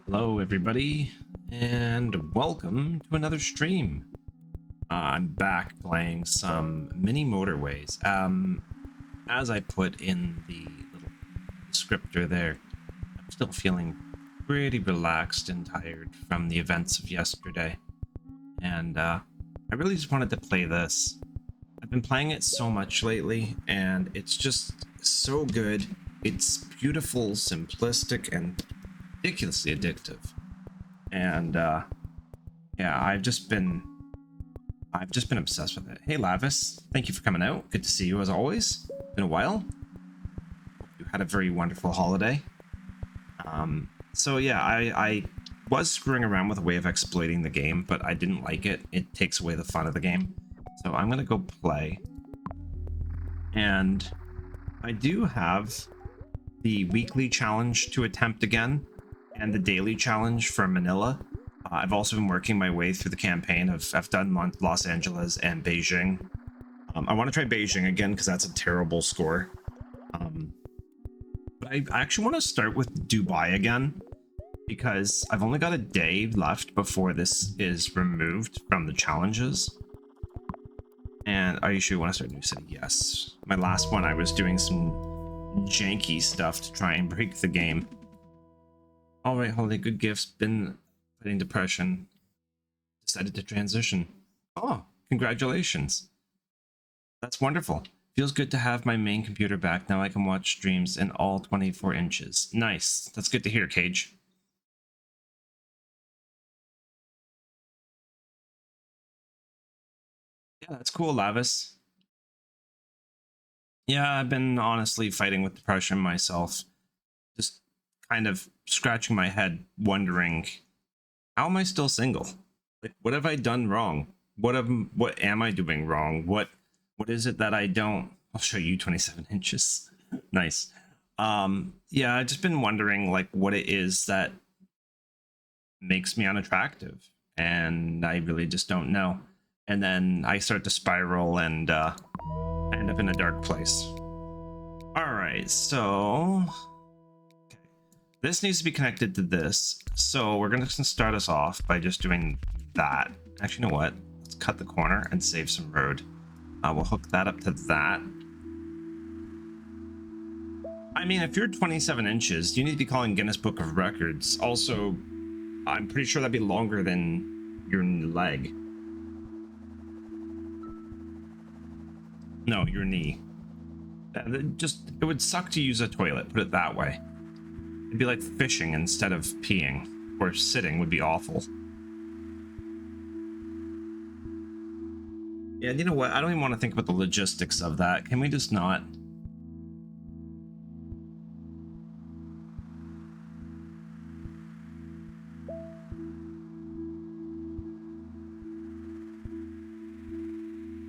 Hello everybody, and welcome to another stream. I'm back playing some Mini Motorways. As I put in the little descriptor there, I'm still feeling pretty relaxed and tired from the events of yesterday. And I really just wanted to play this. I've been playing it so much lately, and it's just so good. It's beautiful, simplistic, and ridiculously addictive. And yeah, I've just been obsessed with it. Hey Lavis, thank you for coming out. Good to see you as always. Been a while. Hope you had a very wonderful holiday. So yeah, I was screwing around with a way of exploiting the game, but I didn't like it. It takes away the fun of the game. So I'm gonna go play. And I do have the weekly challenge to attempt again, and the daily challenge for Manila. I've also been working my way through the campaign. I've done Los Angeles and Beijing. I want to try Beijing again because that's a terrible score. But I actually want to start with Dubai again because I've only got a day left before this is removed from the challenges. And are you sure you want to start a new city? Yes. My last one, I was doing some janky stuff to try and break the game. All right, Holiday, good gifts. Been fighting depression. Decided to transition. Oh, congratulations. That's wonderful. Feels good to have my main computer back. Now I can watch streams in all 24 inches. Nice. That's good to hear, Cage. Yeah, that's cool, Lavis. Yeah, I've been honestly fighting with depression myself. Just kind of scratching my head, wondering, how am I still single? Like, what have I done wrong? What am I doing wrong? What is it that I don't? I'll show you 27 inches. Nice. Yeah, I've just been wondering like what it is that makes me unattractive, and I really just don't know. And then I start to spiral and end up in a dark place. All right, so this needs to be connected to this. So we're going to start us off by just doing that. Actually, you know what? Let's cut the corner and save some road. We'll hook that up to that. I mean, if you're 27 inches, you need to be calling Guinness Book of Records. Also, I'm pretty sure that'd be longer than your leg. No, your knee. It would suck to use a toilet, put it that way. It'd be like fishing instead of peeing, or sitting would be awful. Yeah, you know what? I don't even want to think about the logistics of that. Can we just not?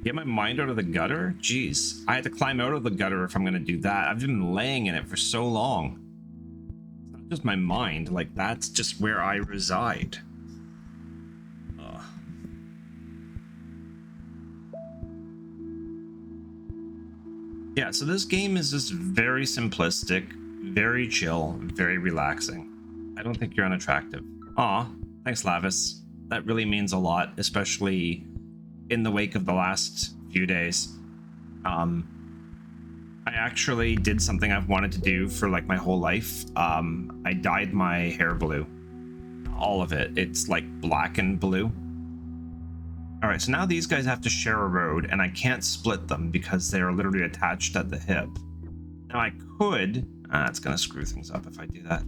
Get my mind out of the gutter? Jeez, I had to climb out of the gutter if I'm going to do that. I've been laying in it for so long. It's not just my mind, like that's just where I reside. Ugh. Yeah, so this game is just very simplistic, very chill, very relaxing. I don't think you're unattractive. Aw, thanks, Lavis. That really means a lot, especially in the wake of the last few days. I actually did something I've wanted to do for like my whole life. I dyed my hair blue. All of it. It's like black and blue. Alright, so now these guys have to share a road, and I can't split them because they are literally attached at the hip. Now I could... it's gonna screw things up if I do that.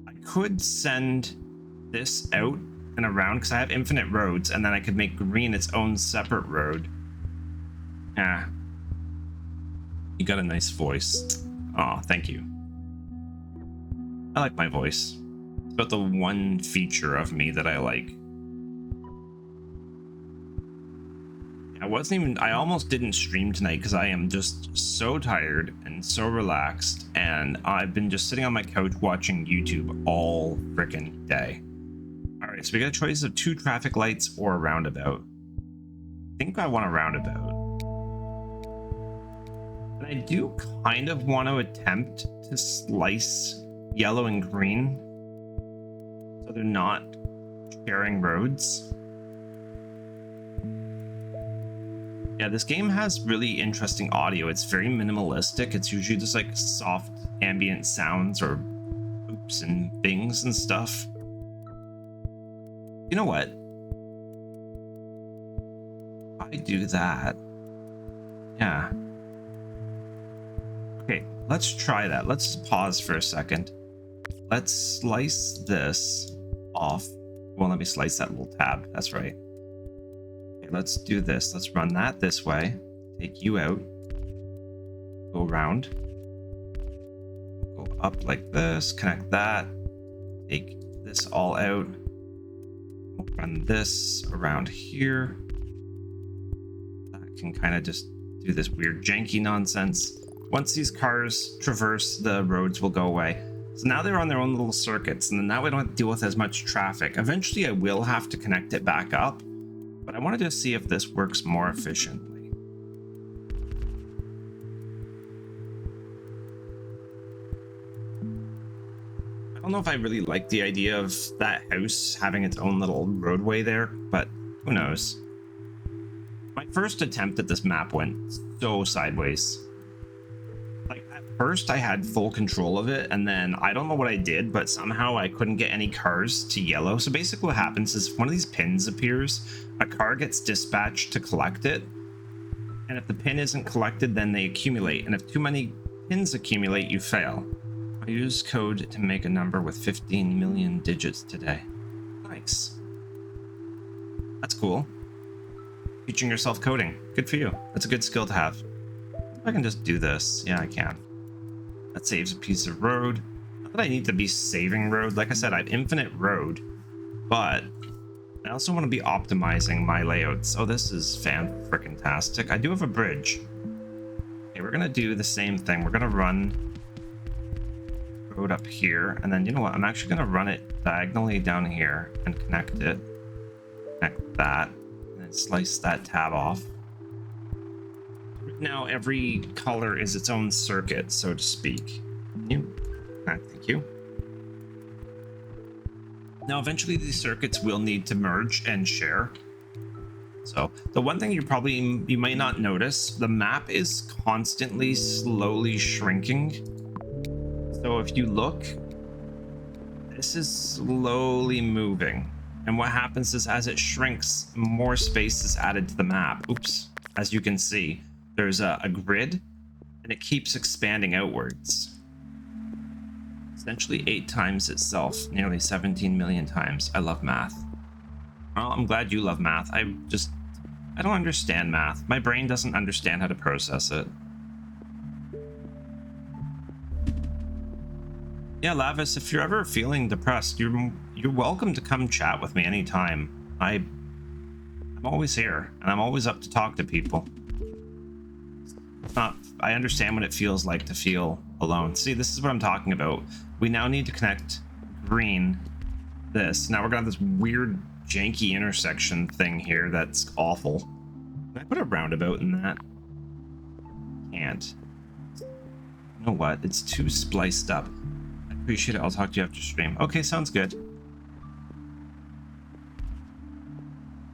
I could send this out and around because I have infinite roads, and then I could make green its own separate road. You got a nice voice. Aw, thank you. I like my voice. It's about the one feature of me that I like. I almost didn't stream tonight because I am just so tired and so relaxed, and I've been just sitting on my couch watching YouTube all freaking day. Alright, so we got a choice of 2 traffic lights or a roundabout. I think I want a roundabout. And I do kind of want to attempt to slice yellow and green so they're not sharing roads. Yeah, this game has really interesting audio. It's very minimalistic. It's usually just like soft ambient sounds or oops and things and stuff. You know what? I do that. Yeah. Okay, let's try that. Let's pause for a second. Let's slice this off. Well, let me slice that little tab. That's right. Okay, let's do this. Let's run that this way. Take you out. Go around. Go up like this. Connect that. Take this all out. We'll run this around here. That can kind of just do this weird janky nonsense. Once these cars traverse, the roads will go away. So now they're on their own little circuits, and then now we don't have to deal with as much traffic. Eventually I will have to connect it back up, but I wanted to see if this works more efficiently. I don't know if I really like the idea of that house having its own little roadway there, but who knows. My first attempt at this map went so sideways. Like, at first I had full control of it, and then I don't know what I did, but somehow I couldn't get any cars to yellow. So basically what happens is if one of these pins appears, a car gets dispatched to collect it, and if the pin isn't collected, then they accumulate, and if too many pins accumulate, you fail. I used code to make a number with 15 million digits today. Nice. That's cool. Teaching yourself coding. Good for you. That's a good skill to have. I can just do this. Yeah, I can. That saves a piece of road. Not that I need to be saving road. Like I said, I have infinite road, but I also want to be optimizing my layouts. Oh, this is fan-frickin-tastic. I do have a bridge. Okay, we're gonna do the same thing. We're gonna run road up here, and then you know what? I'm actually gonna run it diagonally down here and connect it. Connect that, and then slice that tab off. Now every color is its own circuit, so to speak. Thank you. Now eventually these circuits will need to merge and share. So the one thing you might not notice, the map is constantly slowly shrinking. So if you look, this is slowly moving. And what happens is as it shrinks, more space is added to the map. Oops, as you can see. There's a grid, and it keeps expanding outwards. Essentially 8 times itself, nearly 17 million times. I love math. Well, I'm glad you love math. I don't understand math. My brain doesn't understand how to process it. Yeah, Lavis, if you're ever feeling depressed, you're welcome to come chat with me anytime. I'm always here, and I'm always up to talk to people. I understand what it feels like to feel alone. See, this is what I'm talking about. We now need to connect green this. Now we're gonna have this weird janky intersection thing here that's awful. Can I put a roundabout in that? Can't. You know what? It's too spliced up. I appreciate it. I'll talk to you after stream. Okay, sounds good.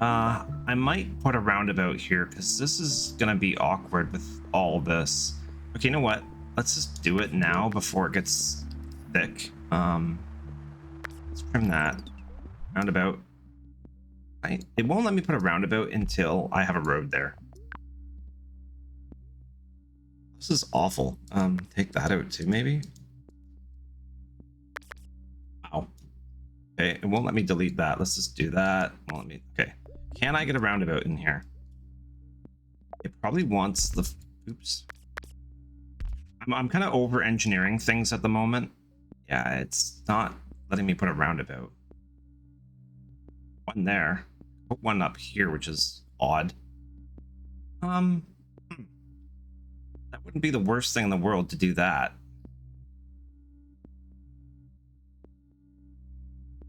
I might put a roundabout here because this is gonna be awkward with all this. Okay, you know what? Let's just do it now before it gets thick. Let's trim that roundabout. It won't let me put a roundabout until I have a road there. This is awful. Take that out too, maybe. Wow. Okay, it won't let me delete that. Let's just do that. Won't let me. Okay. Can I get a roundabout in here? It probably wants the. Oops. I'm kind of over engineering things at the moment. Yeah, it's not letting me put a roundabout. One there. Put one up here, which is odd. That wouldn't be the worst thing in the world to do that.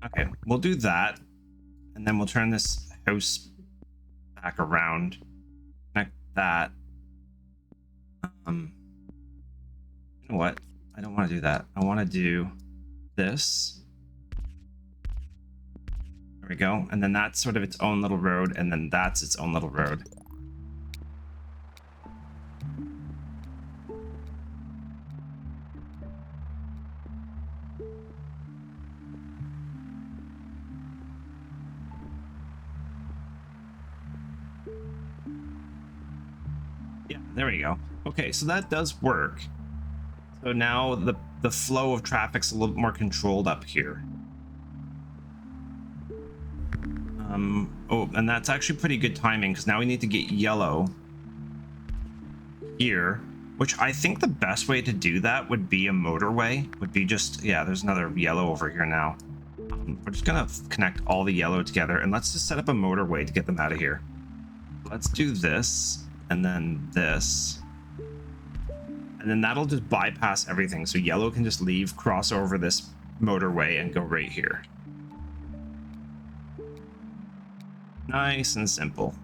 Okay, we'll do that, and then we'll turn this house back around. Connect that. You know what? I don't want to do that. I want to do this. There we go. And then that's sort of its own little road, and then that's its own little road. Yeah, there we go. Okay, so that does work. So now the flow of traffic's a little bit more controlled up here. Oh, and that's actually pretty good timing because now we need to get yellow here, which I think the best way to do that would be a motorway. Would be just, yeah, there's another yellow over here now. We're just gonna connect all the yellow together, and let's just set up a motorway to get them out of here. Let's do this, and then this. And then that'll just bypass everything. So yellow can just leave, cross over this motorway, and go right here. Nice and simple.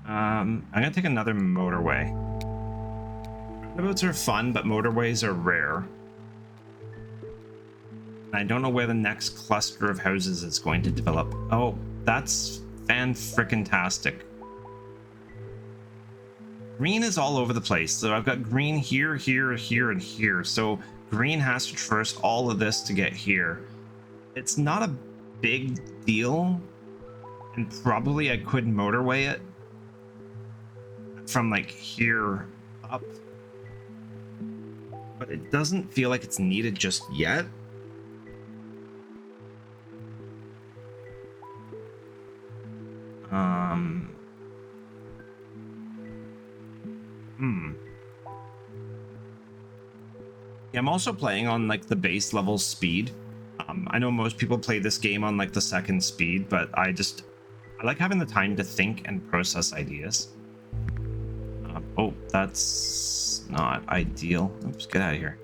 I'm gonna take another motorway. Roundabouts are fun, but motorways are rare. I don't know where the next cluster of houses is going to develop. Oh, that's fan-frickin-tastic. Green is all over the place. So I've got green here, here, here, and here. So green has to traverse all of this to get here. It's not a big deal. And probably I could motorway it from like here up. But it doesn't feel like it's needed just yet. Yeah, I'm also playing on like the base level speed. I know most people play this game on like the second speed, but I like having the time to think and process ideas. Oh, that's not ideal. Oops, get out of here.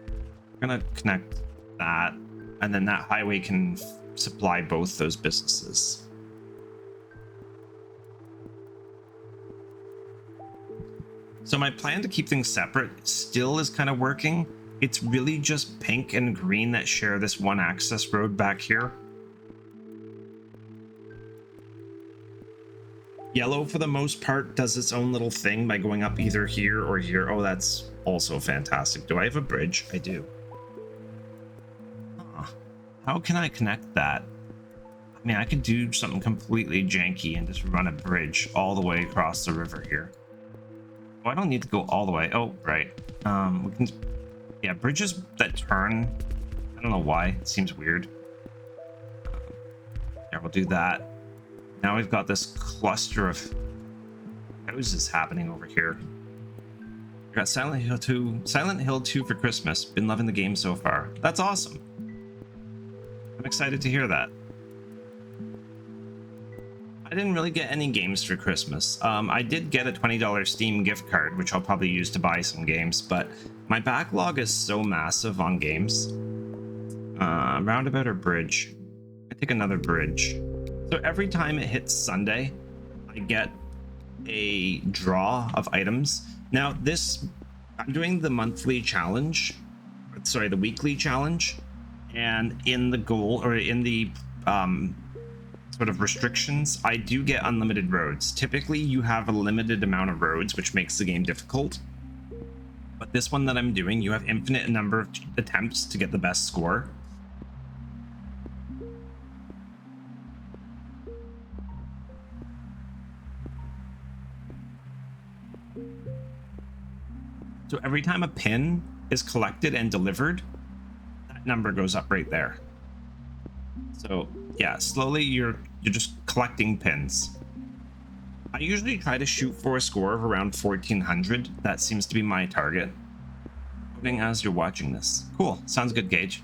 We're gonna connect that, and then that highway can supply both those businesses. So my plan to keep things separate still is kind of working. It's really just pink and green that share this one access road back here. Yellow, for the most part, does its own little thing by going up either here or here. Oh, that's also fantastic. Do I have a bridge? I do. How can I connect that? I mean, I could do something completely janky and just run a bridge all the way across the river here. Oh, I don't need to go all the way. Oh, right. We can... Yeah, bridges that turn. I don't know why. It seems weird. Yeah, we'll do that. Now we've got this cluster of houses happening over here. We got Silent Hill 2 for Christmas. Been loving the game so far. That's awesome. I'm excited to hear that. I didn't really get any games for Christmas. I did get a $20 Steam gift card, which I'll probably use to buy some games, but my backlog is so massive on games. Roundabout or bridge? I take another bridge. So every time it hits Sunday, I get a draw of items. Now I'm doing the monthly challenge, sorry, the weekly challenge, and in the goal, or in the sort of restrictions, I do get unlimited roads. Typically, you have a limited amount of roads, which makes the game difficult. But this one that I'm doing, you have infinite number of attempts to get the best score. So every time a pin is collected and delivered, that number goes up right there. So yeah, slowly you're just collecting pins. I usually try to shoot for a score of around 1400. That seems to be my target. Voting as you're watching this. Cool, sounds good, Gage.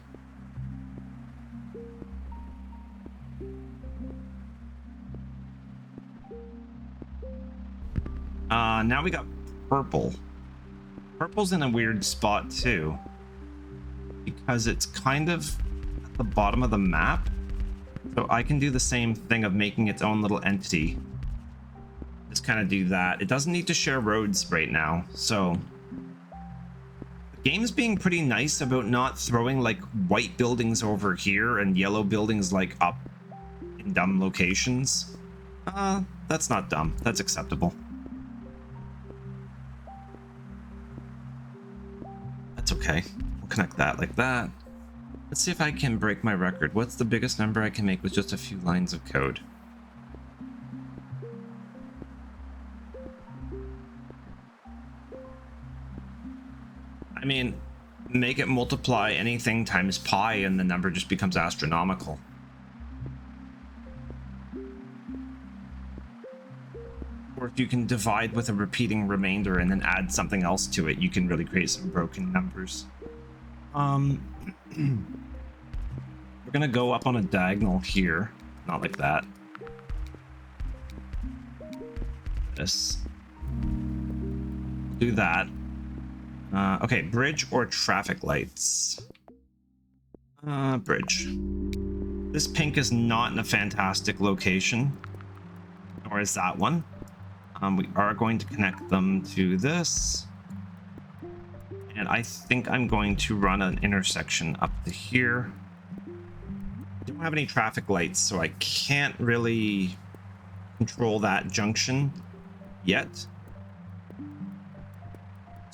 Now we got purple. Purple's in a weird spot too, because it's kind of at the bottom of the map. So I can do the same thing of making its own little entity. Just kind of do that. It doesn't need to share roads right now. So the game's being pretty nice about not throwing like white buildings over here and yellow buildings like up in dumb locations. That's not dumb. That's acceptable. That's okay. We'll connect that like that. Let's see if I can break my record. What's the biggest number I can make with just a few lines of code? I mean, make it multiply anything times pi and the number just becomes astronomical. Or if you can divide with a repeating remainder and then add something else to it, you can really create some broken numbers. We're gonna go up on a diagonal here, not like that. This. Do that. Okay, bridge or traffic lights? Bridge. This pink is not in a fantastic location, nor is that one. We are going to connect them to this. And I think I'm going to run an intersection up to here. I don't have any traffic lights, so I can't really control that junction yet.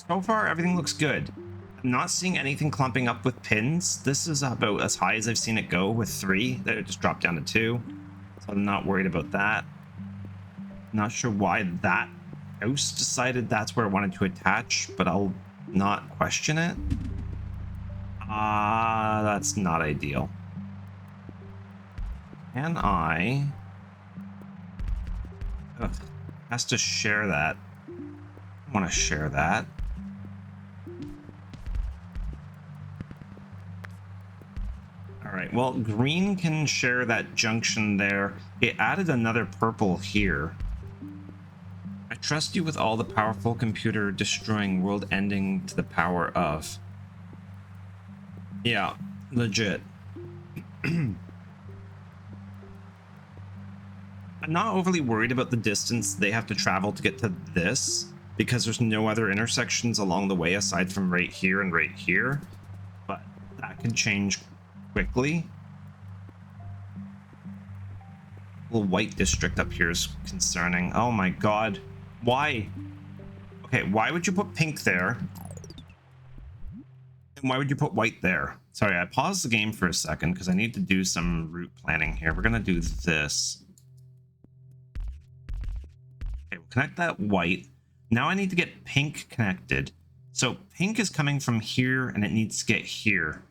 So far, everything looks good. I'm not seeing anything clumping up with pins. This is about as high as I've seen it go with 3. That it just dropped down to 2. So I'm not worried about that. Not sure why that house decided that's where it wanted to attach, but I'll not question it. That's not ideal. Can I? Ugh, has to share that. I want to share that. All right, well, green can share that junction there. It added another purple here. I trust you with all the powerful computer destroying world ending to the power of. Yeah, legit. I'm not overly worried about the distance they have to travel to get to this, because there's no other intersections along the way aside from right here and right here. But that could change quickly. Little white district up here is concerning. Oh my god. Why? Okay, why would you put pink there? And why would you put white there? Sorry, I paused the game for a second because I need to do some route planning here. We're gonna do this. Okay, we'll connect that white. Now I need to get pink connected. So pink is coming from here and it needs to get here.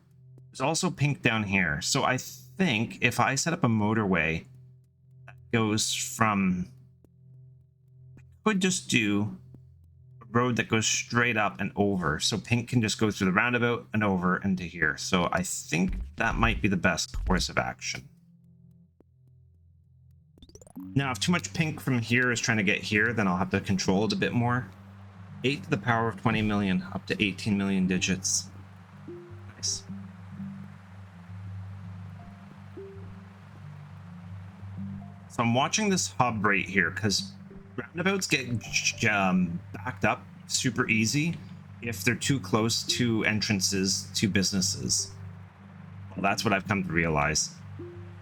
There's also pink down here. So I think if I set up a motorway that goes from... I could just do a road that goes straight up and over. So pink can just go through the roundabout and over into here. So I think that might be the best course of action. Now, if too much pink from here is trying to get here, then I'll have to control it a bit more. 8 to the power of 20 million, up to 18 million digits. Nice. So I'm watching this hub right here, because roundabouts get backed up super easy if they're too close to entrances to businesses. Well, that's what I've come to realize.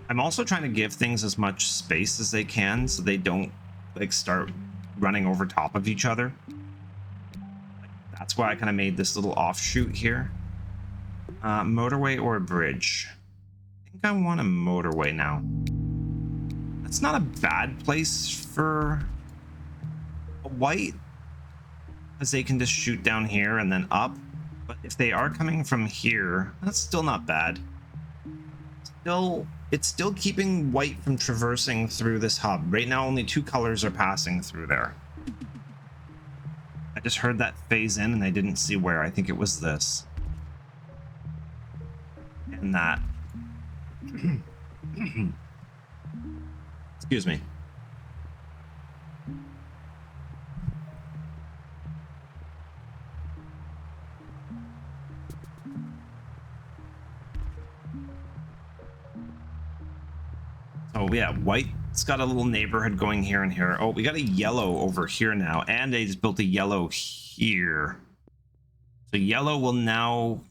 I'm also trying to give things as much space as they can so they don't like start running over top of each other. That's why I kind of made this little offshoot here. Motorway or a bridge? I think I want a motorway now. That's not a bad place for a white, as they can just shoot down here and then up. But if they are coming from here, that's still not bad. It's still keeping white from traversing through this hub. Right now, only 2 colors are passing through there. I just heard that phase in and I didn't see where. I think it was this. And that. Excuse me. Oh yeah, white's got a little neighborhood going here and here. Oh, we got a yellow over here now, and they just built a yellow here. So yellow will now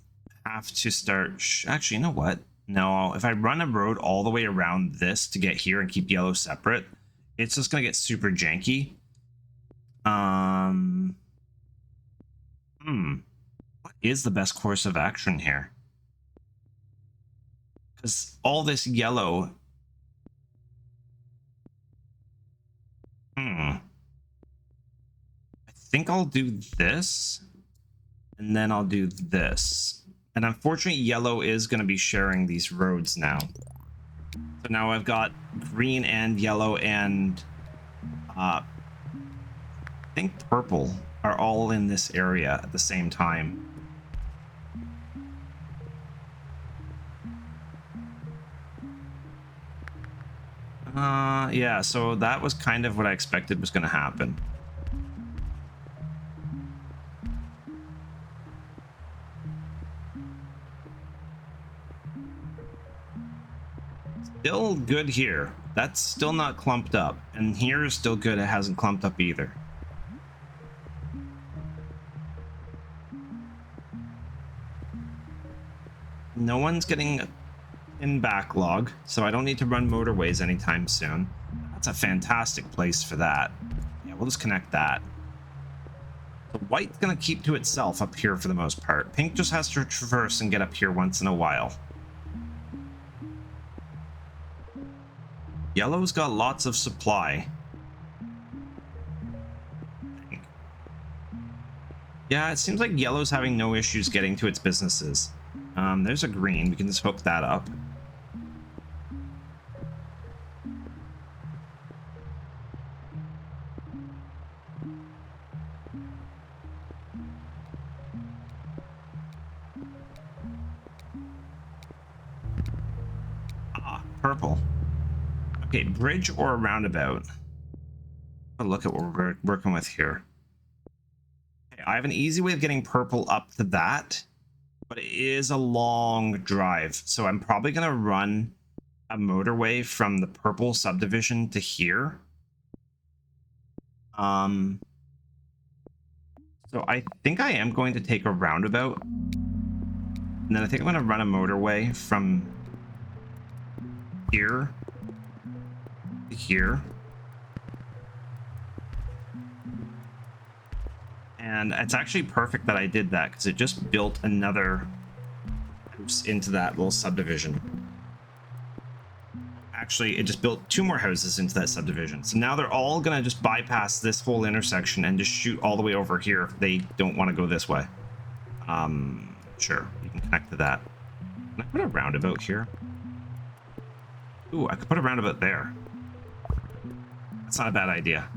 have to start. Actually, you know what? No, if I run a road all the way around this to get here and keep yellow separate, it's just gonna get super janky. What is the best course of action here? Because all this yellow. I think I'll do this, and then I'll do this. And unfortunately, yellow is going to be sharing these roads now. So now I've got green and yellow and I think purple are all in this area at the same time. Yeah, so that was kind of what I expected was going to happen. Still good here. That's still not clumped up. And here is still good. It hasn't clumped up either. No one's getting in backlog, so I don't need to run motorways anytime soon. That's a fantastic place for that. Yeah, we'll just connect that. So white's gonna keep to itself up here for the most part. Pink just has to traverse and get up here once in a while. Yellow's got lots of supply. Yeah, it seems like yellow's having no issues getting to its businesses. There's a green. We can just hook that up. Purple. Okay, bridge or a roundabout? I'll look at what we're working with here. Okay, I have an easy way of getting purple up to that, but it is a long drive, so I'm probably going to run a motorway from the purple subdivision to here. So I think I am going to take a roundabout, and then I think I'm going to run a motorway from here to here. And it's actually perfect that I did that, because it just built another house into that little subdivision. Actually, it just built 2 more houses into that subdivision. So now they're all gonna just bypass this whole intersection and just shoot all the way over here if they don't want to go this way. Sure, you can connect to that. Can I put a roundabout here? Ooh, I could put a roundabout there. That's not a bad idea.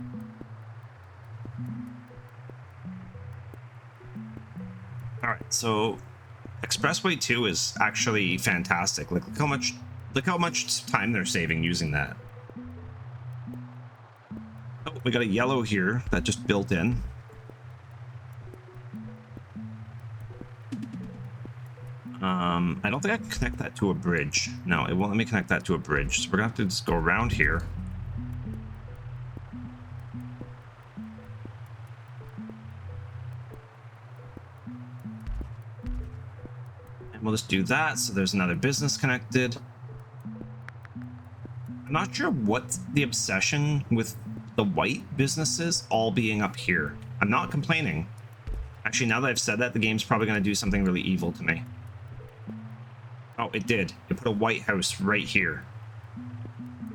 All right, so Expressway 2 is actually fantastic. Like, look how much time they're saving using that. Oh, we got a yellow here that just built in. I don't think I can connect that to a bridge. No, it won't let me connect that to a bridge. So we're gonna have to just go around here. And we'll just do that, so there's another business connected. not sure what's the obsession with the white businesses all being up here. I'm not complaining. Actually, now that I've said that, the game's probably going to do something really evil to me. Oh, it did. It put a white house right here.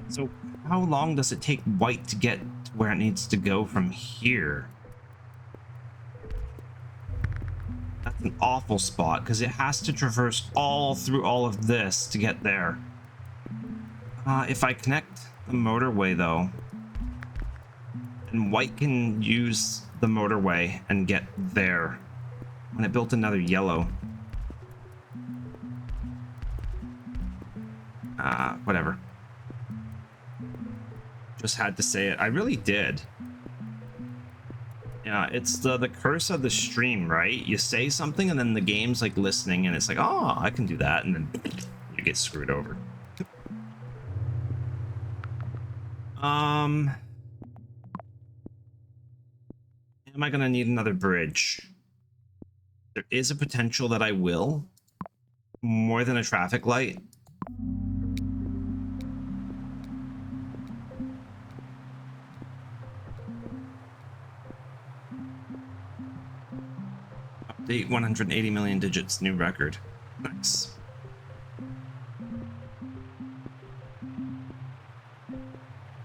So how long does it take white to get to where it needs to go from here? That's an awful spot because it has to traverse all through all of this to get there. If I connect the motorway though, and white can use the motorway and get there. When it built another yellow. Whatever. Just had to say it. I really did. Yeah, it's the curse of the stream, right? You say something and then the game's like listening and it's like, oh, I can do that, and then you get screwed over. Am I gonna need another bridge? There is a potential that I will. More than a traffic light. Update 180 million digits, new record. Nice.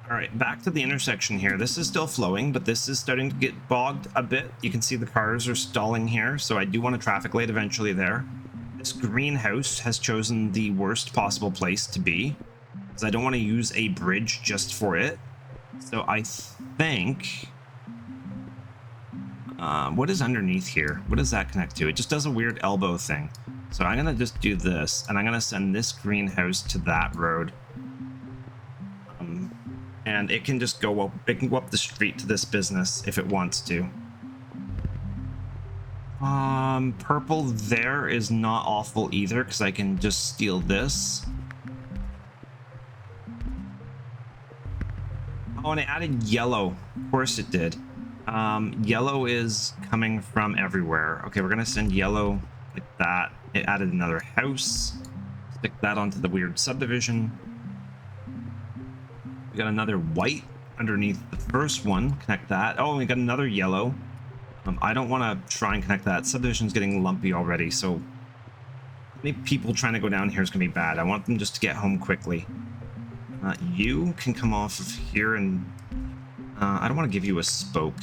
Alright, back to the intersection here. This is still flowing, but this is starting to get bogged a bit. You can see the cars are stalling here, so I do want a traffic light eventually there. This greenhouse has chosen the worst possible place to be, because I don't want to use a bridge just for it. So I think... what is underneath here? What does that connect to? It just does a weird elbow thing. So I'm going to just do this, and I'm going to send this greenhouse to that road. And it can just go up, it can go up the street to this business if it wants to. Purple there is not awful either, because I can just steal this. Oh, and it added yellow. Of course it did. Yellow is coming from everywhere. Okay, we're gonna send yellow like that. It added another house. Stick that onto the weird subdivision. We got another white underneath the first one. Connect that. Oh, we got another yellow. I don't want to try and connect that. Subdivision's getting lumpy already, so many people trying to go down here is going to be bad. I want them just to get home quickly. You can come off of here, and I don't want to give you a spoke.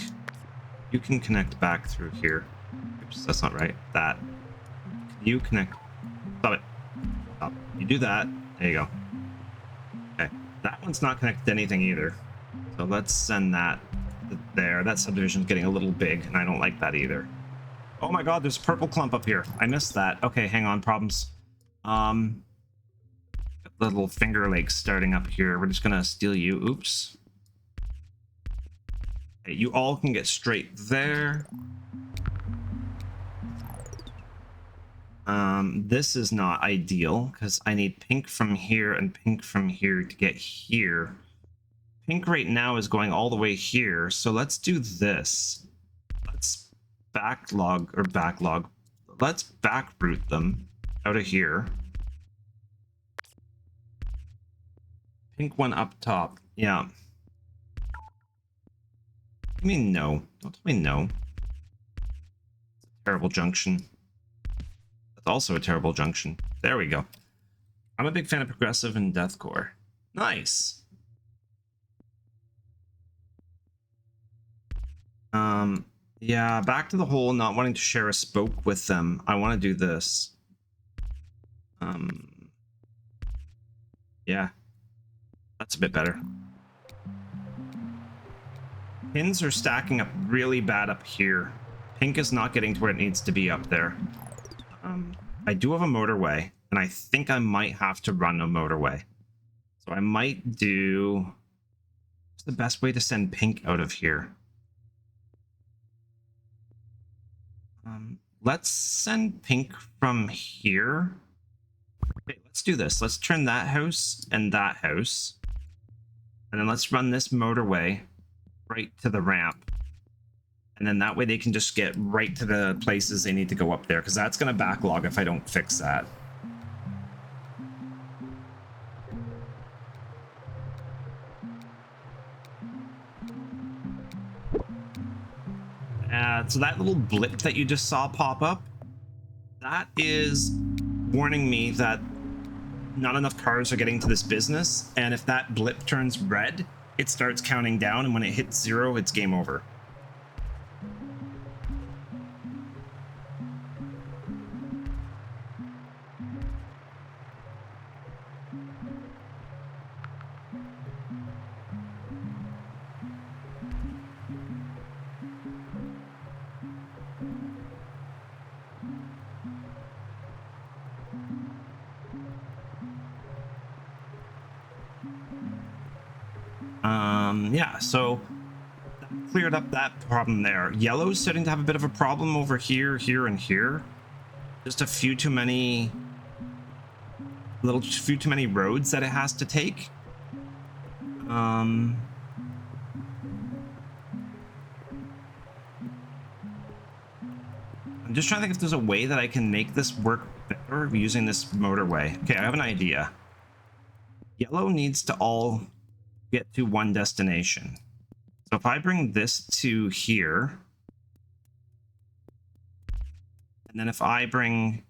You can connect back through here. Oops, that's not right. That. You connect. Stop it. Stop. You do that. There you go. Okay. That one's not connected to anything either. So let's send that there. That subdivision's getting a little big, and I don't like that either. Oh my god, there's a purple clump up here. I missed that. Okay, hang on, problems. The little Finger Lakes starting up here. We're just gonna steal you. Oops. Okay, you all can get straight there. This is not ideal, because I need pink from here and pink from here to get here. Pink right now is going all the way here, so let's do this. Let's backlog. Let's backroute them out of here. Pink one up top. Yeah. I mean, no. Don't tell me no. It's a terrible junction. That's also a terrible junction. There we go. I'm a big fan of progressive and deathcore. Nice. Yeah, back to the whole not wanting to share a spoke with them. I want to do this. Yeah. That's a bit better. Pins are stacking up really bad up here. Pink is not getting to where it needs to be up there. I do have a motorway, and I think I might have to run a motorway. So I might do... What's the best way to send pink out of here? Let's send pink from here. Okay, let's do this. Let's turn that house and that house. And then let's run this motorway right to the ramp. And then that way they can just get right to the places they need to go up there, because that's going to backlog if I don't fix that. So that little blip that you just saw pop up, that is warning me that not enough cars are getting to this business, and if that blip turns red, it starts counting down, and when it hits 0, it's game over. Yeah, so that cleared up that problem there. Yellow's starting to have a bit of a problem over here, here, and here. Just a few too many roads that it has to take. I'm just trying to think if there's a way that I can make this work better using this motorway. Okay, I have an idea. Yellow needs to all get to one destination. So if I bring this to here, and then if I bring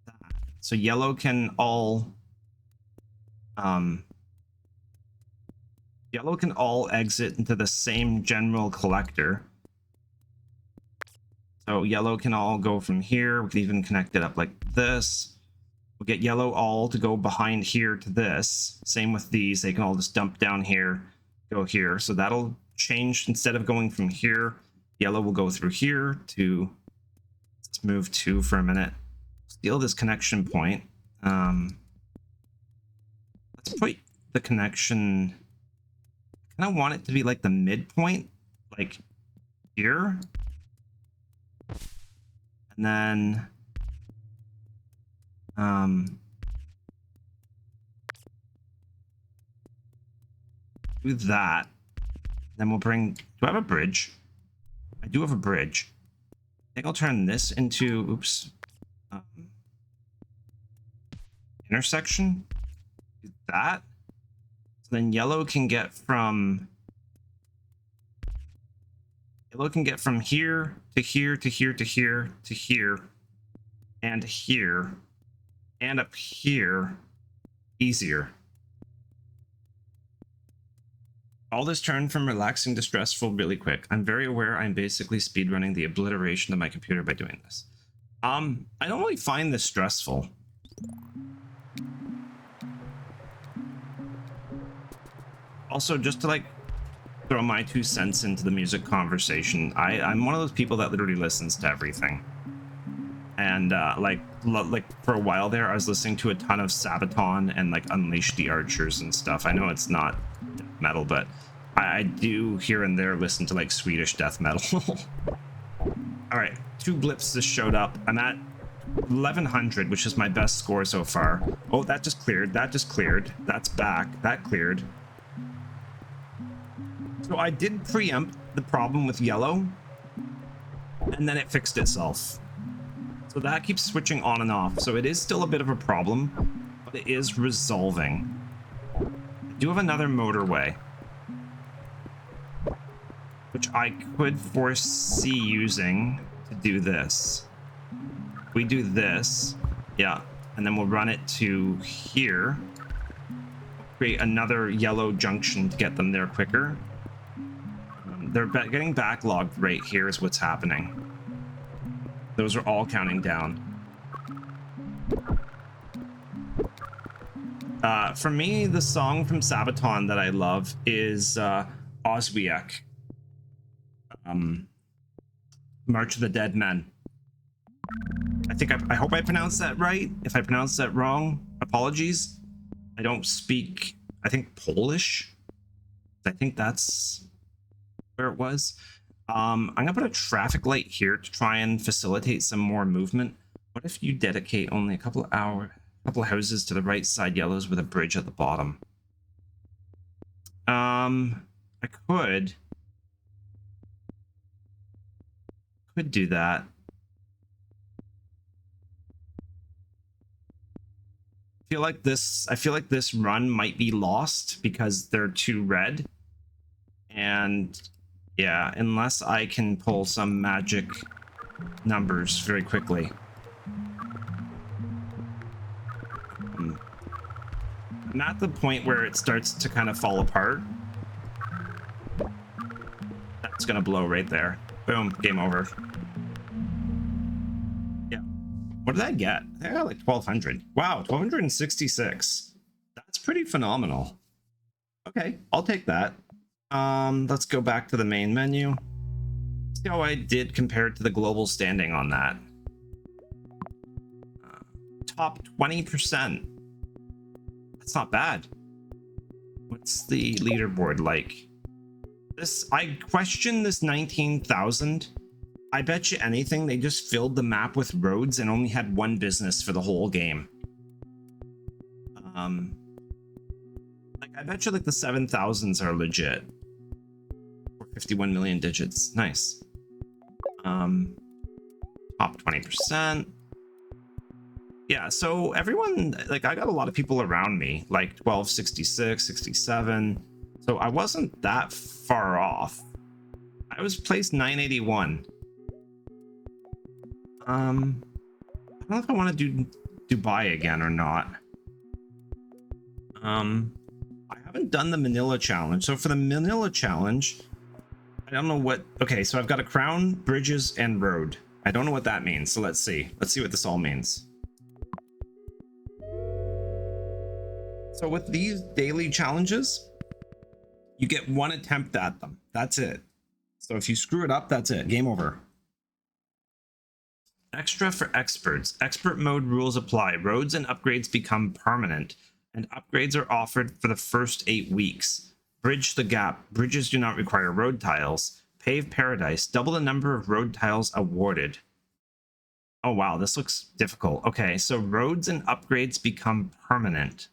that, so yellow can all exit into the same general collector. So yellow can all go from here. We can even connect it up like this. We'll get yellow all to go behind here to this. Same with these. They can all just dump down here, go here. So that'll change. Instead of going from here, yellow will go through here to, let's move 2 for a minute. Steal this connection point. Let's put the connection, I kind of want it to be like the midpoint, like here. And then do that. Then we'll bring, do I have a bridge? I do have a bridge. I think I'll turn this into, oops, intersection. Do that. So then yellow can get from here to here to here to here to here and here and up here easier. All this turned from relaxing to stressful really quick. I'm very aware I'm basically speedrunning the obliteration of my computer by doing this. I don't really find this stressful. Also, just to like throw my 2 cents into the music conversation, I'm one of those people that literally listens to everything. And like for a while there, I was listening to a ton of Sabaton and like Unleash the Archers and stuff. I know it's not death metal, but I do here and there listen to like Swedish death metal. All right, 2 blips just showed up. I'm at 1100, which is my best score so far. Oh, that just cleared. That just cleared. That's back. That cleared. So I did preempt the problem with yellow, and then it fixed itself. So that keeps switching on and off. So it is still a bit of a problem, but it is resolving. I do have another motorway, which I could foresee using to do this. We do this, yeah, and then we'll run it to here. Create another yellow junction to get them there quicker. They're getting backlogged right here is what's happening. Those are all counting down. For me, the song from Sabaton that I love is Oswiak. March of the Dead Men. I hope I pronounced that right. If I pronounced that wrong, apologies. I don't speak, I think, Polish. I think that's where it was. I'm gonna put a traffic light here to try and facilitate some more movement. What if you dedicate only a couple of houses to the right side, yellows, with a bridge at the bottom? I could do that. I feel like this run might be lost because they're too red. And Yeah, unless I can pull some magic numbers very quickly. I'm at the point where it starts to kind of fall apart. That's gonna blow right there. Boom, game over. Yeah. What did I get? I got like 1200. Wow, 1266. That's pretty phenomenal. Okay, I'll take that. Let's go back to the main menu. See how I did compared to the global standing on that. Top 20%. That's not bad. What's the leaderboard like? I question this 19,000. I bet you anything they just filled the map with roads and only had one business for the whole game. Like I bet you like the 7,000s are legit. 51 million digits. Nice. Top 20%. Yeah, so everyone, like I got a lot of people around me, like 1266, 67. So I wasn't that far off. I was placed 981. I don't know if I want to do Dubai again or not. I haven't done the Manila challenge. So for the Manila challenge, I don't know what. Okay, so I've got a crown, bridges, and road. I don't know what that means. So let's see. Let's see what this all means. So with these daily challenges, you get one attempt at them. That's it. So if you screw it up, that's it. Game over. Extra for experts. Expert mode rules apply. Roads and upgrades become permanent, and upgrades are offered for the first 8 weeks. Bridge the gap. Bridges do not require road tiles. Pave paradise. Double the number of road tiles awarded. Oh wow, this looks difficult. Okay, so roads and upgrades become permanent.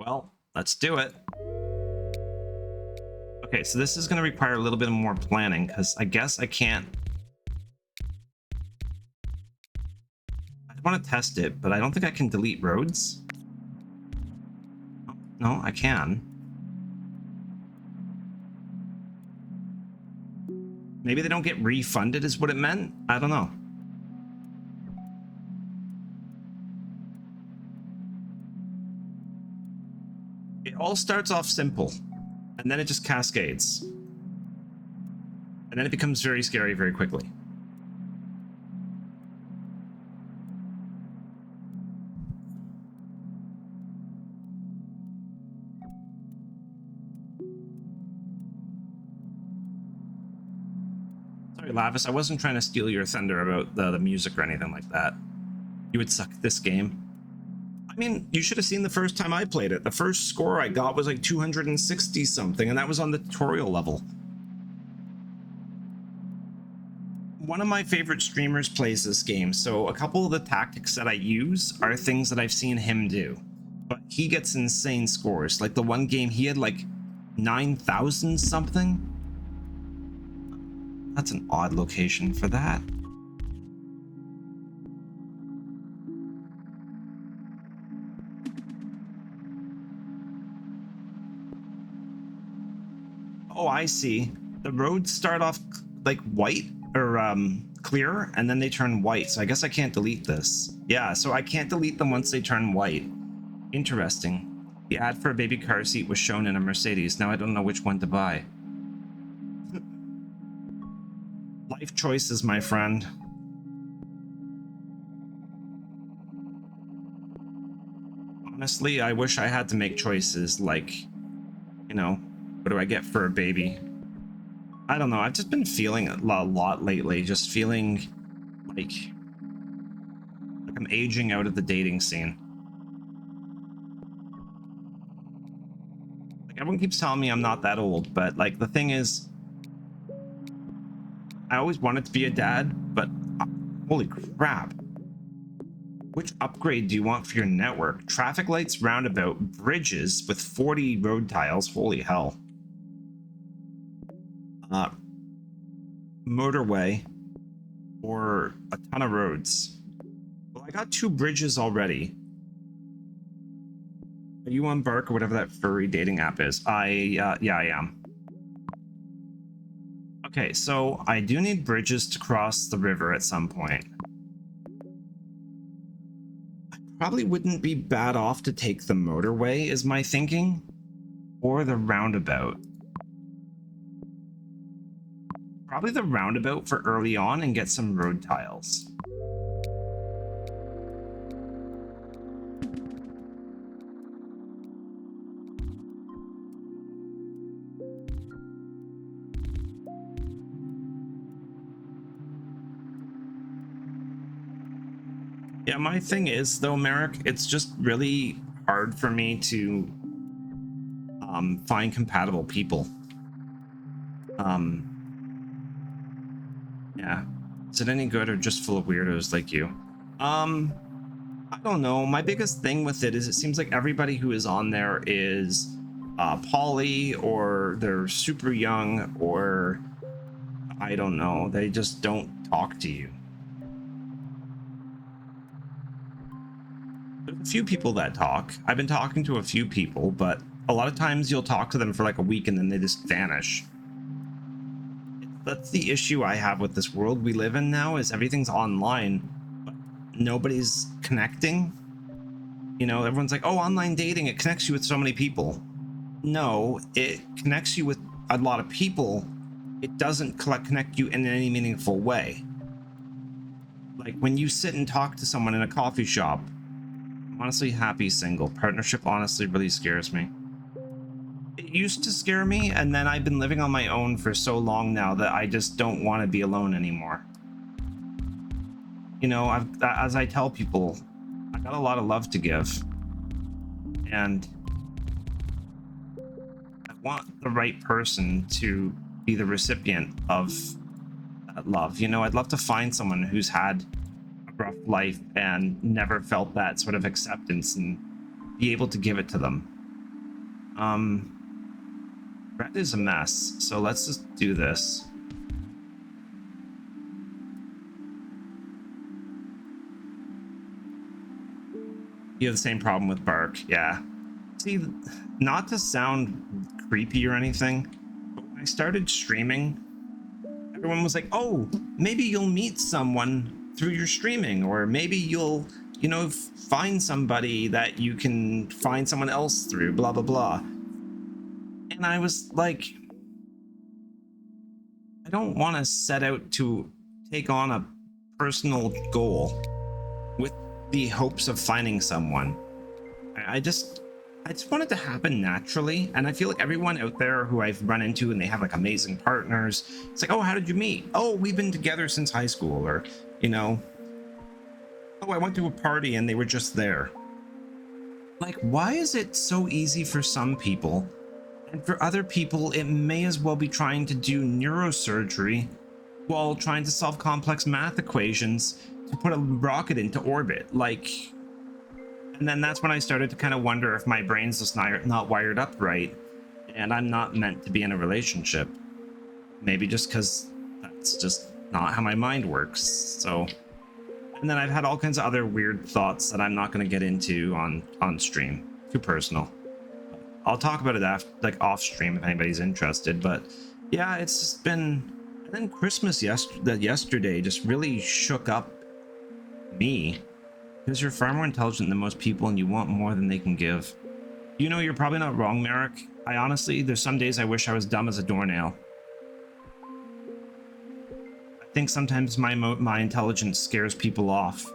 Well, let's do it. Okay, so this is going to require a little bit more planning because I guess I can't. I want to test it, but I don't think I can delete roads. No, I can. Maybe they don't get refunded is what it meant. I don't know. It all starts off simple, and then it just cascades. And then it becomes very scary very quickly. Sorry, Lavis, I wasn't trying to steal your thunder about the music or anything like that. You would suck at this game. I mean, you should have seen the first time I played it. The first score I got was like 260 something, and that was on the tutorial level. One of my favorite streamers plays this game, so a couple of the tactics that I use are things that I've seen him do. But he gets insane scores. Like the one game, he had like 9,000 something. That's an odd location for that. Oh, I see. The roads start off like white or clear, and then they turn white. So I guess I can't delete this. Yeah, so I can't delete them once they turn white. Interesting. The ad for a baby car seat was shown in a Mercedes. Now I don't know which one to buy. Life choices, my friend. Honestly, I wish I had to make choices like, you know, what do I get for a baby? I don't know. I've just been feeling a lot lately. Just feeling like I'm aging out of the dating scene. Like everyone keeps telling me I'm not that old, but like the thing is, I always wanted to be a dad, but holy crap. Which upgrade do you want for your network? Traffic lights, roundabout, bridges with 40 road tiles. Holy hell. Motorway or a ton of roads. Well, I got 2 bridges already. Are you on Bark or whatever that furry dating app is? Yeah, I am. Okay, so I do need bridges to cross the river at some point. Probably wouldn't be bad off to take the motorway, is my thinking, or the roundabout. Probably the roundabout for early on and get some road tiles. Yeah, my thing is, though, Merrick, it's just really hard for me to find compatible people. Yeah. Is it any good or just full of weirdos like you? I don't know. My biggest thing with it is it seems like everybody who is on there is poly, or they're super young, or I don't know. They just don't talk to you. There's a few people that talk. I've been talking to a few people, but a lot of times you'll talk to them for like a week and then they just vanish. That's the issue I have with this world we live in now, is everything's online, but nobody's connecting. You know, everyone's like, oh, online dating, it connects you with so many people. No, it connects you with a lot of people. It doesn't connect you in any meaningful way. Like when you sit and talk to someone in a coffee shop, I'm honestly happy single. Partnership honestly really scares me. It used to scare me, and then I've been living on my own for so long now that I just don't want to be alone anymore. You know, as I tell people, I got a lot of love to give, and I want the right person to be the recipient of that love. You know, I'd love to find someone who's had a rough life and never felt that sort of acceptance and be able to give it to them. Red is a mess, so let's just do this. You have the same problem with bark, yeah. See, not to sound creepy or anything, but when I started streaming, everyone was like, oh, maybe you'll meet someone through your streaming, or maybe you'll, you know, find somebody that you can find someone else through, blah, blah, blah. And I was like, I don't want to set out to take on a personal goal with the hopes of finding someone. I just want it to happen naturally. And I feel like everyone out there who I've run into and they have like amazing partners, it's like, oh, how did you meet? Oh, we've been together since high school. Or, you know, oh, I went to a party and they were just there. Like, why is it so easy for some people, and for other people it may as well be trying to do neurosurgery while trying to solve complex math equations to put a rocket into orbit? Like, and then that's when I started to kind of wonder if my brain's just not wired up right, and I'm not meant to be in a relationship. Maybe just because that's just not how my mind works. So, and then I've had all kinds of other weird thoughts that I'm not going to get into on stream. Too personal. I'll talk about it after, like off stream, if anybody's interested. But yeah, it's just been. And then Christmas yesterday just really shook up me, because you're far more intelligent than most people and you want more than they can give. You know, you're probably not wrong, Merrick. I honestly, there's some days I wish I was dumb as a doornail. I think sometimes my intelligence scares people off.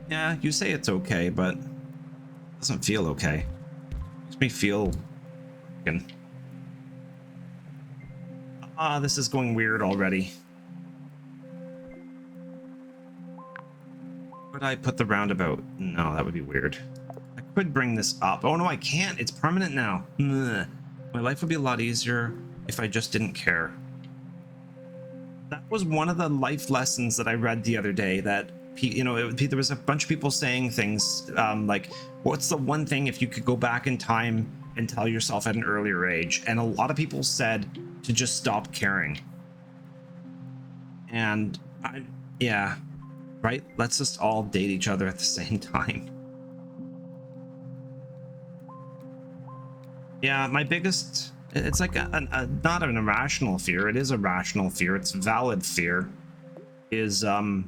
Yeah, you say it's okay, but it doesn't feel okay. It makes me feel fucking... this is going weird already. Would I put the roundabout? No, that would be weird. I could bring this up. Oh no, I can't. It's permanent now. Ugh. My life would be a lot easier if I just didn't care. That was one of the life lessons that I read the other day, that, you know, there was a bunch of people saying things like, what's the one thing if you could go back in time and tell yourself at an earlier age? And a lot of people said to just stop caring. And yeah, right? Let's just all date each other at the same time. Yeah, my biggest, it's like not an irrational fear. It is a rational fear. It's valid fear. Is I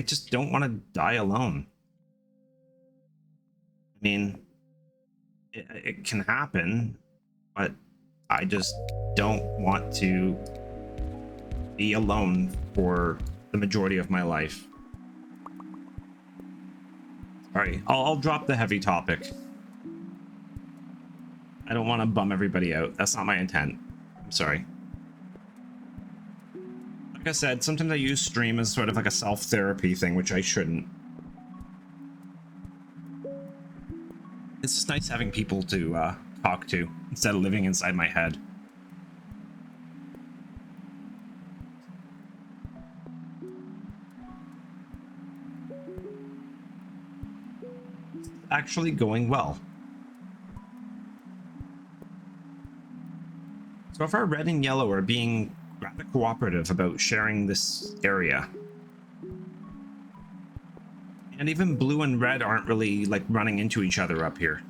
just don't want to die alone. I mean, it can happen, but I just don't want to be alone for the majority of my life. Sorry, I'll drop the heavy topic. I don't want to bum everybody out. That's not my intent. I'm sorry. Like I said, sometimes I use stream as sort of like a self-therapy thing, which I shouldn't. It's just nice having people to talk to instead of living inside my head. It's actually going well. So far, red and yellow are being rather cooperative about sharing this area. And even blue and red aren't really like running into each other up here.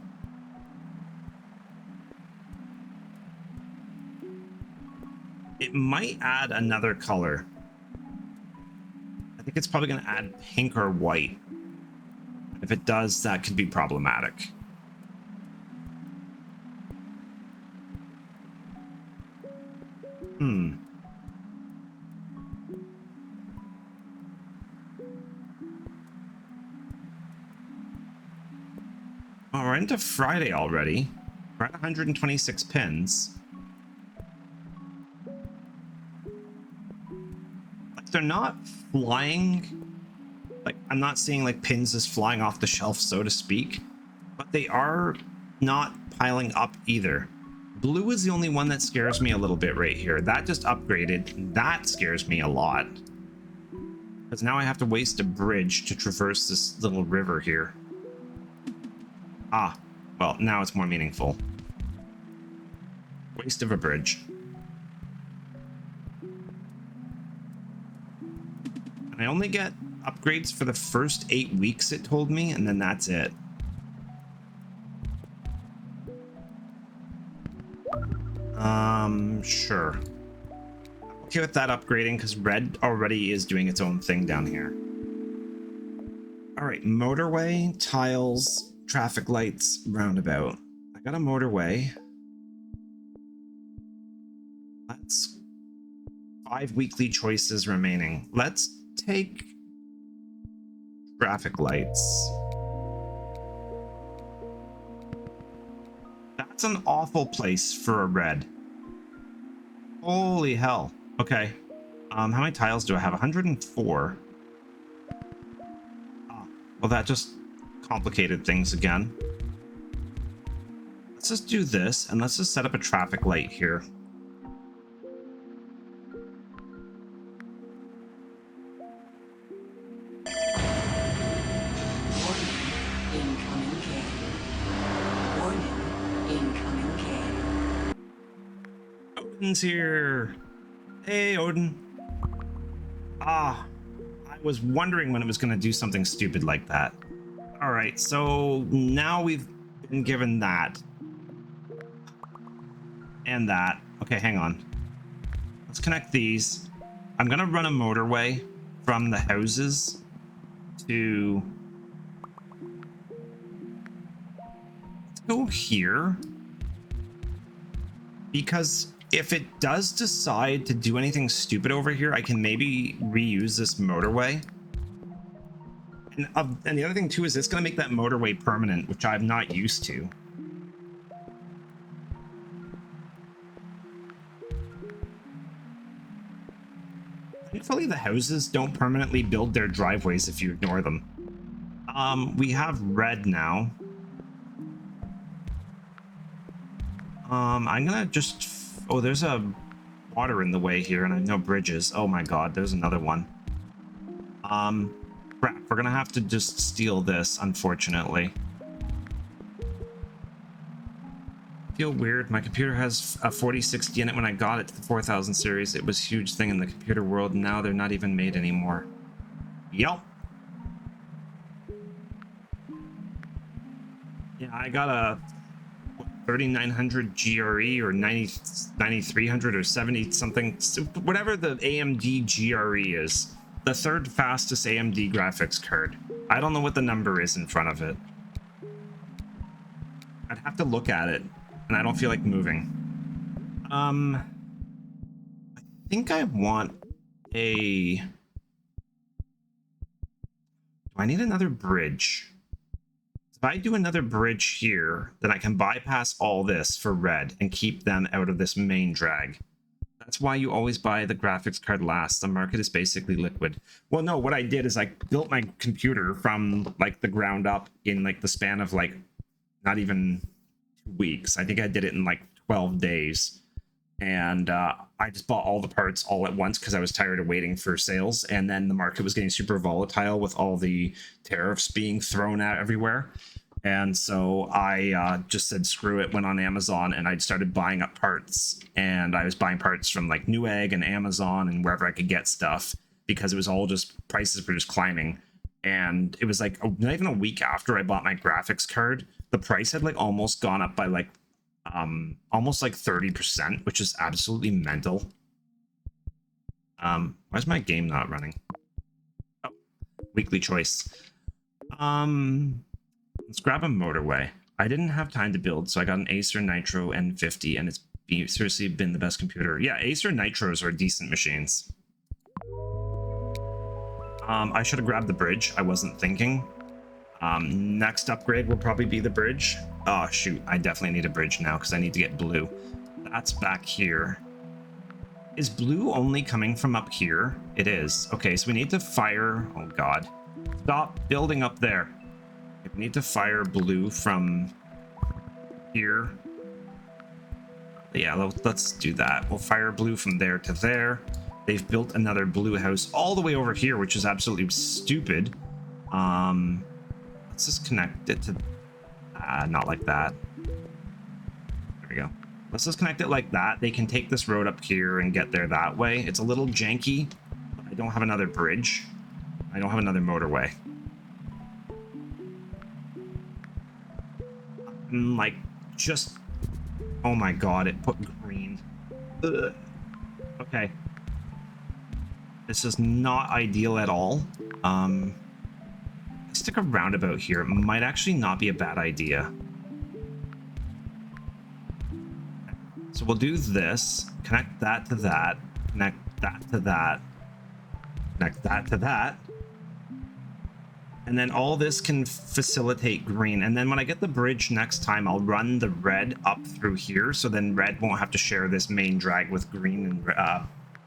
It might add another color. I think it's probably going to add pink or white. If it does, that could be problematic. Oh, we're into Friday already. We're at 126 pins. Like, they're not flying. Like, I'm not seeing like pins just flying off the shelf, so to speak. But they are not piling up either. Blue is the only one that scares me a little bit right here. That just upgraded. That scares me a lot. Because now I have to waste a bridge to traverse this little river here. Ah, well, now it's more meaningful. Waste of a bridge. And I only get upgrades for the first 8 weeks, it told me, and then that's it. Sure. Okay with that upgrading, because red already is doing its own thing down here. All right, motorway, tiles, traffic lights, roundabout. I got a motorway. That's 5 weekly choices remaining. Let's take traffic lights. That's an awful place for a red. Holy hell. Okay. How many tiles do I have? 104. Well, that just complicated things again. Let's just do this, and let's just set up a traffic light here. Odin's here. Hey, Odin. Ah, I was wondering when it was going to do something stupid like that. All right, so now we've been given that. And that. Okay, hang on. Let's connect these. I'm going to run a motorway from the houses to... Let's go here. Because if it does decide to do anything stupid over here, I can maybe reuse this motorway. And the other thing too is it's going to make that motorway permanent, which I'm not used to. Thankfully, the houses don't permanently build their driveways if you ignore them. We have red now. I'm gonna just... Oh, there's a water in the way here, and I have no bridges. Oh my god, there's another one. Crap, we're gonna have to just steal this, unfortunately. I feel weird. My computer has a 4060 in it. When I got it to the 4000 series, it was a huge thing in the computer world, and now they're not even made anymore. Yep. Yeah, I got a 3900 GRE or 9300 or 70 something, whatever the AMD GRE is, the third fastest AMD graphics card. I don't know what the number is in front of it. I'd have to look at it, and I don't feel like moving. I think I want a... Do I need another bridge? If I do another bridge here, then I can bypass all this for red and keep them out of this main drag. That's why you always buy the graphics card last. The market is basically liquid. Well, no, what I did is I built my computer from like the ground up in like the span of like not even 2 weeks. I think I did it in like 12 days. And I just bought all the parts all at once because I was tired of waiting for sales. And then the market was getting super volatile with all the tariffs being thrown out everywhere. And so I just said, screw it, went on Amazon and I started buying up parts. And I was buying parts from like Newegg and Amazon and wherever I could get stuff because it was all just, prices were just climbing. And it was like not even a week after I bought my graphics card, the price had like almost gone up by like almost like 30%, which is absolutely mental. Why's my game not running? Oh, weekly choice. Let's grab a motorway. I didn't have time to build, so I got an Acer Nitro N50, and it's seriously been the best computer. Yeah, Acer Nitros are decent machines. I should have grabbed the bridge. I wasn't thinking. Next upgrade will probably be the bridge. Oh, shoot. I definitely need a bridge now because I need to get blue. That's back here. Is blue only coming from up here? It is. Okay, so we need to fire... Oh, God. Stop building up there. We need to fire blue from here. Yeah, let's do that. We'll fire blue from there to there. They've built another blue house all the way over here, which is absolutely stupid. Let's just connect it to... not like that. There we go. Let's just connect it like that. They can take this road up here and get there that way. It's a little janky. I don't have another bridge. I don't have another motorway. I'm like, just... Oh my god, it put green. Ugh. Okay. This is not ideal at all. Stick a roundabout here. It might actually not be a bad idea. So we'll do this. Connect that to that. Connect that to that. Connect that to that. And then all this can facilitate green. And then when I get the bridge next time, I'll run the red up through here. So then red won't have to share this main drag with green and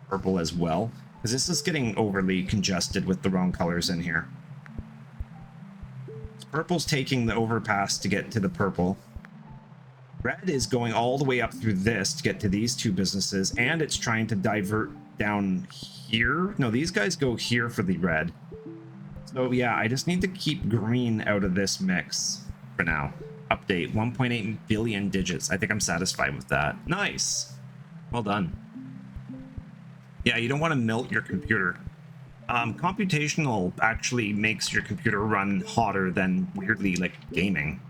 purple as well. Because this is getting overly congested with the wrong colors in here. Purple's taking the overpass to get to the purple. Red is going all the way up through this to get to these two businesses, and it's trying to divert down here. No, these guys go here for the red. So yeah, I just need to keep green out of this mix for now. Update 1.8 billion digits. I think I'm satisfied with that. Nice. Well done. Yeah, you don't want to melt your computer. Computational actually makes your computer run hotter than weirdly like gaming.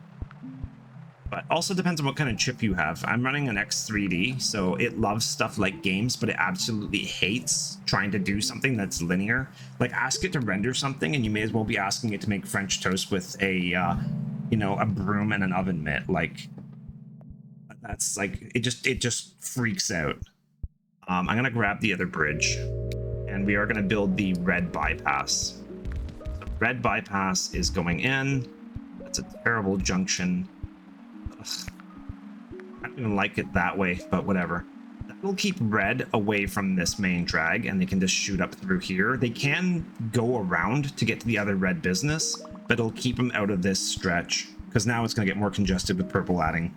But also depends on what kind of chip you have. I'm running an X3D, so it loves stuff like games, but it absolutely hates trying to do something that's linear. Like, ask it to render something, and you may as well be asking it to make French toast with a, you know, a broom and an oven mitt. Like, that's like, it just freaks out. I'm gonna grab the other bridge, and we are gonna build the red bypass. The red bypass is going in. That's a terrible junction. Ugh. I don't even like it that way, but whatever. That will keep red away from this main drag, and they can just shoot up through here. They can go around to get to the other red business, but it'll keep them out of this stretch, because now it's going to get more congested with purple adding.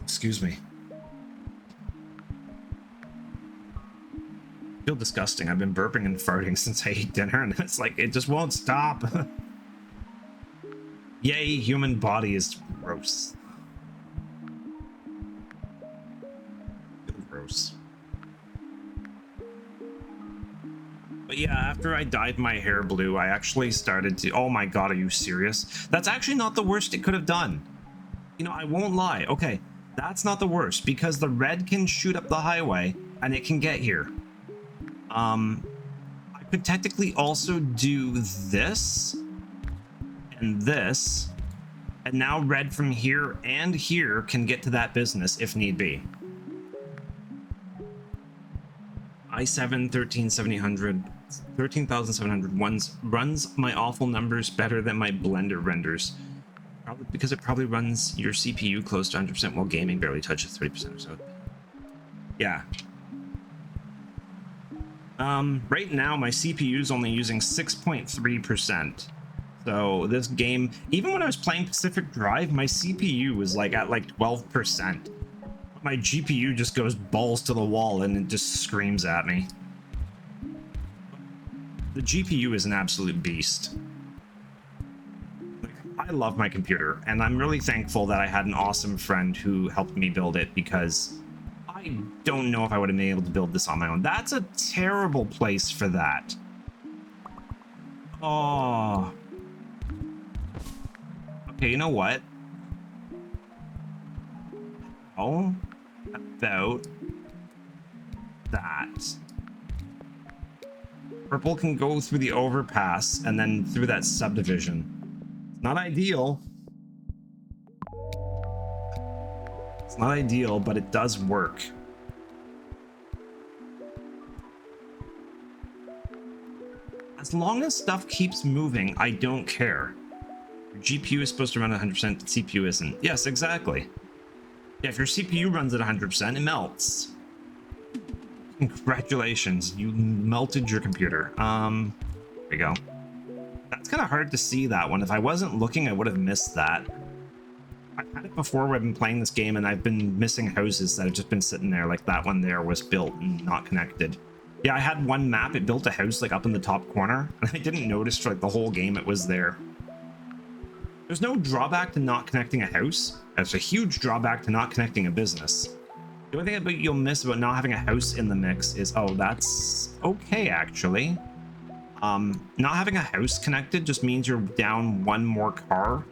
Excuse me. I feel disgusting. I've been burping and farting since I ate dinner, and it's like, it just won't stop. Yay, human body is gross. Gross. But But yeah, after I dyed my hair blue, I actually started to... Oh my god, are you serious? That's actually not the worst it could have done. You know, I won't lie. Okay, that's not the worst, because the red can shoot up the highway, and it can get here. I could technically also do this, and this, and now red from here and here can get to that business if need be. i7 13,700 runs my awful numbers better than my Blender renders. Probably because it probably runs your CPU close to 100% while gaming barely touches 30% or so. Yeah. Right now my CPU is only using 6.3%. So this game, even when I was playing Pacific Drive, my CPU was like at like 12%. My GPU just goes balls to the wall and it just screams at me. The GPU is an absolute beast. I love my computer, and I'm really thankful that I had an awesome friend who helped me build it, because I don't know if I would have been able to build this on my own. That's a terrible place for that. Oh. Okay, you know what? Oh, about that. Purple can go through the overpass and then through that subdivision. It's not ideal. It's not ideal, but it does work. As long as stuff keeps moving, I don't care. Your GPU is supposed to run 100%, but CPU isn't. Yes, exactly. Yeah, if your CPU runs at 100%, it melts. Congratulations, you melted your computer. There we go. That's kind of hard to see, that one. If I wasn't looking, I would have missed that. I've had it before where I've been playing this game and I've been missing houses that have just been sitting there, like that one there was built and not connected. Yeah, I had one map, it built a house like up in the top corner, and I didn't notice for like the whole game it was there. There's no drawback to not connecting a house. There's a huge drawback to not connecting a business. The only thing you'll miss about not having a house in the mix is, oh, that's okay, actually. Not having a house connected just means you're down one more car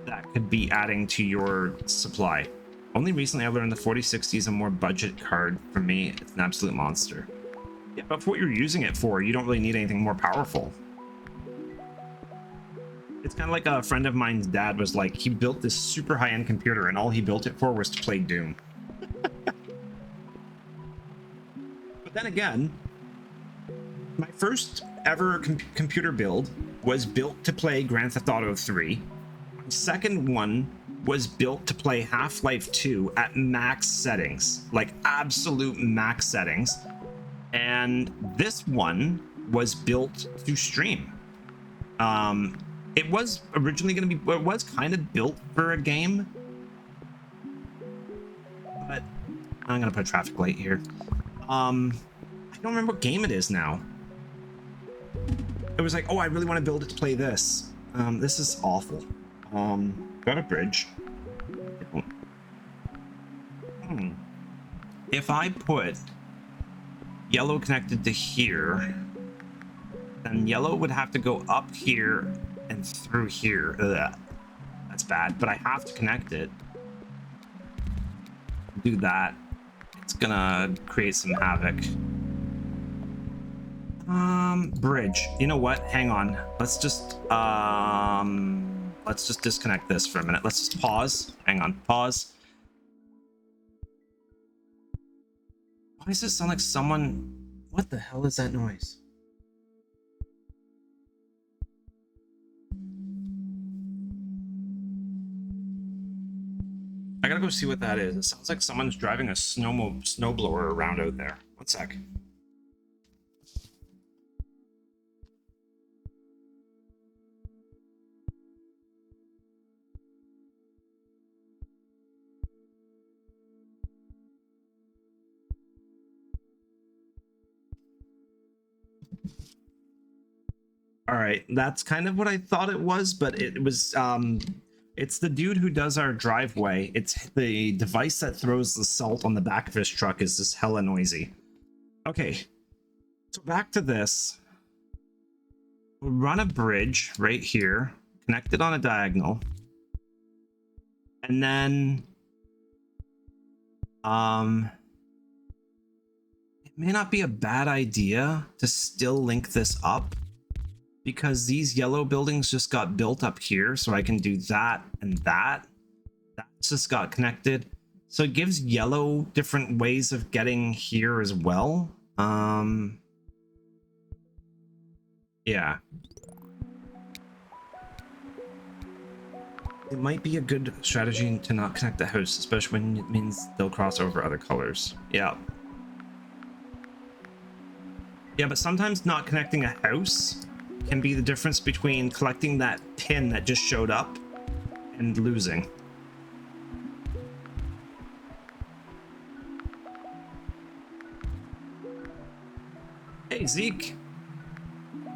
that could be adding to your supply. Only recently I learned the 4060 is a more budget card. For me, it's an absolute monster. Yeah, but for what you're using it for, you don't really need anything more powerful. It's kind of like a friend of mine's dad was like, he built this super high-end computer and all he built it for was to play Doom. But then again, my first ever computer build was built to play Grand Theft Auto 3. My second one was built to play Half-Life 2 at max settings, like absolute max settings. And this one was built to stream. It was originally going to be, it was kind of built for a game, but I'm going to put a traffic light here. I don't remember what game it is now. It was like, oh, I really want to build it to play this. This is awful. Got a bridge. If I put yellow connected to here, then yellow would have to go up here and through here. Ugh. That's bad, but I have to connect it. Do that. It's gonna create some havoc. Bridge. You know what? Hang on. Let's just disconnect this for a minute. Let's just pause. Hang on. Pause. Why does this sound like someone... What the hell is that noise? I gotta go see what that is. It sounds like someone's driving a snowblower around out there. One sec. All right, that's kind of what I thought it was, but it was it's the dude who does our driveway. It's the device that throws the salt on the back of his truck is just hella noisy. Okay, so back to this. We'll run a bridge right here, connect it on a diagonal, and then it may not be a bad idea to still link this up, because these yellow buildings just got built up here, so I can do that and that. That's just got connected. So it gives yellow different ways of getting here as well. Yeah. It might be a good strategy to not connect the house, especially when it means they'll cross over other colors. Yeah. Yeah, but sometimes not connecting a house can be the difference between collecting that pin that just showed up and losing. Hey, Zeke.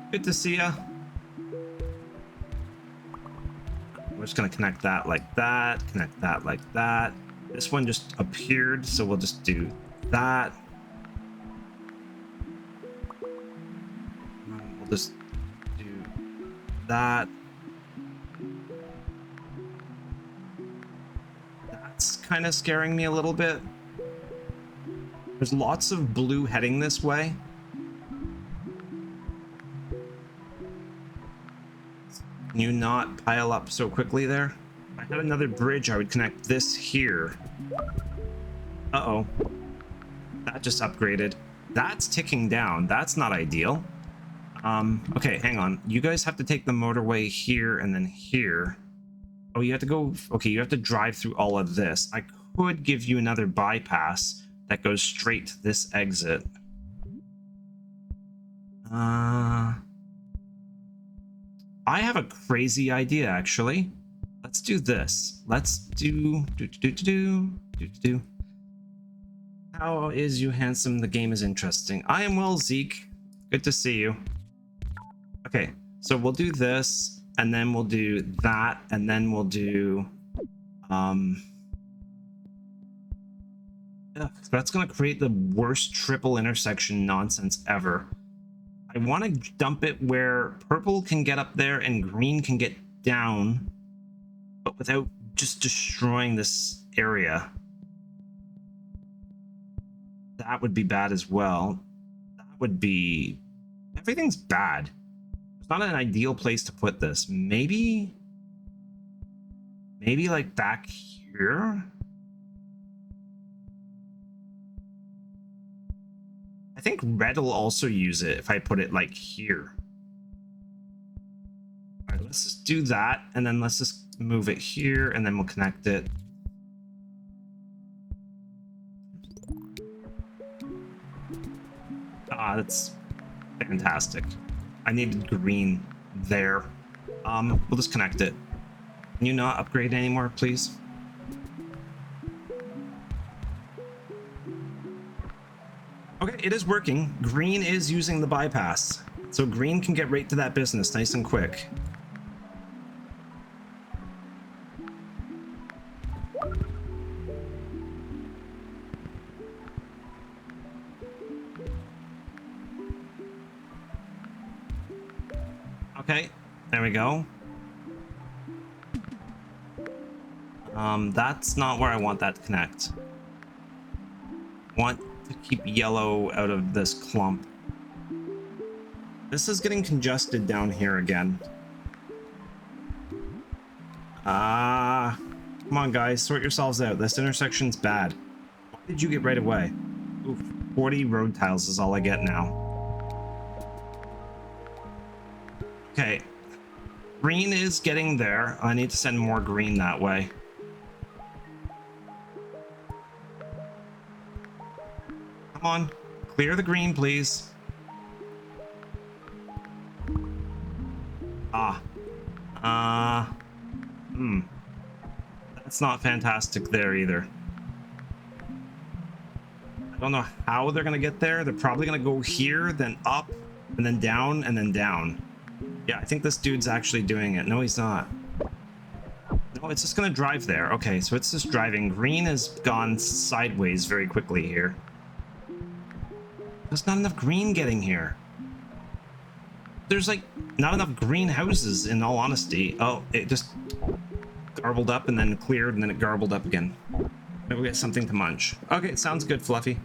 Good to see ya. We're just gonna connect that like that, connect that like that. This one just appeared, so we'll just do that. We'll just do that. That's kind of scaring me a little bit. There's lots of blue heading this way. Can you not pile up so quickly there? If I had another bridge, I would connect this here. Uh-oh. That just upgraded. That's ticking down. That's not ideal. Okay, hang on. You guys have to take the motorway here and then here. Oh, you have to go... Okay, you have to drive through all of this. I could give you another bypass that goes straight to this exit. I have a crazy idea, actually. Let's do this. Let's do... How is you handsome? The game is interesting. I am well, Zeke. Good to see you. Okay, so we'll do this, and then we'll do that, and then we'll do... That's gonna create the worst triple intersection nonsense ever. I want to dump it where purple can get up there and green can get down, but without just destroying this area. That would be bad as well. That would be... Everything's bad. It's not an ideal place to put this. Maybe like back here? I think red will also use it if I put it like here. All right, let's just do that, and then let's just move it here, and then we'll connect it. Ah, that's fantastic. I needed green there. We'll just connect it. Can you not upgrade anymore, please? Okay, it is working. Green is using the bypass. So green can get right to that business nice and quick. Okay, there we go. That's not where I want that to connect. I want to keep yellow out of this clump. This is getting congested down here again. Come on guys, sort yourselves out. This intersection's bad. Why did you get right away? Oof, 40 road tiles is all I get now. Okay. Green is getting there. I need to send more green that way. Come on, clear the green, please. That's not fantastic there either. I don't know how they're gonna get there. They're probably gonna go here, then up, and then down, and then down. Yeah, I think this dude's actually doing it. No, he's not. No, it's just gonna drive there. Okay, so it's just driving. Green has gone sideways very quickly here. There's not enough green getting here. there's like not enough greenhouses, in all honesty. Oh, it just garbled up and then cleared and then it garbled up again. Maybe we get something to munch. Okay, sounds good, Fluffy.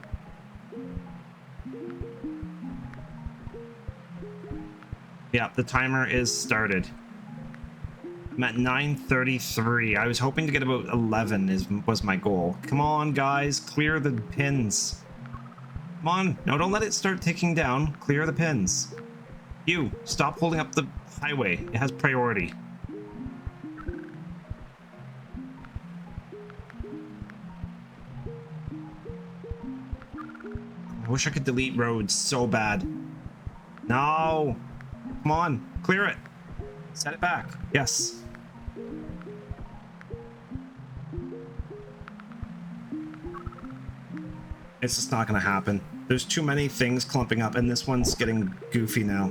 Yeah, the timer is started. I'm at 9:33. I was hoping to get about 11 was my goal. Come on, guys, clear the pins. Come on, no, don't let it start ticking down. Clear the pins. You, stop holding up the highway. It has priority. I wish I could delete roads so bad. No. Come on, clear it. Set it back. Yes. It's just not going to happen. There's too many things clumping up, and this one's getting goofy now.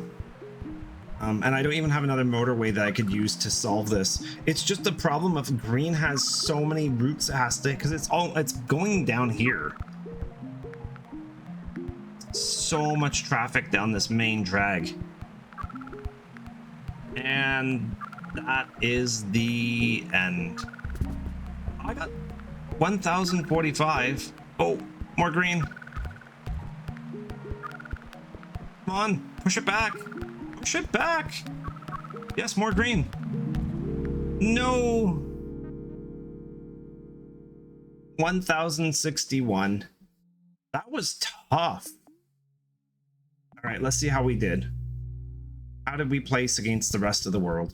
And I don't even have another motorway that I could use to solve this. It's just the problem of green has so many routes it has to, because it's going down here. So much traffic down this main drag. And that is the end. I got 1045. Oh, more green. Come on, push it back. Push it back. Yes, more green. No. 1061. That was tough. All right, let's see how we did. How did we place against the rest of the world?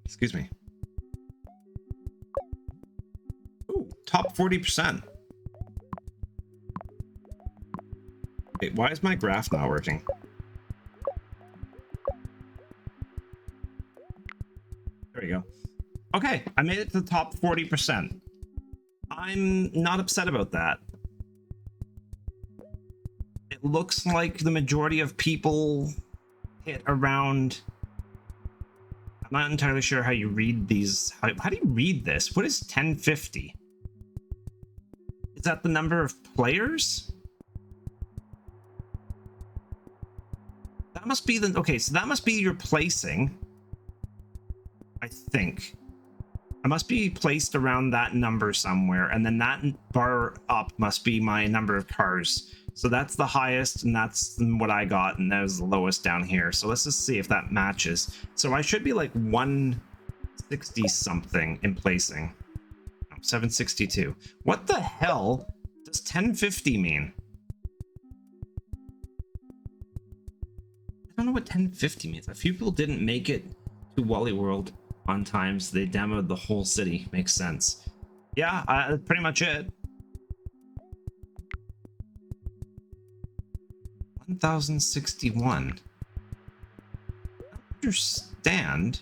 Excuse me. Ooh, top 40%. Wait, why is my graph not working? There we go. Okay, I made it to the top 40%. I'm not upset about that. It looks like the majority of people hit around... I'm not entirely sure how you read these. How do you read this? What is 1050? Is that the number of players? That must be the... Okay, so that must be your placing. I think. I must be placed around that number somewhere, and then that bar up must be my number of cars. So that's the highest, and that's what I got, and that was the lowest down here. So let's just see if that matches. So I should be like 160 something in placing. 762. What the hell does 1050 mean? I don't know what 1050 means. A few people didn't make it to Wally World on time, so they demoed the whole city. Makes sense. Yeah, that's pretty much it. 1061. I don't understand.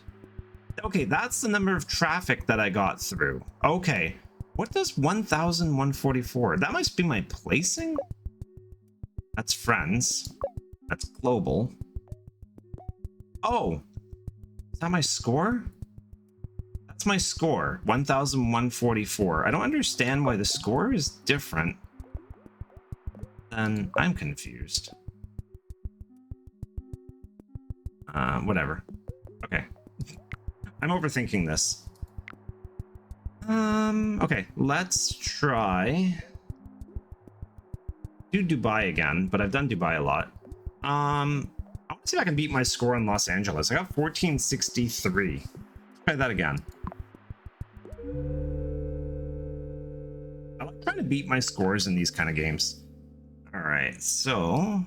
Okay, that's the number of traffic that I got through. Okay, what does 1144? That must be my placing? That's friends. That's global. Oh, is that my score? That's my score, 1144. I don't understand why the score is different. Then I'm confused. Whatever. Okay. I'm overthinking this. Okay, let's try do Dubai again, but I've done Dubai a lot. I want to see if I can beat my score in Los Angeles. I got 1463. Let's try that again. I like trying to beat my scores in these kind of games. All right, so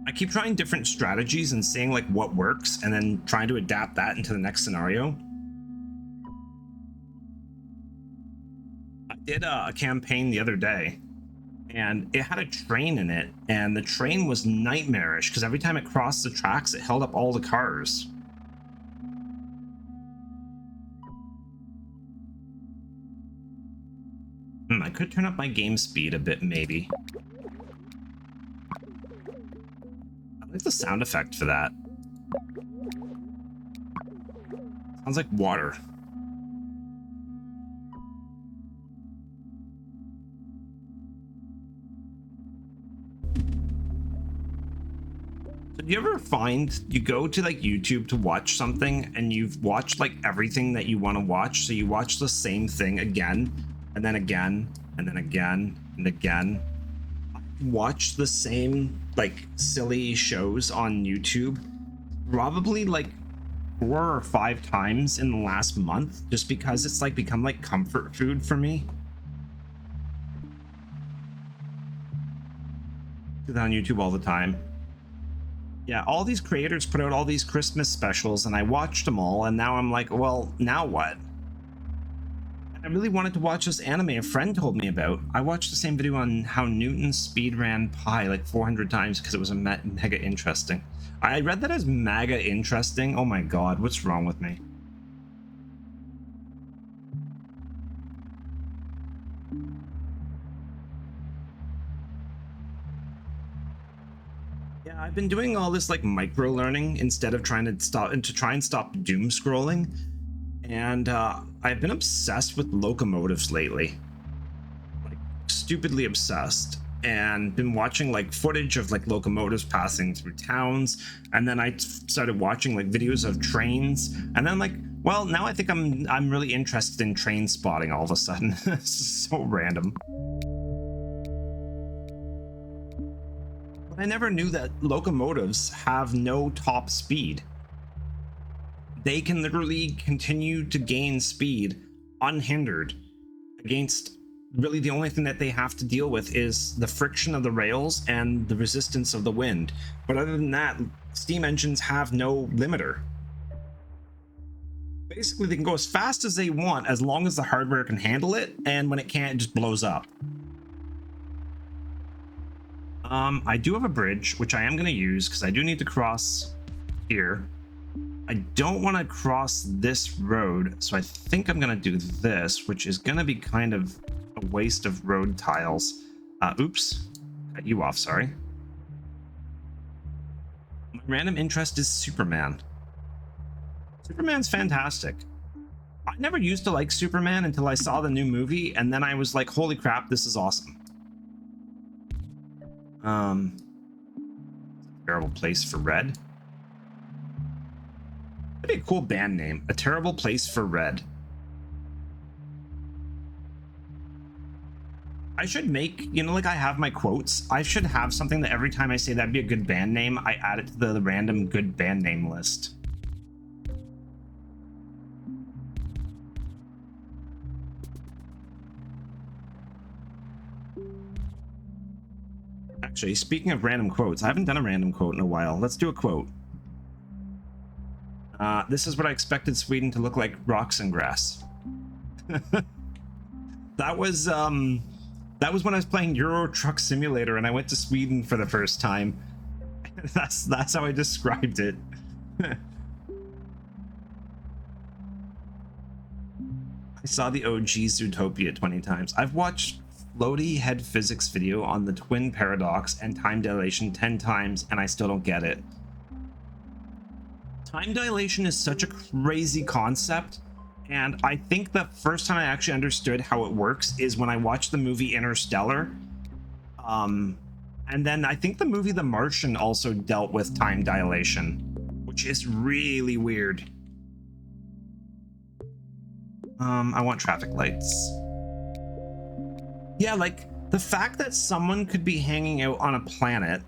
I keep trying different strategies and seeing like what works and then trying to adapt that into the next scenario. I did a campaign the other day and it had a train in it, and the train was nightmarish because every time it crossed the tracks it held up all the cars. I could turn up my game speed a bit, maybe. I like the sound effect for that. Sounds like water. So do you ever find you go to like YouTube to watch something and you've watched like everything that you want to watch, so you watch the same thing again and then again and then again and again? Watch the same like silly shows on YouTube probably like 4 or 5 times in the last month, just because it's like become like comfort food for me. Do that on YouTube all the time. Yeah, all these creators put out all these Christmas specials and I watched them all, and now I'm like, well, now what? I really wanted to watch this anime a friend told me about. I watched the same video on how Newton speedran Pi like 400 times because it was a mega interesting. I read that as mega interesting. Oh my god, what's wrong with me? Yeah, I've been doing all this like micro learning instead of trying to stop doom scrolling. And I've been obsessed with locomotives lately, like stupidly obsessed, and been watching like footage of like locomotives passing through towns. And then I started watching like videos of trains, and then like, well, now I think I'm really interested in train spotting all of a sudden. It's so random. But I never knew that locomotives have no top speed. They can literally continue to gain speed unhindered against really the only thing that they have to deal with is the friction of the rails and the resistance of the wind. But other than that, steam engines have no limiter. Basically, they can go as fast as they want as long as the hardware can handle it, and when it can't, it just blows up. I do have a bridge, which I am going to use because I do need to cross here. I don't want to cross this road, so I think I'm going to do this, which is going to be kind of a waste of road tiles. Oops. Cut you off, sorry. My random interest is Superman. Superman's fantastic. I never used to like Superman until I saw the new movie, and then I was like, holy crap, this is awesome. Terrible place for red. That'd be a cool band name. A Terrible Place for Red. I should make, you know, like I have my quotes. I should have something that every time I say that'd be a good band name, I add it to the random good band name list. Actually, speaking of random quotes, I haven't done a random quote in a while. Let's do a quote. This is what I expected Sweden to look like: rocks and grass. That was when I was playing Euro Truck Simulator and I went to Sweden for the first time. That's how I described it. I saw the OG Zootopia 20 times. I've watched floaty head physics video on the twin paradox and time dilation 10 times, and I still don't get it. Time dilation is such a crazy concept, and I think the first time I actually understood how it works is when I watched the movie Interstellar. And then I think the movie The Martian also dealt with time dilation, which is really weird. I want traffic lights. Yeah, like the fact that someone could be hanging out on a planet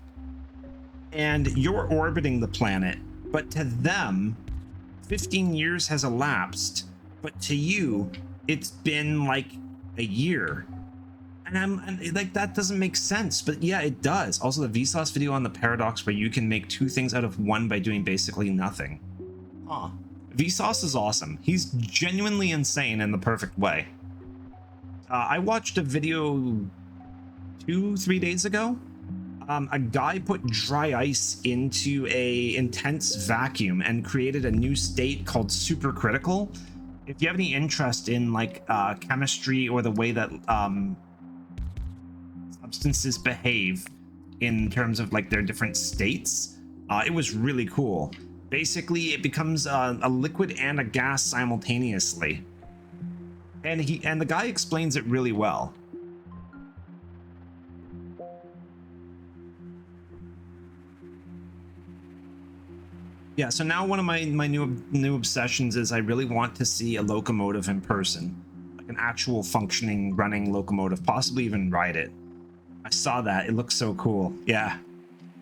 and you're orbiting the planet, but to them 15 years has elapsed, but to you it's been like a year. And like, that doesn't make sense, but yeah, it does. Also, the Vsauce video on the paradox where you can make 2 things out of 1 by doing basically nothing. Huh. Vsauce is awesome. He's genuinely insane in the perfect way. I watched a video 2-3 days ago. A guy put dry ice into a intense vacuum and created a new state called supercritical. if you have any interest in like chemistry or the way that substances behave in terms of like their different states, it was really cool. Basically, it becomes a liquid and a gas simultaneously, and the guy explains it really well. Yeah, so now one of my new obsessions is I really want to see a locomotive in person, like an actual functioning running locomotive, possibly even ride it. I saw that. It looks so cool. Yeah.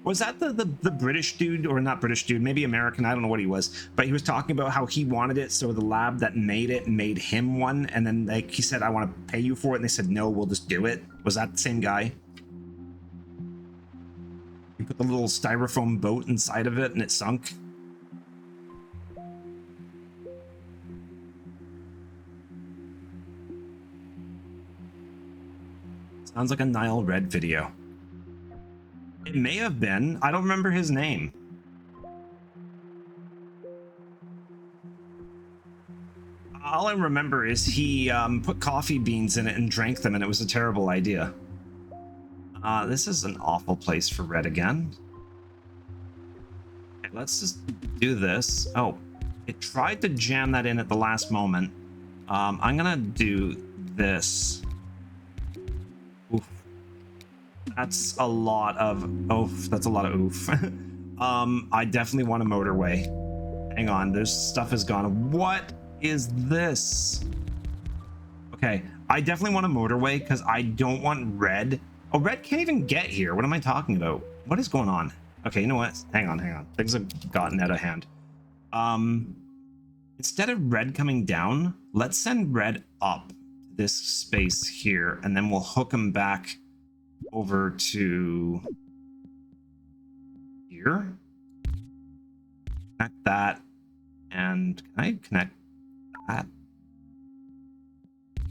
Was that the British dude, or not British dude, maybe American, I don't know what he was, but he was talking about how he wanted it, so the lab that made it made him one, and then like he said, I want to pay you for it, and they said, no, we'll just do it. Was that the same guy? You put the little styrofoam boat inside of it and it sunk. Sounds like a Nile Red video. It may have been. I don't remember his name. All I remember is he put coffee beans in it and drank them, and it was a terrible idea. This is an awful place for Red again. Okay, let's just do this. Oh, it tried to jam that in at the last moment. I'm gonna do this. Oof. That's a lot of oof. That's a lot of oof. I definitely want a motorway. Hang on, there's stuff has gone. What is this? Okay, I definitely want a motorway because I don't want Red. Oh, Red can't even get here. What am I talking about? What is going on? Okay, you know what? Hang on. Things have gotten out of hand. Instead of Red coming down, let's send Red up this space here, and then we'll hook him back over to here. Connect that, and can I connect that?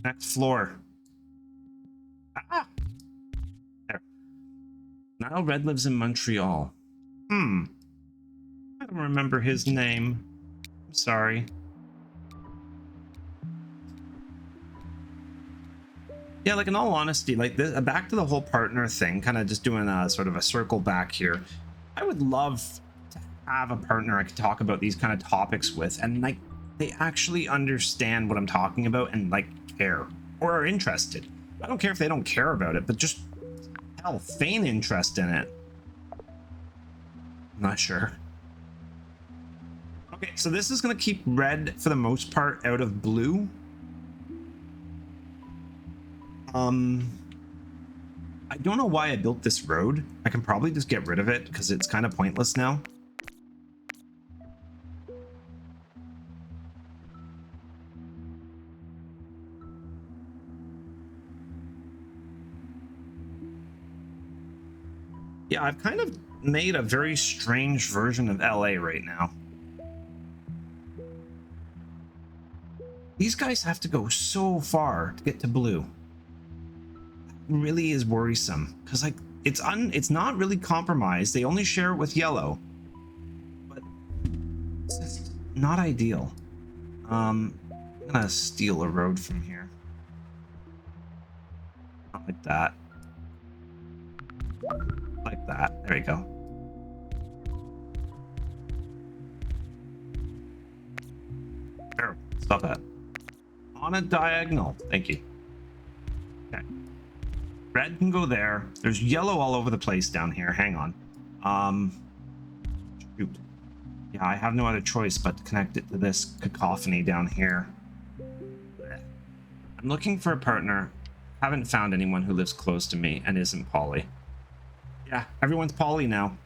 Connect floor. Ah! There. Nile Red lives in Montreal. I don't remember his name. I'm sorry. Yeah, like in all honesty, like this, back to the whole partner thing, kind of just doing a sort of a circle back here. I would love to have a partner I could talk about these kind of topics with, and like they actually understand what I'm talking about and like care or are interested. I don't care if they don't care about it, but just hell, feign interest in it. I'm not sure. Okay, so this is gonna keep Red for the most part out of blue. I don't know why I built this road. I can probably just get rid of it because it's kind of pointless now. Yeah, I've kind of made a very strange version of LA right now. These guys have to go so far to get to blue. Really is worrisome because like it's not really compromised. They only share it with yellow, but it's just not ideal. I'm gonna steal a road from here. Not like that. Like that. There we go. There. Stop that. On a diagonal. Thank you. Okay. Red can go there. There's yellow all over the place down here. Hang on. Shoot. Yeah, I have no other choice but to connect it to this cacophony down here. I'm looking for a partner. Haven't found anyone who lives close to me and isn't poly. Yeah, everyone's poly now.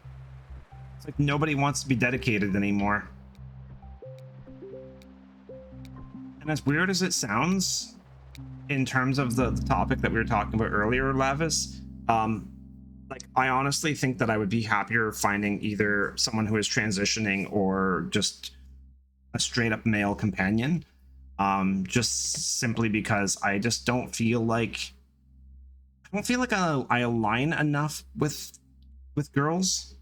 It's like nobody wants to be dedicated anymore. And as weird as it sounds, in terms of the topic that we were talking about earlier, Lavis, like I honestly think that I would be happier finding either someone who is transitioning or just a straight up male companion, just simply because I just don't feel like I align enough with girls.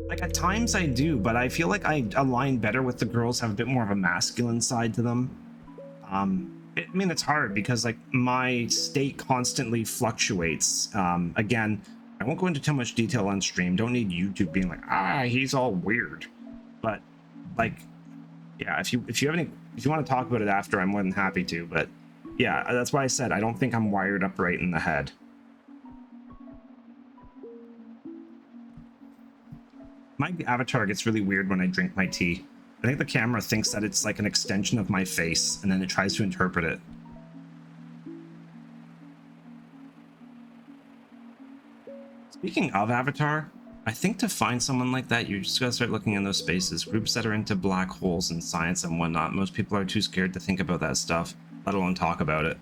Like at times I do, but I feel like I align better with the girls, have a bit more of a masculine side to them. I mean, it's hard because like my state constantly fluctuates. Again, I won't go into too much detail on stream. Don't need YouTube being like, he's all weird. But like, yeah, if you want to talk about it after, I'm more than happy to. But yeah, that's why I said I don't think I'm wired up right in the head. My avatar gets really weird when I drink my tea. I think the camera thinks that it's like an extension of my face, and then it tries to interpret it. Speaking of Avatar, I think to find someone like that, you just gotta start looking in those spaces. Groups that are into black holes and science and whatnot. Most people are too scared to think about that stuff, let alone talk about it.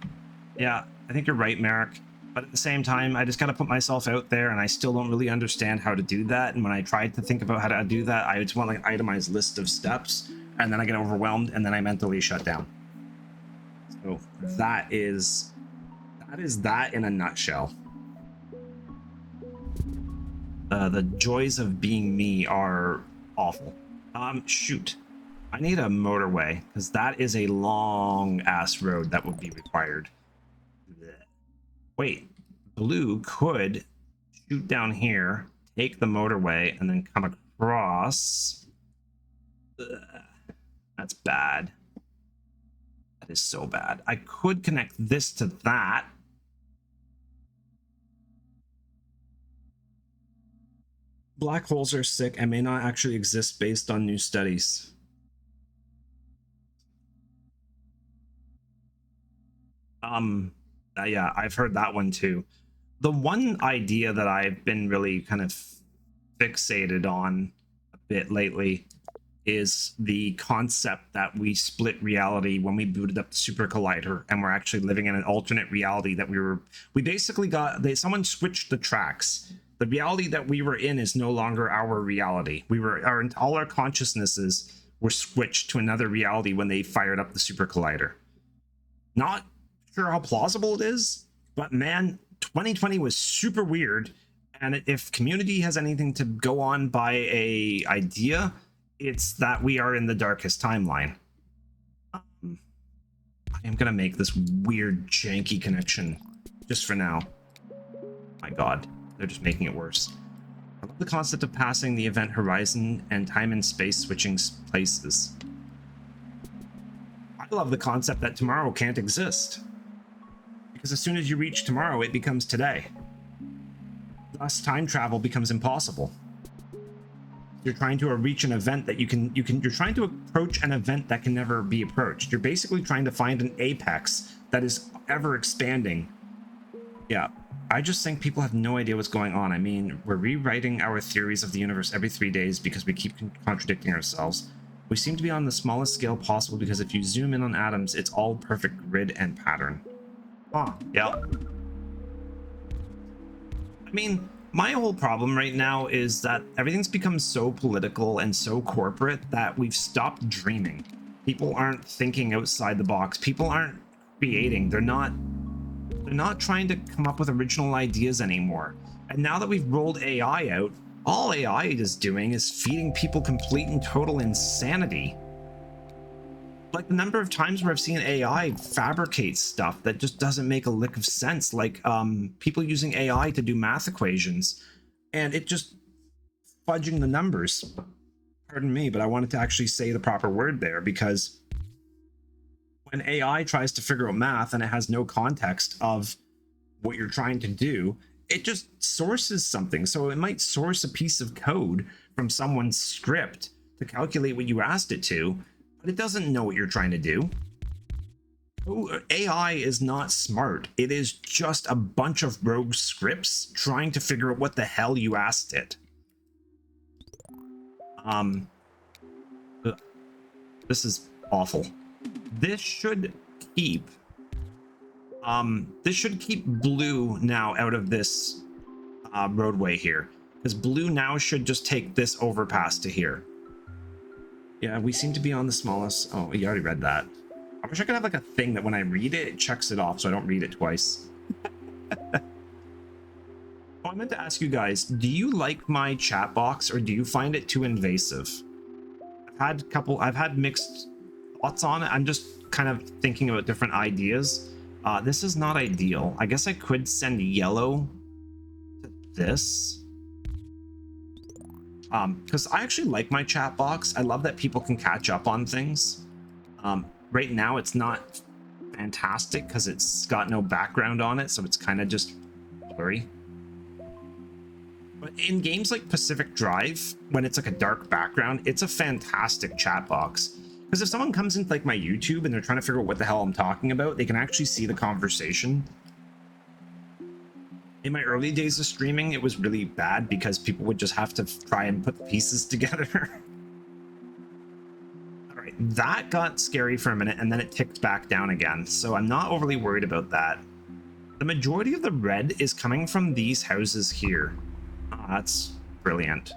Yeah, I think you're right, Merrick. But at the same time, I just gotta put myself out there, and I still don't really understand how to do that. And when I tried to think about how to do that, I just want like an itemized list of steps, and then I get overwhelmed, and then I mentally shut down. So that is that in a nutshell. The joys of being me are awful. Shoot. I need a motorway, because that is a long ass road that would be required. Wait, Blue could shoot down here, take the motorway, and then come across. That's bad. That is so bad. I could connect this to that. Black holes are sick and may not actually exist based on new studies. Yeah, I've heard that one too. The one idea that I've been really kind of fixated on a bit lately is the concept that we split reality when we booted up the super collider, and we're actually living in an alternate reality that we basically got, someone switched the tracks. The reality that we were in is no longer our reality. All our consciousnesses were switched to another reality when they fired up the super collider. Not sure how plausible it is, but man, 2020 was super weird. And if community has anything to go on by a idea, it's that we are in the darkest timeline. I am gonna make this weird janky connection just for now. My god, they're just making it worse. I love the concept of passing the event horizon and time and space switching places. I love the concept that tomorrow can't exist, because as soon as you reach tomorrow, it becomes today. Thus, time travel becomes impossible. You're trying to reach an event that you're trying to approach an event that can never be approached. You're basically trying to find an apex that is ever expanding. Yeah, I just think people have no idea what's going on. I mean, we're rewriting our theories of the universe every 3 days because we keep contradicting ourselves. We seem to be on the smallest scale possible because if you zoom in on atoms, it's all perfect grid and pattern. Yeah. I mean, my whole problem right now is that everything's become so political and so corporate that we've stopped dreaming. People aren't thinking outside the box. People aren't creating. They're not trying to come up with original ideas anymore. And now that we've rolled AI out, all AI is doing is feeding people complete and total insanity. Like the number of times where I've seen AI fabricate stuff that just doesn't make a lick of sense, like people using AI to do math equations, and it just fudging the numbers. Pardon me, but I wanted to actually say the proper word there, because when AI tries to figure out math and it has no context of what you're trying to do, it just sources something. So it might source a piece of code from someone's script to calculate what you asked it to, but it doesn't know what you're trying to do. AI is not smart. It is just a bunch of rogue scripts trying to figure out what the hell you asked it. This is awful. This should keep Blue now out of this roadway here, because Blue now should just take this overpass to here. Yeah, we seem to be on the smallest. Oh, you already read that. I wish I could have like a thing that when I read it, it checks it off so I don't read it twice. Oh, I meant to ask you guys, do you like my chat box or do you find it too invasive? I've had mixed thoughts on it. I'm just kind of thinking about different ideas. This is not ideal. I guess I could send yellow to this. Because I actually like my chat box. I love that people can catch up on things. Right now it's not fantastic because it's got no background on it, so it's kind of just blurry. But in games like Pacific Drive, when it's like a dark background, it's a fantastic chat box. Because if someone comes into like my YouTube and they're trying to figure out what the hell I'm talking about, they can actually see the conversation. In my early days of streaming, it was really bad because people would just have to try and put the pieces together. All right, that got scary for a minute and then it ticked back down again. So I'm not overly worried about that. The majority of the red is coming from these houses here. Oh, that's brilliant.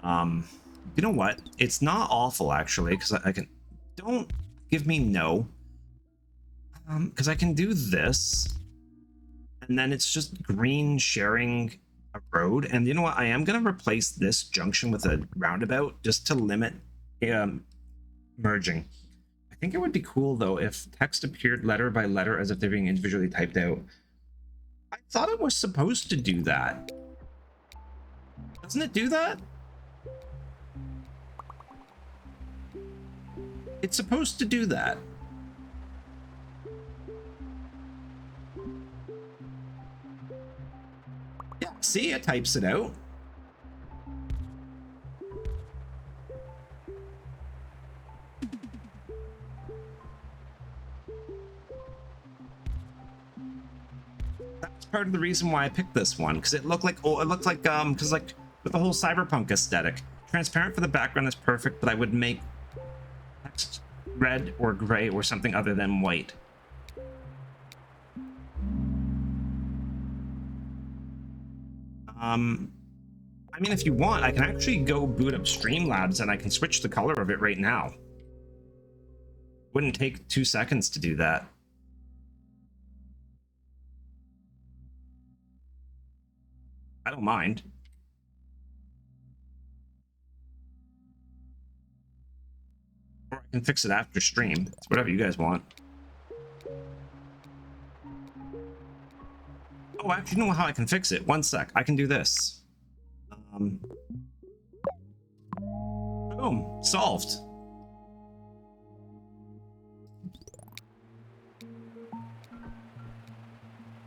You know what? It's not awful actually, because I can. Don't give me no. Because I can do this, and then it's just green sharing a road. And you know what? I am gonna replace this junction with a roundabout just to limit merging. I think it would be cool though if text appeared letter by letter as if they're being individually typed out. I thought it was supposed to do that. Doesn't it do that? It's supposed to do that. Yeah, see, it types it out. That's part of the reason why I picked this one, because it looked like, because like with the whole cyberpunk aesthetic, transparent for the background is perfect, but I would make text red or gray or something other than white. I mean, if you want, I can actually go boot up Streamlabs and I can switch the color of it right now. Wouldn't take 2 seconds to do that. I don't mind. Or I can fix it after stream. It's whatever you guys want. Oh, actually, you know how I can fix it? 1 sec. I can do this. Boom. Solved.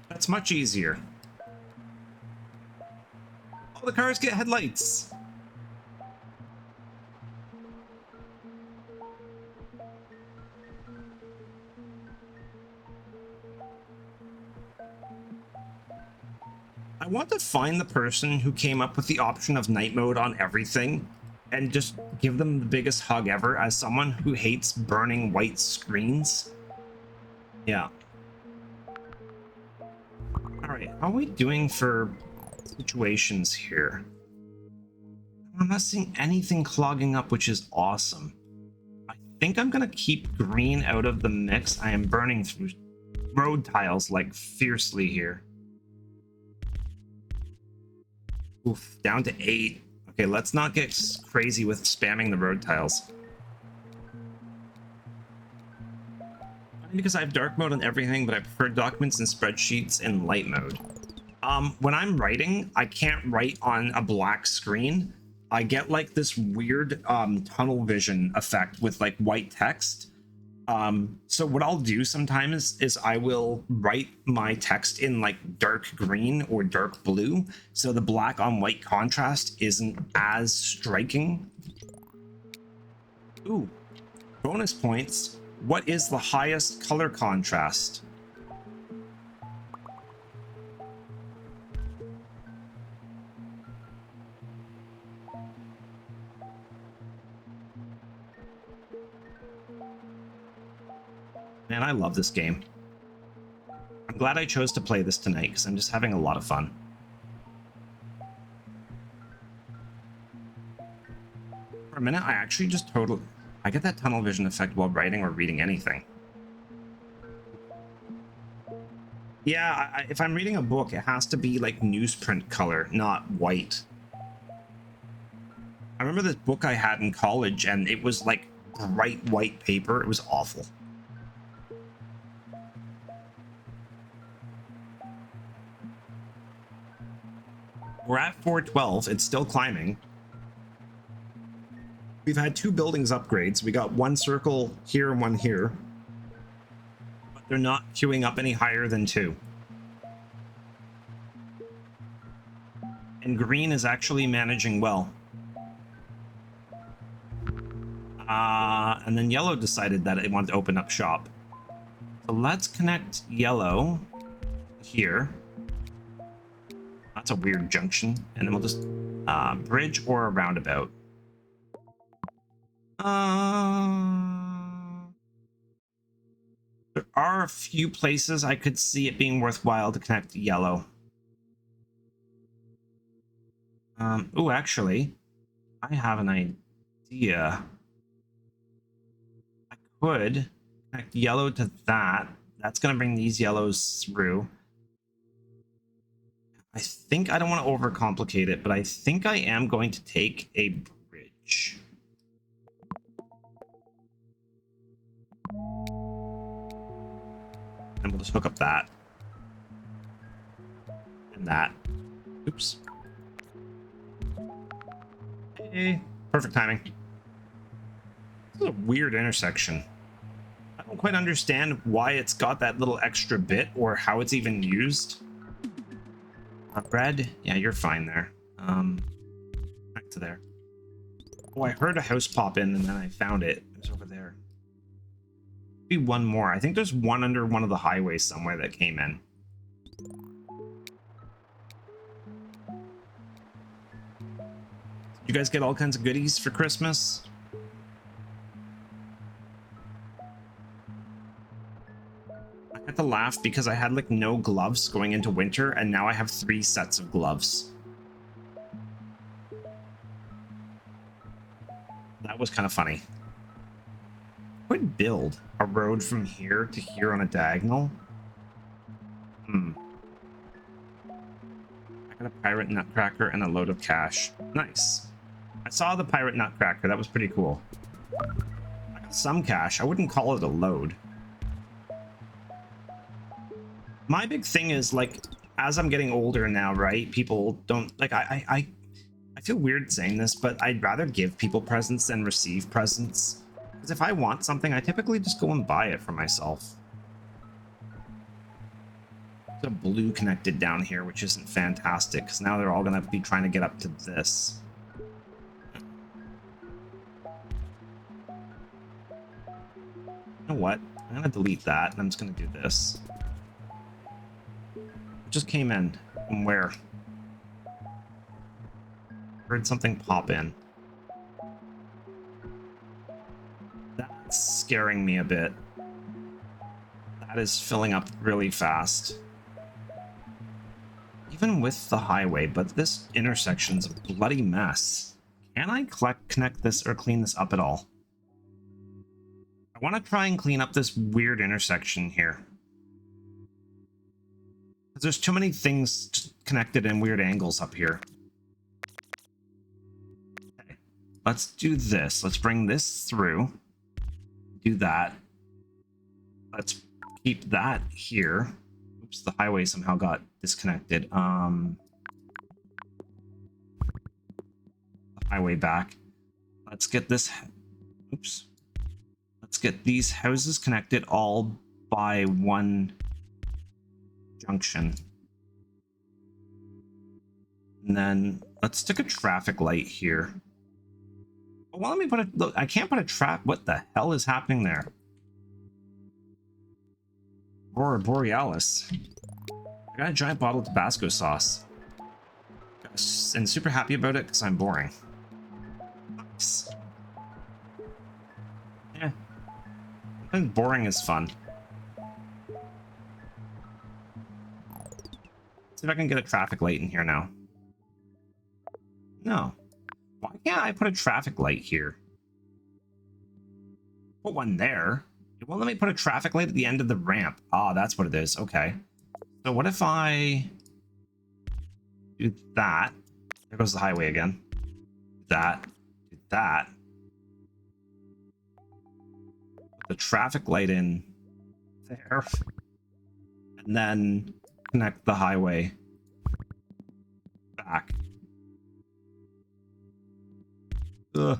That's much easier. Oh, the cars get headlights. I want to find the person who came up with the option of night mode on everything and just give them the biggest hug ever as someone who hates burning white screens. Yeah. All right, how are we doing for situations here? I'm not seeing anything clogging up, which is awesome. I think I'm gonna keep green out of the mix. I am burning through road tiles like fiercely here. Oof, down to 8. Okay, let's not get crazy with spamming the road tiles. Because I have dark mode on everything, but I prefer documents and spreadsheets in light mode. When I'm writing, I can't write on a black screen. I get like this weird tunnel vision effect with like white text. So what I'll do sometimes is I will write my text in like dark green or dark blue, so the black on white contrast isn't as striking. Ooh, bonus points. What is the highest color contrast? Man, I love this game. I'm glad I chose to play this tonight because I'm just having a lot of fun. For a minute, I actually just I get that tunnel vision effect while writing or reading anything. Yeah, if I'm reading a book, it has to be like newsprint color, not white. I remember this book I had in college and it was like bright white paper. It was awful. We're at 412. It's still climbing. We've had 2 buildings upgrades. We got 1 circle here and 1 here. But they're not queuing up any higher than 2. And green is actually managing well. And then yellow decided that it wanted to open up shop. So let's connect yellow here. That's a weird junction. And then we'll just bridge or a roundabout. There are a few places I could see it being worthwhile to connect yellow. Oh, actually, I have an idea. I could connect yellow to that. That's going to bring these yellows through. I think I don't want to overcomplicate it, but I think I am going to take a bridge. And we'll just hook up that. And that. Oops. Hey, perfect timing. This is a weird intersection. I don't quite understand why it's got that little extra bit or how it's even used. Red, yeah, you're fine there. Back to there. Oh, I heard a house pop in and then I found it. It was over there. Maybe one more. I think there's one under one of the highways somewhere that came in. You guys get all kinds of goodies for Christmas? I had to laugh because I had like no gloves going into winter and now I have 3 sets of gloves. That was kind of funny. I would build a road from here to here on a diagonal. I got a pirate nutcracker and a load of cash. Nice. I saw the pirate nutcracker. That was pretty cool. I got some cash. I wouldn't call it a load. My big thing is, like, as I'm getting older now, right? People don't, like, I feel weird saying this, but I'd rather give people presents than receive presents. Because if I want something, I typically just go and buy it for myself. There's a blue connected down here, which isn't fantastic, because now they're all going to be trying to get up to this. You know what? I'm going to delete that, and I'm just going to do this. It just came in. From where? Heard something pop in. That's scaring me a bit. That is filling up really fast. Even with the highway, but this intersection's a bloody mess. Can I connect this or clean this up at all? I want to try and clean up this weird intersection here. There's too many things just connected in weird angles up here. Okay, let's do this. Let's bring this through. Do that. Let's keep that here. Oops, the highway somehow got disconnected. The highway back. Let's get this. Oops. Let's get these houses connected all by one junction. And then let's stick a traffic light here. Well, let me put a look. I can't put a trap. What the hell is happening there? Aurora Borealis. I got a giant bottle of Tabasco sauce. And super happy about it because I'm boring. Nice. Yeah. I think boring is fun. See if I can get a traffic light in here now. No. Why can't I put a traffic light here? Put one there. It won't let me put a traffic light at the end of the ramp. Ah, that's what it is. Okay. So what if I do that? There goes the highway again. Do that. Do that. the traffic light in there, and then connect the highway back. Ugh.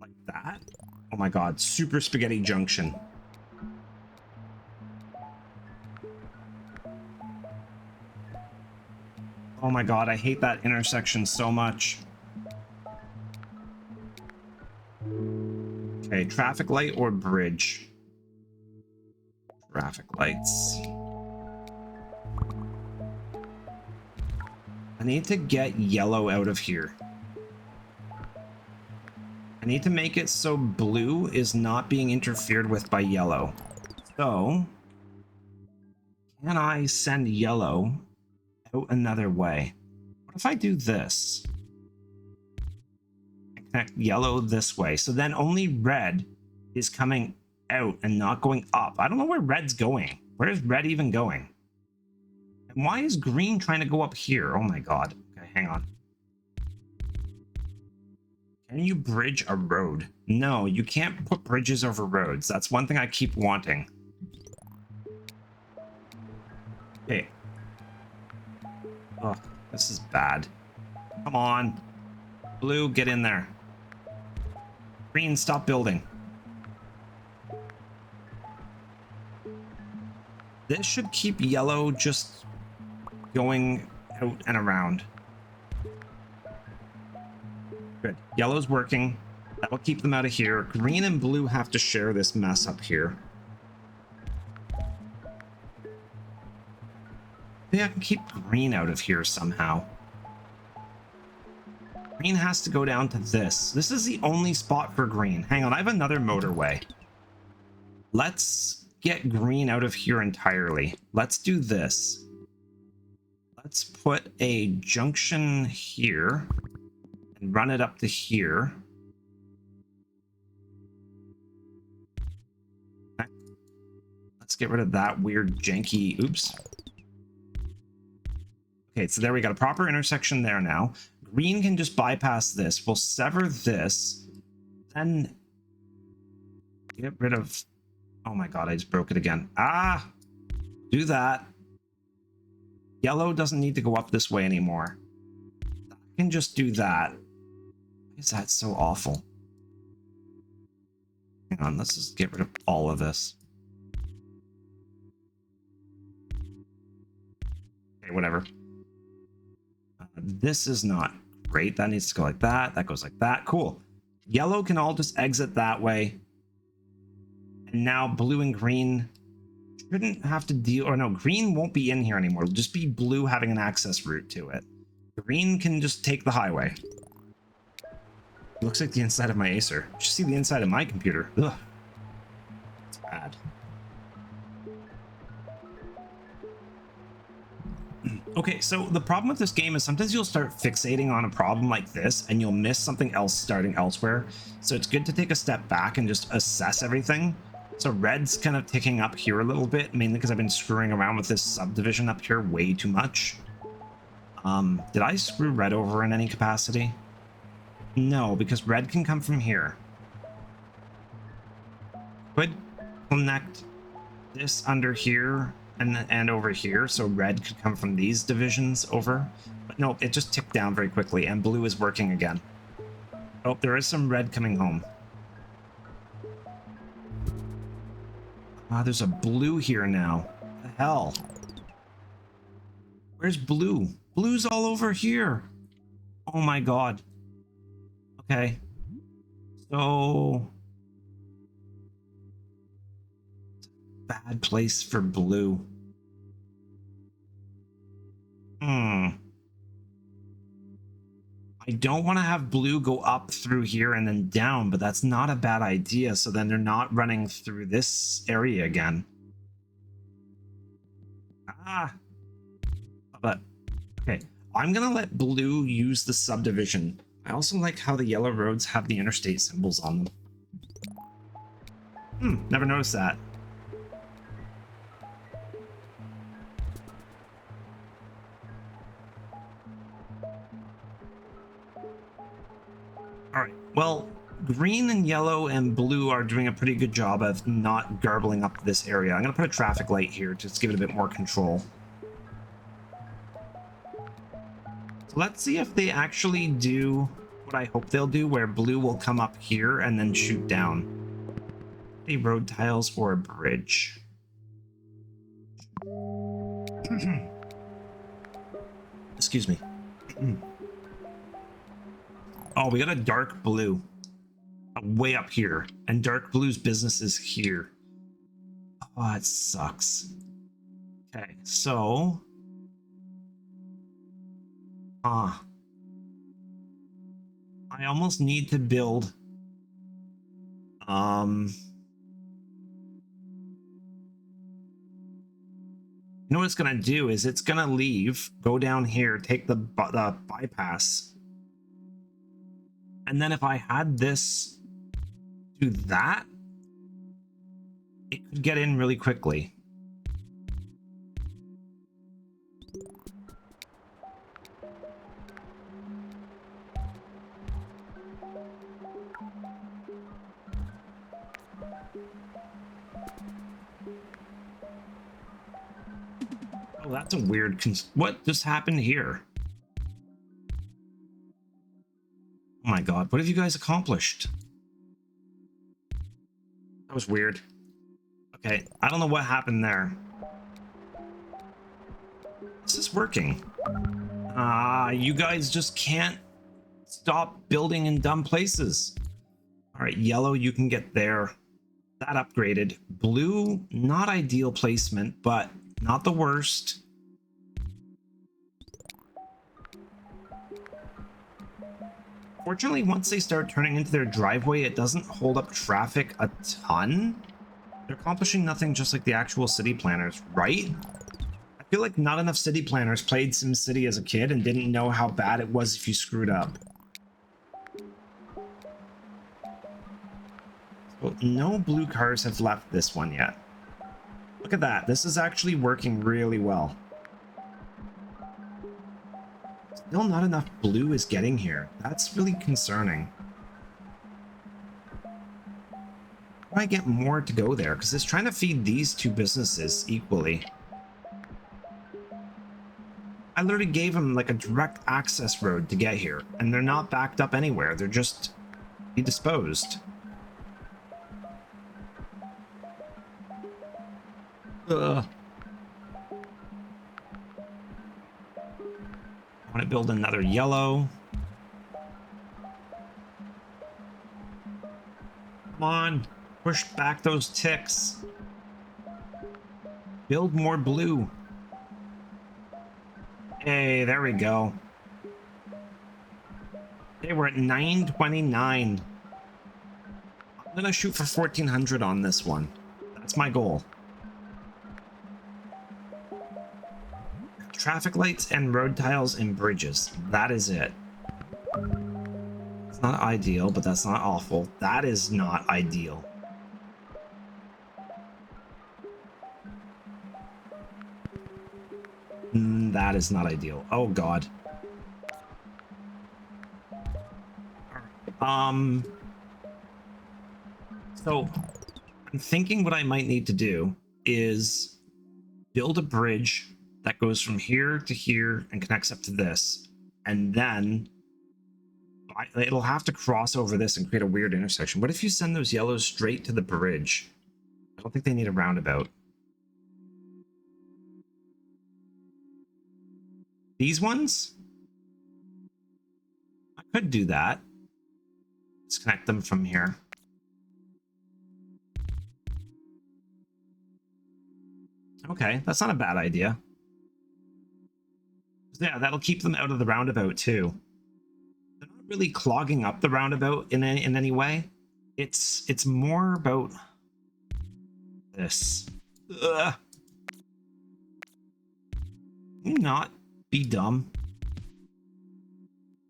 Like that. Oh my god, super spaghetti junction. Oh my god, I hate that intersection so much. Okay, traffic light or bridge? Traffic lights. I need to get yellow out of here. I need to make it so blue is not being interfered with by yellow. So, can I send yellow out another way? What if I do this? I connect yellow this way. So then only red is coming out and not going up. I don't know where red's going. Where is red even going? And why is green trying to go up here? Oh my god. Okay, hang on. Can you bridge a road? No, you can't put bridges over roads. That's one thing I keep wanting. Okay. Oh, this is bad. Come on. Blue, get in there. Green, stop building. This should keep yellow just going out and around. Good. Yellow's working. That will keep them out of here. Green and blue have to share this mess up here. Maybe I can keep green out of here somehow. Green has to go down to this. This is the only spot for green. Hang on, I have another motorway. Let's get green out of here entirely. Let's do this. Let's put a junction here and run it up to here. Let's get rid of that weird janky, oops. Okay, so there we got a proper intersection there now. Green can just bypass this. We'll sever this. Then get rid of... Oh my god, I just broke it again. Ah! Do that. Yellow doesn't need to go up this way anymore. I can just do that. Why is that so awful? Hang on, let's just get rid of all of this. Okay, whatever. This is not great. That needs to go like that. That goes like that. Cool. Yellow can all just exit that way. And now blue and green shouldn't have to deal... Or no, green won't be in here anymore. It'll just be blue having an access route to it. Green can just take the highway. It looks like the inside of my Acer. You should see the inside of my computer. Ugh. It's bad. Okay, so the problem with this game is sometimes you'll start fixating on a problem like this and you'll miss something else starting elsewhere. So it's good to take a step back and just assess everything. So red's kind of ticking up here a little bit, mainly because I've been screwing around with this subdivision up here way too much. Did I screw red over in any capacity? No, because red can come from here. Could connect this under here and over here, so red could come from these divisions over. But no, it just ticked down very quickly, and blue is working again. Oh, there is some red coming home. Ah, there's a blue here now. What the hell? Where's blue? Blue's all over here. Oh my god. Okay. So... bad place for blue. I don't want to have blue go up through here and then down, but that's not a bad idea. So then they're not running through this area again. Ah. But, okay. I'm going to let blue use the subdivision. I also like how the yellow roads have the interstate symbols on them. Never noticed that. All right, well, green and yellow and blue are doing a pretty good job of not garbling up this area. I'm going to put a traffic light here just to give it a bit more control. So let's see if they actually do what I hope they'll do, where blue will come up here and then shoot down. A road tiles or a bridge. Excuse me. Oh, we got a dark blue way up here, and dark blue's business is here. Oh, it sucks. Okay, so I almost need to build you know what it's gonna do is it's gonna leave, go down here, take the bypass, and then if I had this do that, it could get in really quickly. Oh, that's a weird what just happened here? Oh my god, what have you guys accomplished? That was weird. Okay, I don't know what happened there. This is working. You guys just can't stop building in dumb places. All right, yellow, you can get there. That upgraded. Blue, not ideal placement, but not the worst. Fortunately, once they start turning into their driveway, it doesn't hold up traffic a ton. They're accomplishing nothing, just like the actual city planners, right? I feel like not enough city planners played SimCity as a kid and didn't know how bad it was if you screwed up. Well, no blue cars have left this one yet. Look at that. This is actually working really well. Still not enough blue is getting here. That's really concerning. How do I get more to go there? Because it's trying to feed these two businesses equally. I literally gave them like a direct access road to get here, and they're not backed up anywhere. They're just be disposed. Ugh. I want to build another yellow. Come on, push back those ticks. Build more blue. Hey, there we go. Okay, we're at 929. I'm gonna shoot for 1400 on this one. That's my goal. Traffic lights and road tiles and bridges. That is it. It's not ideal, but that's not awful. That is not ideal. That is not ideal. Oh god. So I'm thinking what I might need to do is build a bridge that goes from here to here and connects up to this, and then it'll have to cross over this and create a weird intersection. What if you send those yellows straight to the bridge? I don't think they need a roundabout. These ones? I could do that. Let's connect them from here. Okay, that's not a bad idea. Yeah, that'll keep them out of the roundabout too. They're not really clogging up the roundabout in any way. It's more about this. Ugh. Can you not be dumb?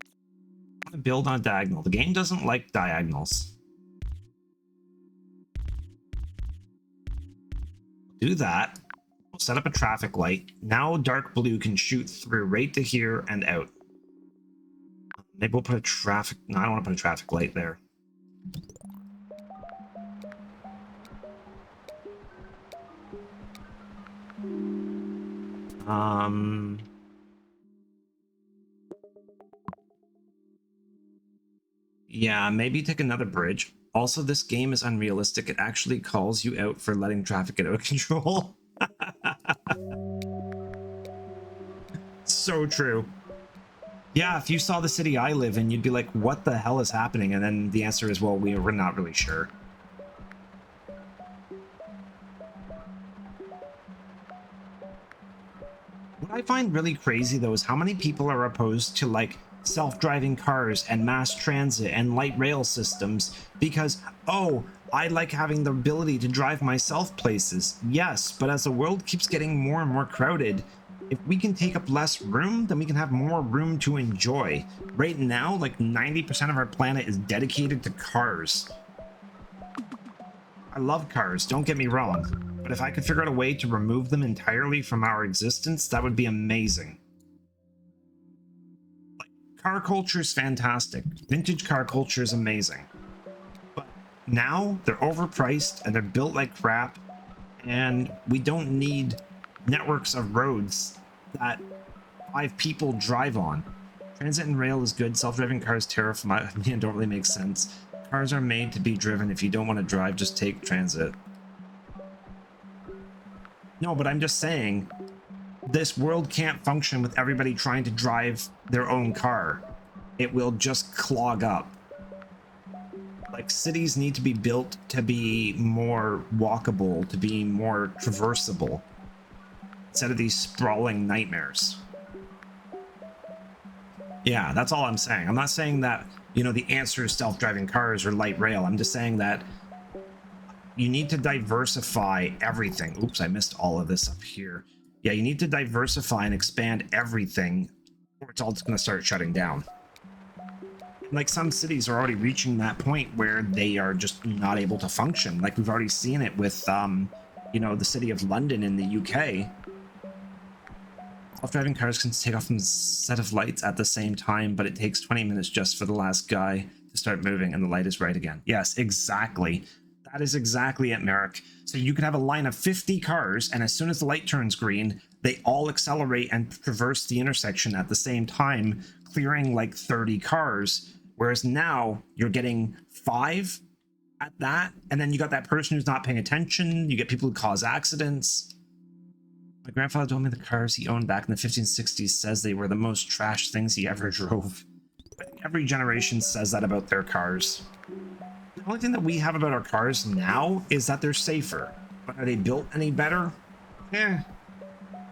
I want to build on a diagonal. The game doesn't like diagonals. Do that. We'll set up a traffic light. Now dark blue can shoot through right to here and out. Maybe we'll put a traffic... No, I don't want to put a traffic light there. Yeah, maybe take another bridge. Also, this game is unrealistic. It actually calls you out for letting traffic get out of control. So true. Yeah, if you saw the city I live in, you'd be like, what the hell is happening? And then the answer is, well, we're not really sure. What I find really crazy, though, is how many people are opposed to, like, self-driving cars and mass transit and light rail systems because, oh, I like having the ability to drive myself places. Yes, but as the world keeps getting more and more crowded, if we can take up less room, then we can have more room to enjoy. Right now, like 90% of our planet is dedicated to cars. I love cars, don't get me wrong, but if I could figure out a way to remove them entirely from our existence, that would be amazing. Like, car culture is fantastic. Vintage car culture is amazing. But now they're overpriced and they're built like crap, and we don't need networks of roads that 5 people drive on. Transit and rail is good. Self-driving cars terrify me and don't really make sense. Cars are made to be driven. If you don't want to drive, just take transit. No, but I'm just saying, this world can't function with everybody trying to drive their own car. It will just clog up. Like, cities need to be built to be more walkable, to be more traversable, instead of these sprawling nightmares. Yeah, that's all I'm saying. I'm not saying that, you know, the answer is self-driving cars or light rail. I'm just saying that you need to diversify everything. Oops, I missed all of this up here. Yeah, you need to diversify and expand everything, or it's all just going to start shutting down. Like, some cities are already reaching that point where they are just not able to function. Like, we've already seen it with, you know, the city of London in the UK. Self-driving cars can take off from a set of lights at the same time, but it takes 20 minutes just for the last guy to start moving and the light is right again. Yes, exactly. That is exactly it, Merrick. So you could have a line of 50 cars, and as soon as the light turns green, they all accelerate and traverse the intersection at the same time, clearing like 30 cars. Whereas now you're getting 5 at that, and then you got that person who's not paying attention. You get people who cause accidents. My grandfather told me the cars he owned back in the 1560s says they were the most trash things he ever drove. I think every generation says that about their cars. The only thing that we have about our cars now is that they're safer. But are they built any better?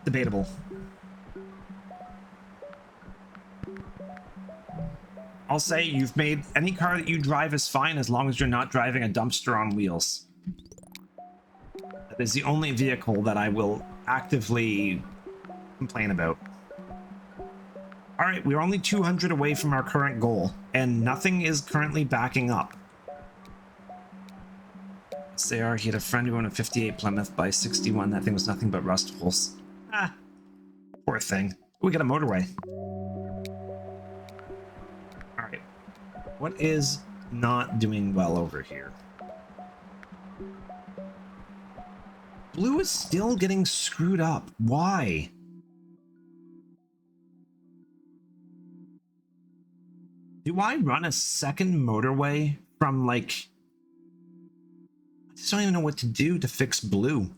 Debatable. I'll say you've made any car that you drive is fine as long as you're not driving a dumpster on wheels. That is the only vehicle that I will actively complain about. All right, we're only 200 away from our current goal, and nothing is currently backing up. Yes, they are. He had a friend who owned a 58 Plymouth by 61. That thing was nothing but rust holes. Ah, poor thing. We got a motorway. All right, what is not doing well over here? Blue is still getting screwed up. Why? Do I run a second motorway from, like... I just don't even know what to do to fix blue.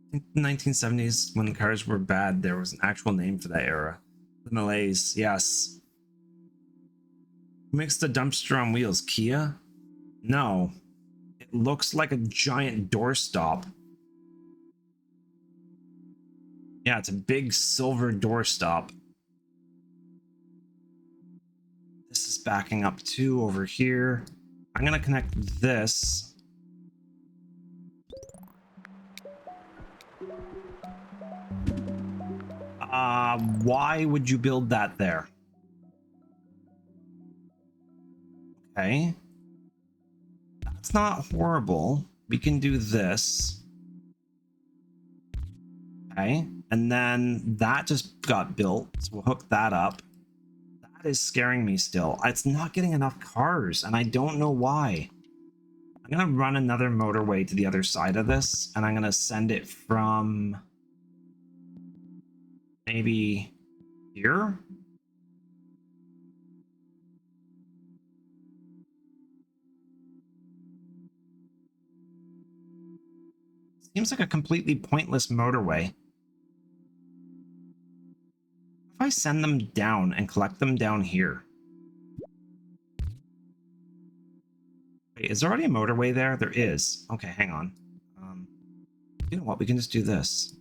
I think the 1970s, when cars were bad, there was an actual name for that era. The Malaise, yes. Who makes the dumpster on wheels? Kia? No. It looks like a giant doorstop. Yeah, it's a big silver doorstop. This is backing up too over here. I'm gonna connect this. Why would you build that there? Okay. That's not horrible. We can do this. Okay. And then that just got built, so we'll hook that up. That is scaring me still. It's not getting enough cars, and I don't know why. I'm gonna run another motorway to the other side of this, and I'm gonna send it from maybe here. Seems like a completely pointless motorway. If I send them down and collect them down here. Wait, is there already a motorway there? There is. Okay, hang on. You know what? We can just do this.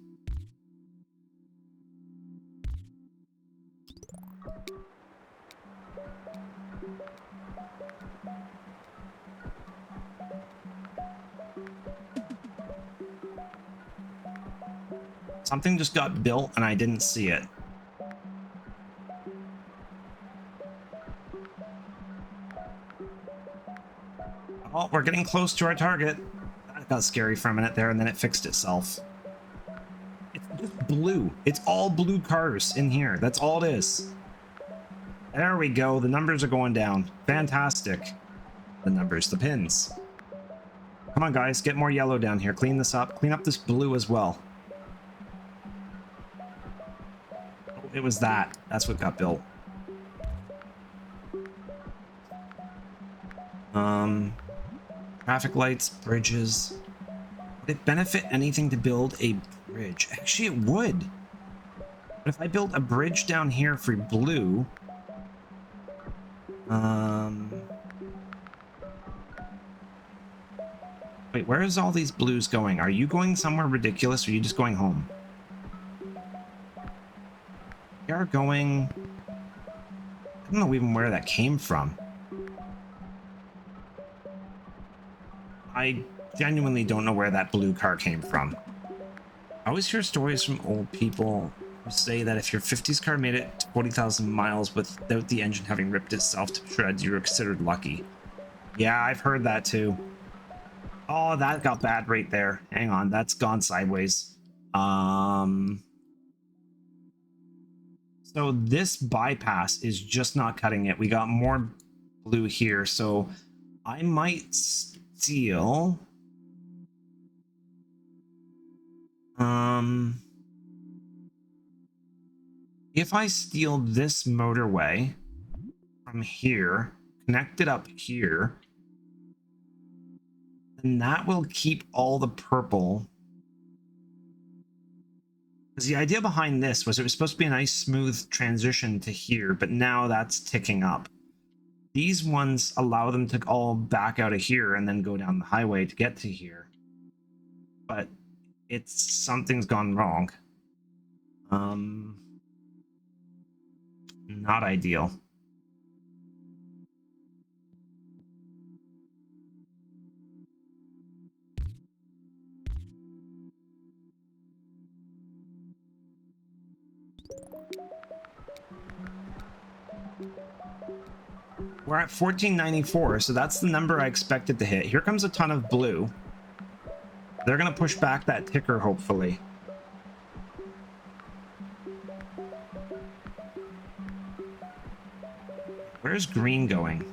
Something just got built and I didn't see it. Oh, we're getting close to our target. That got scary for a minute there, and then it fixed itself. It's just blue. It's all blue cars in here. That's all it is. There we go. The numbers are going down. Fantastic. The numbers, the pins. Come on, guys. Get more yellow down here. Clean this up. Clean up this blue as well. Oh, it was that. That's what got built. Traffic lights, bridges. Would it benefit anything to build a bridge? Actually, it would. But if I built a bridge down here for blue... Wait, where is all these blues going? Are you going somewhere ridiculous, or are you just going home? You are going... I don't know even where that came from. I genuinely don't know where that blue car came from. I always hear stories from old people who say that if your 50s car made it to 40,000 miles without the engine having ripped itself to shreds, you were considered lucky. Yeah, I've heard that too. Oh, that got bad right there. Hang on, that's gone sideways. So this bypass is just not cutting it. We got more blue here, so I might steal... if I steal this motorway from here, connect it up here, then that will keep all the purple. Because the idea behind this was it was supposed to be a nice smooth transition to here, but now that's ticking up. These ones allow them to all back out of here and then go down the highway to get to here. But something's gone wrong. Not ideal. We're at 1494, so that's the number I expected to hit. Here comes a ton of blue. They're gonna push back that ticker, hopefully. Where's green going?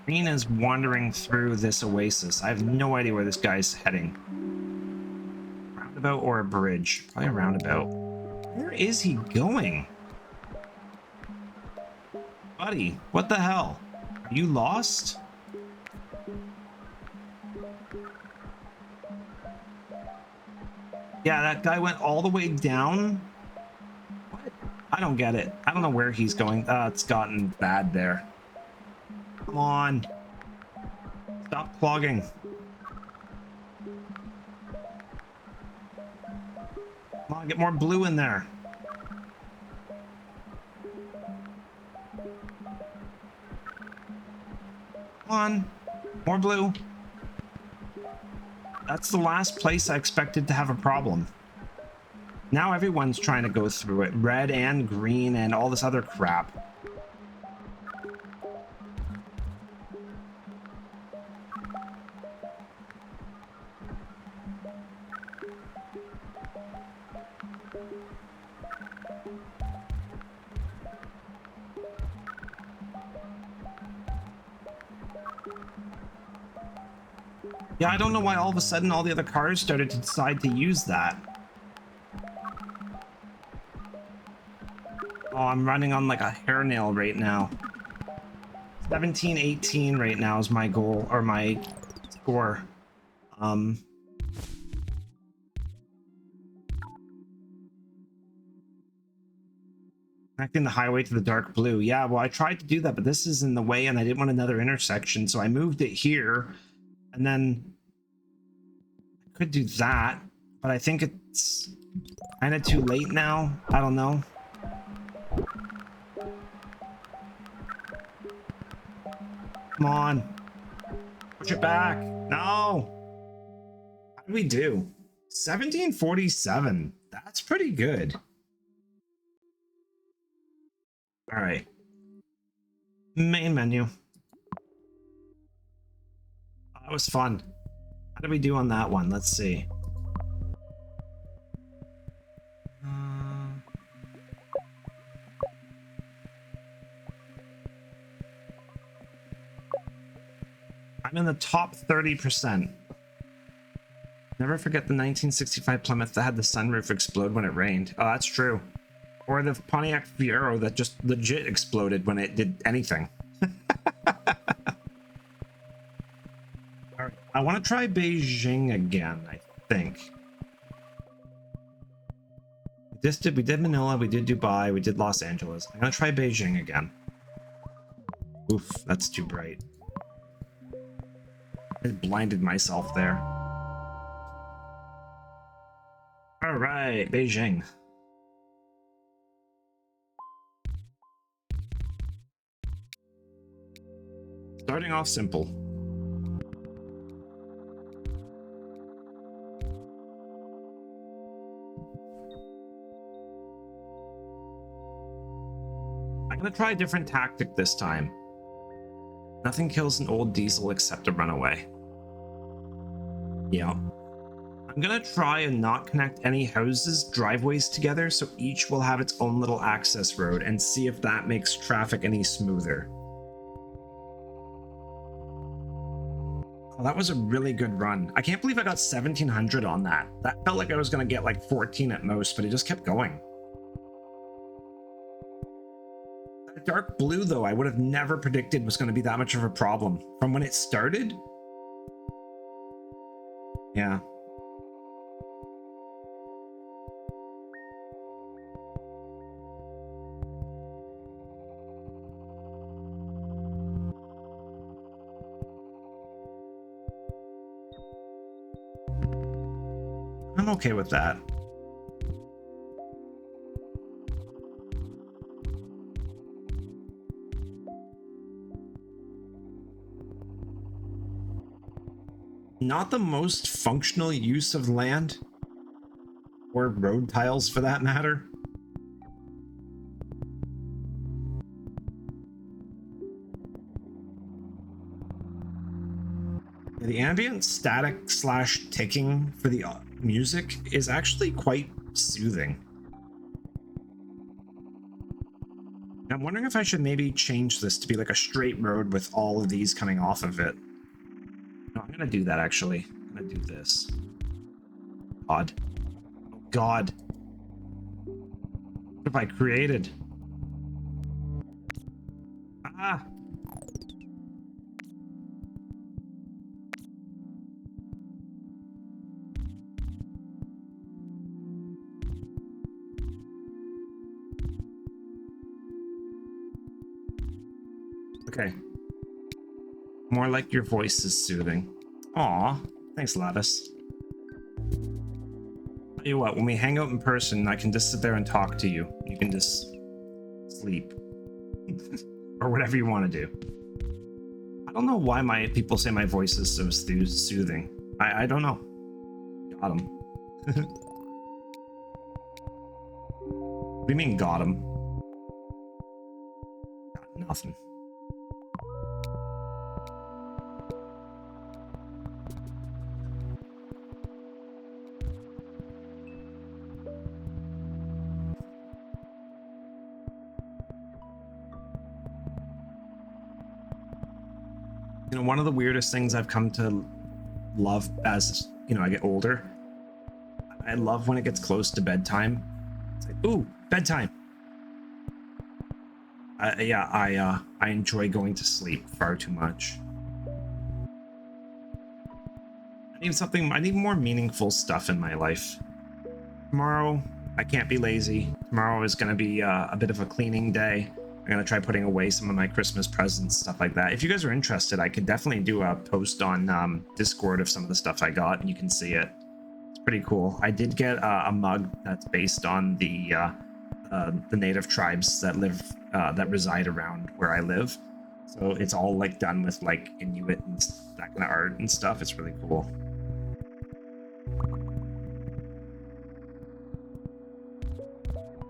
Green is wandering through this oasis. I have no idea where this guy's heading. Roundabout or a bridge? Probably a roundabout. Where is he going? Buddy, what the hell? Are you lost? Yeah, that guy went all the way down. What? I don't get it. I don't know where he's going. It's gotten bad there. Come on. Stop clogging. Come on, get more blue in there. Come on. More blue. That's the last place I expected to have a problem. Now everyone's trying to go through it. Red and green and all this other crap. Yeah, I don't know why all of a sudden all the other cars started to decide to use that. Oh, I'm running on like a hairnail right now. 17-18 right now is my goal, or my score. Connecting the highway to the dark blue. Yeah, well, I tried to do that, but this is in the way and I didn't want another intersection, so I moved it here. And then I could do that, but I think it's kind of too late now. I don't know. Come on. Push it back. No. How did we do? 1747. That's pretty good. All right. Main menu. That was fun. How did we do on that one? Let's see. I'm in the top 30%. Never forget the 1965 Plymouth that had the sunroof explode when it rained. Oh, that's true. Or the Pontiac Fiero that just legit exploded when it did anything. All right, I want to try Beijing again, I think. We did Manila, we did Dubai, we did Los Angeles. I'm gonna try Beijing again. Oof, that's too bright. I blinded myself there. All right, Beijing. Starting off simple. I'm gonna try a different tactic this time. Nothing kills an old diesel except a runaway. Yeah. I'm gonna try and not connect any houses, driveways together, so each will have its own little access road, and see if that makes traffic any smoother. Oh, that was a really good run. I can't believe I got 1700 on that. That felt like I was gonna get like 14 at most, but it just kept going. That dark blue, though, I would have never predicted was gonna be that much of a problem. From when it started? Yeah. I'm okay with that. Not the most functional use of land, or road tiles for that matter. The ambient static slash ticking for the music is actually quite soothing. I'm wondering if I should maybe change this to be like a straight road with all of these coming off of it. No, I'm gonna do that actually. I'm gonna do this. God. Oh God. What have I created? Ah! Okay. More like your voice is soothing. Aw, thanks, Lattice. Tell you what, when we hang out in person, I can just sit there and talk to you. You can just sleep. Or whatever you want to do. I don't know why my people say my voice is so soothing. I don't know. Got him. What do you mean, got him? Got nothing. You know, one of the weirdest things I've come to love as, you know, I get older, I love when it gets close to bedtime. It's like, ooh, bedtime. I enjoy going to sleep far too much. I need more meaningful stuff in my life. Tomorrow, I can't be lazy. Tomorrow is going to be a bit of a cleaning day. I'm going to try putting away some of my Christmas presents, stuff like that. If you guys are interested, I could definitely do a post on Discord of some of the stuff I got, and you can see it. It's pretty cool. I did get a mug that's based on the native tribes that reside around where I live. So it's all like done with like Inuit and that kind of art and stuff. It's really cool.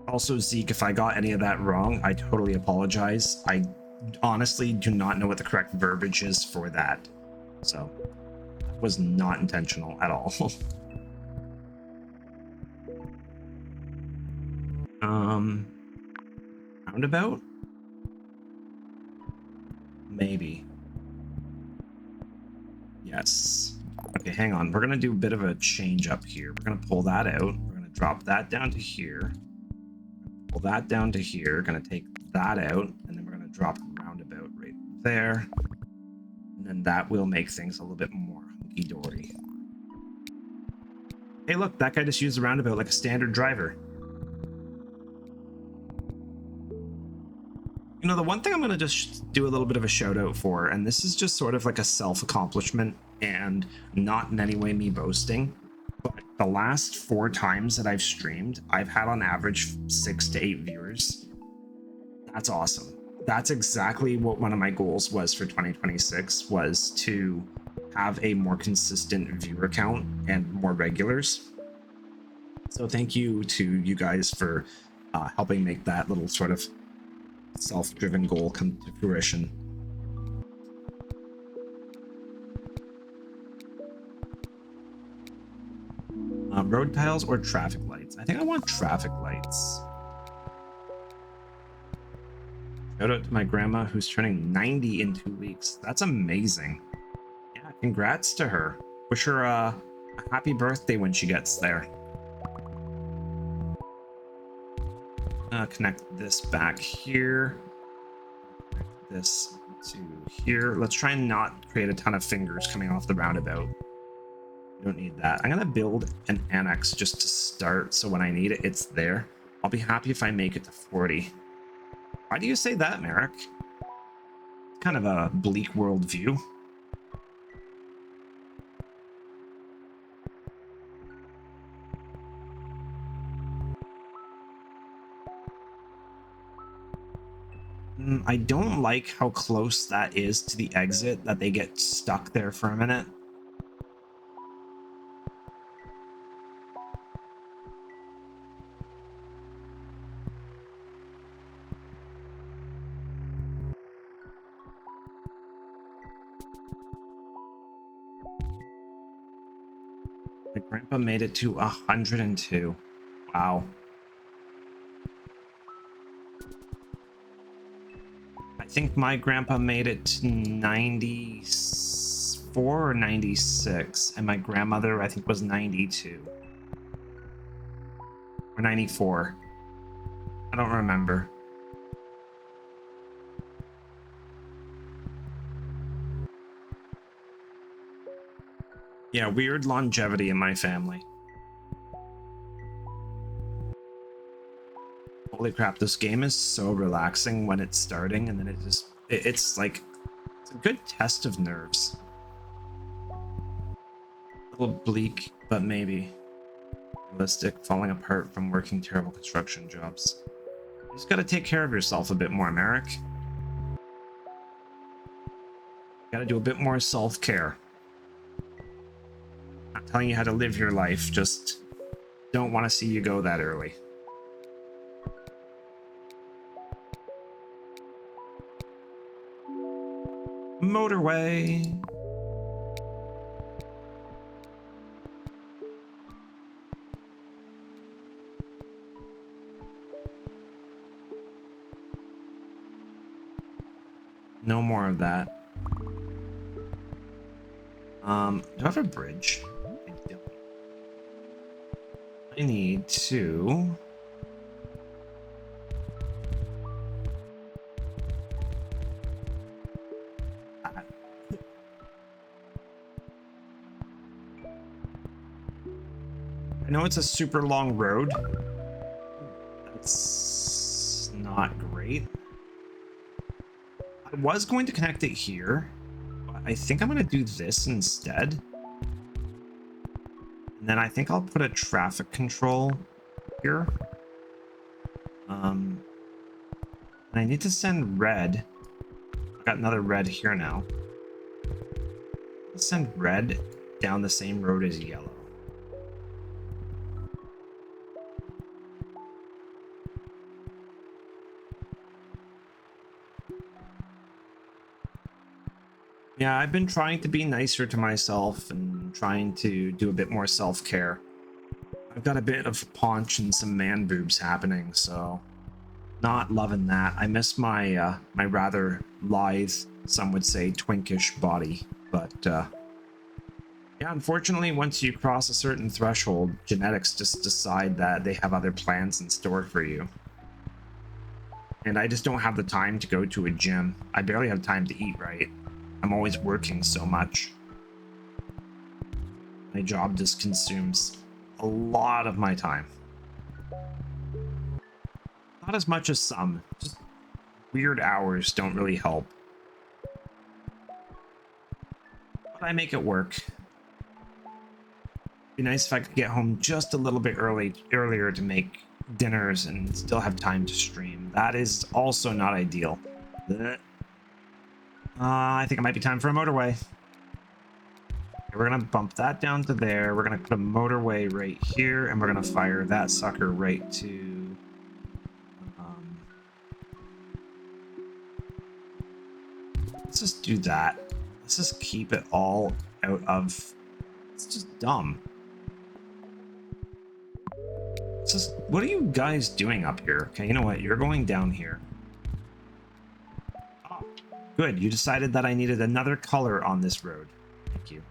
Also, Zeke, if I got any of that wrong, I totally apologize. I honestly do not know what the correct verbiage is for that. So, that was not intentional at all. Roundabout? Maybe. Yes. Okay, hang on. We're going to do a bit of a change up here. We're going to pull that out. We're going to drop that down to here. Pull that down to here. Going to take that out, and then we're going to drop the roundabout right there. And then that will make things a little bit more hunky-dory. Hey, look, that guy just used the roundabout like a standard driver. You know, the one thing I'm going to just do a little bit of a shout out for, and this is just sort of like a self-accomplishment and not in any way me boasting, but the last 4 times that I've streamed, I've had on average 6 to 8 viewers. That's awesome. That's exactly what one of my goals was for 2026, was to have a more consistent viewer count and more regulars. So thank you to you guys for helping make that little sort of self-driven goal come to fruition. Road tiles or traffic lights? I think I want traffic lights. Shout out to my grandma who's turning 90 in 2 weeks. That's amazing. Yeah, congrats to her. Wish her a happy birthday when she gets there. Connect this back here. Connect this to here. Let's try and not create a ton of fingers coming off the roundabout. We don't need that. I'm gonna build an annex just to start, so when I need it, it's there. I'll be happy if I make it to 40. Why do you say that, Merrick? Kind of a bleak worldview. I don't like how close that is to the exit, that they get stuck there for a minute. My grandpa made it to 102. Wow. I think my grandpa made it to 94 or 96, and my grandmother, I think, was 92 or 94. I don't remember. Yeah, weird longevity in my family. Holy crap, this game is so relaxing when it's starting, and then it's like, it's a good test of nerves. A little bleak, but maybe realistic, falling apart from working terrible construction jobs. You just gotta take care of yourself a bit more, Merrick. Gotta do a bit more self-care. Not telling you how to live your life, just don't want to see you go that early. Motorway. No more of that. Do I have a bridge? I don't. I need to... I know it's a super long road. That's not great. I was going to connect it here, but I think I'm going to do this instead. And then I think I'll put a traffic control here. And I need to send red. I've got another red here now. Let's send red down the same road as yellow. Yeah, I've been trying to be nicer to myself and trying to do a bit more self-care. I've got a bit of paunch and some man boobs happening, so not loving that. I miss my my rather lithe, some would say twinkish body, but yeah, unfortunately, once you cross a certain threshold, genetics just decide that they have other plans in store for you. And I just don't have the time to go to a gym. I barely have time to eat right. I'm always working so much. My job just consumes a lot of my time. Not as much as some. Just weird hours don't really help. But I make it work. Be nice if I could get home just a little bit earlier to make dinners and still have time to stream. That is also not ideal. I think it might be time for a motorway. We're gonna bump that down to there. We're gonna put a motorway right here, and we're gonna fire that sucker right to let's just do that. Let's just keep it all out of... It's just dumb. It's just... What are you guys doing up here? Okay, you know what? You're going down here. Oh, good. You decided that I needed another color on this road. Thank you.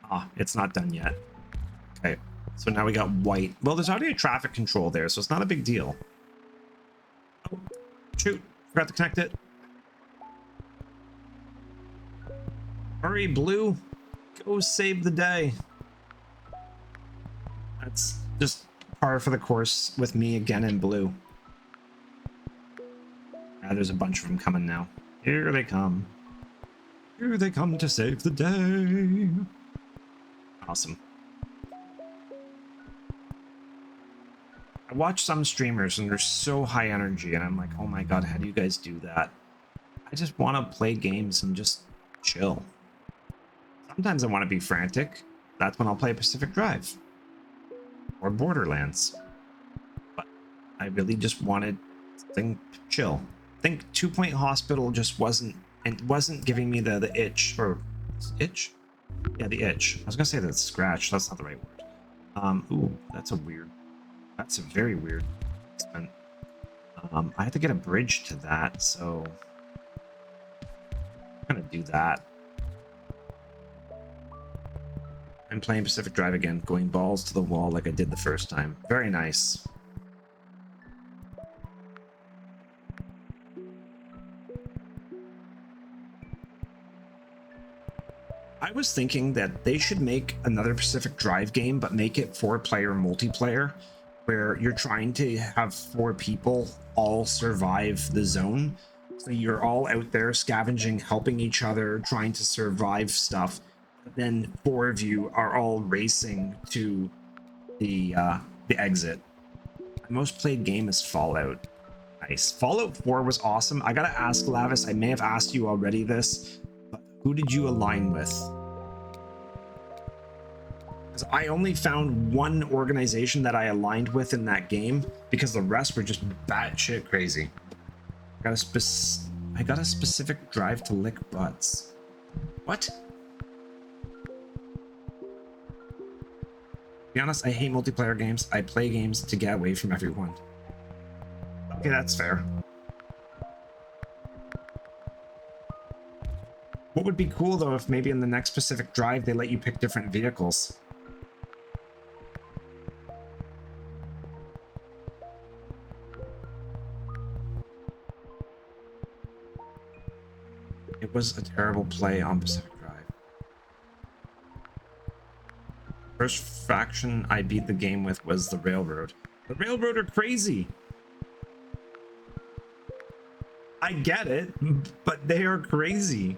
Ah, it's not done yet. Okay, so now we got white. Well, there's already a traffic control there, so it's not a big deal. Oh, shoot. Forgot to connect it. Hurry, blue. Go save the day. That's just par for the course with me again in blue. Ah, there's a bunch of them coming now. Here they come. Here they come to save the day. Awesome. I watch some streamers and they're so high energy and I'm like, oh my god, how do you guys do that? I just want to play games and just chill. Sometimes I want to be frantic. That's when I'll play Pacific Drive or Borderlands. But I really just wanted something to chill. I think 2 Point Hospital just wasn't giving me the itch, or itch? Yeah, the itch. I was gonna say the scratch. That's not the right word. Ooh, that's a very weird spent. I have to get a bridge to that, so I'm gonna do that. I'm playing Pacific Drive again, going balls to the wall like I did the first time. Very nice. I was thinking that they should make another Pacific Drive game, but make it 4-player multiplayer, where you're trying to have 4 people all survive the zone. So you're all out there scavenging, helping each other, trying to survive stuff. Then 4 of you are all racing to the exit. My most played game is Fallout. Nice. Fallout 4 was awesome. I gotta ask, Lavis, I may have asked you already this, but who did you align with? Because I only found one organization that I aligned with in that game, because the rest were just batshit crazy. I got a specific drive to lick butts. What? To be honest, I hate multiplayer games. I play games to get away from everyone. Okay, that's fair. would be cool though if maybe in the next Pacific Drive they let you pick different vehicles. It was a terrible play on Pacific Drive. First faction I beat the game with was the Railroad. The Railroad are crazy. I get it, but they are crazy.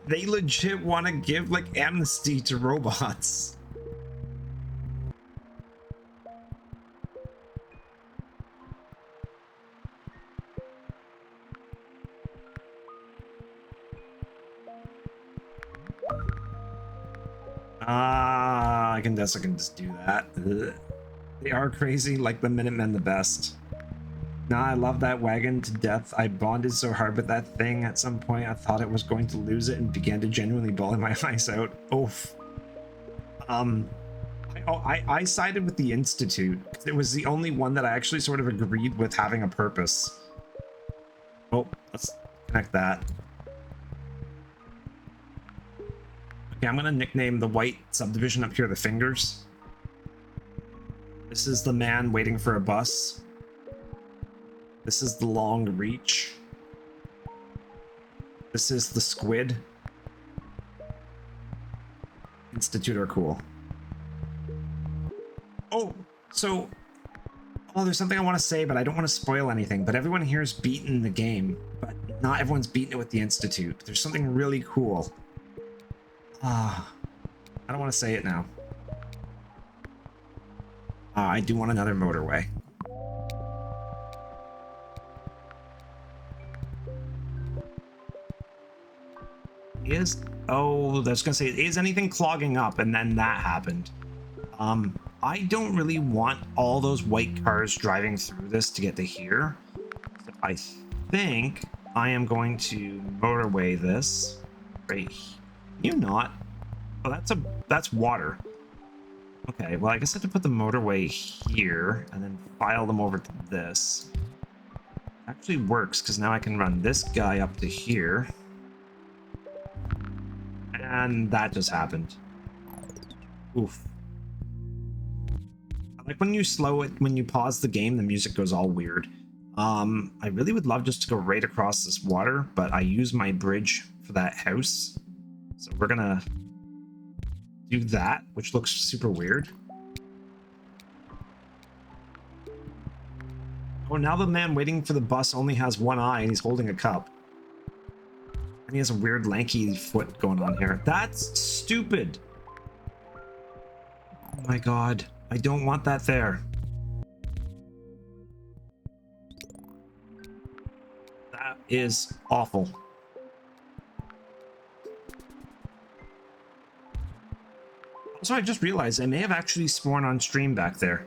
They legit want to give like amnesty to robots. I guess I can just do that. Ugh. They are crazy, like the Minutemen the best. Nah, I love that wagon to death. I bonded so hard with that thing. At some point, I thought it was going to lose it and began to genuinely bawling my eyes out. Oof. I sided with the Institute. It was the only one that I actually sort of agreed with having a purpose. Oh, let's connect that. Okay, I'm gonna nickname the white subdivision up here the Fingers. This is the man waiting for a bus. This is the Long Reach. This is the Squid. Institute are cool. Oh, so... Oh, there's something I want to say, but I don't want to spoil anything. But everyone here is beaten the game, but not everyone's beaten it with the Institute. There's something really cool. I don't want to say it now. I do want another motorway. Oh, that's gonna say, is anything clogging up? And then that happened. I don't really want all those white cars driving through this to get to here. So I think I am going to motorway this right here. You not? Oh, that's water. Okay, well, I guess I have to put the motorway here and then file them over to this. Actually works because now I can run this guy up to here. And that just happened. Oof. Like when you slow it, when you pause the game, the music goes all weird. I really would love just to go right across this water, but I use my bridge for that house. So we're gonna do that, which looks super weird. Oh, now the man waiting for the bus only has one eye and he's holding a cup. And he has a weird lanky foot going on here. That's stupid. Oh my god. I don't want that there. That is awful. Also, I just realized I may have actually sworn on stream back there.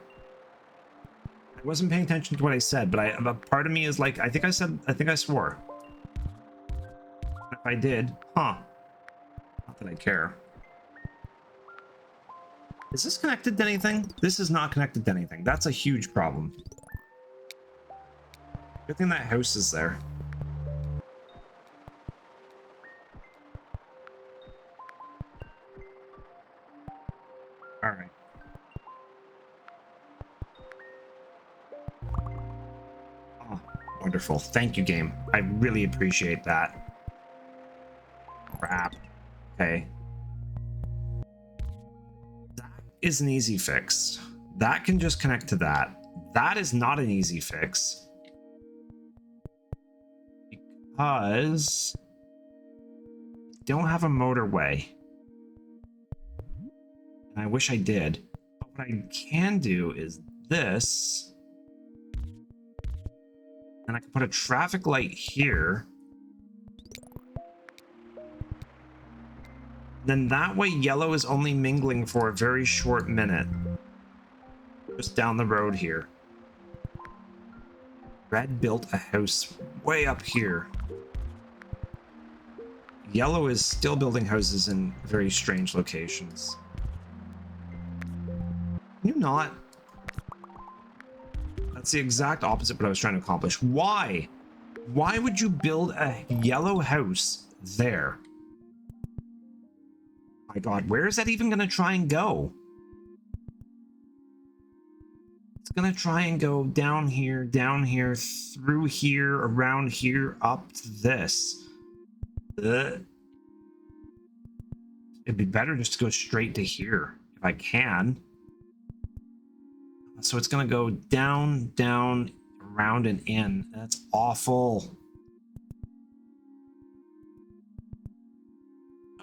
I wasn't paying attention to what I said, but part of me is like, I think I swore. If I did, huh? Not that I care. Is this connected to anything? This is not connected to anything. That's a huge problem. Good thing that house is there. All right. Oh, wonderful. Thank you, game. I really appreciate that. Crap. Okay. That is an easy fix. That can just connect to that. That is not an easy fix. Because I don't have a motorway. And I wish I did. But what I can do is this. And I can put a traffic light here. Then that way yellow is only mingling for a very short minute. Just down the road here. Red built a house way up here. Yellow is still building houses in very strange locations. Can you not? That's the exact opposite of what I was trying to accomplish. Why? Why would you build a yellow house there? My God, where is that even going to try and go? It's going to try and go down here, through here, around here, up to this. It'd be better just to go straight to here, if I can. So it's going to go down, down, around, and in. That's awful.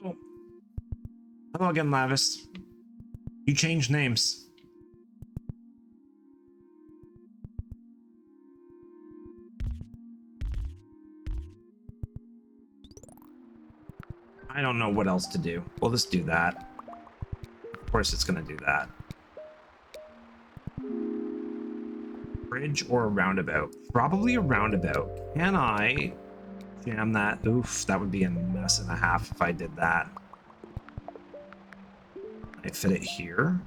Oh. Hello again, Lavis. You changed names. I don't know what else to do. We'll just do that. Of course it's going to do that. Bridge or a roundabout? Probably a roundabout. Can I jam that? Oof, that would be a mess and a half if I did that. I fit it here.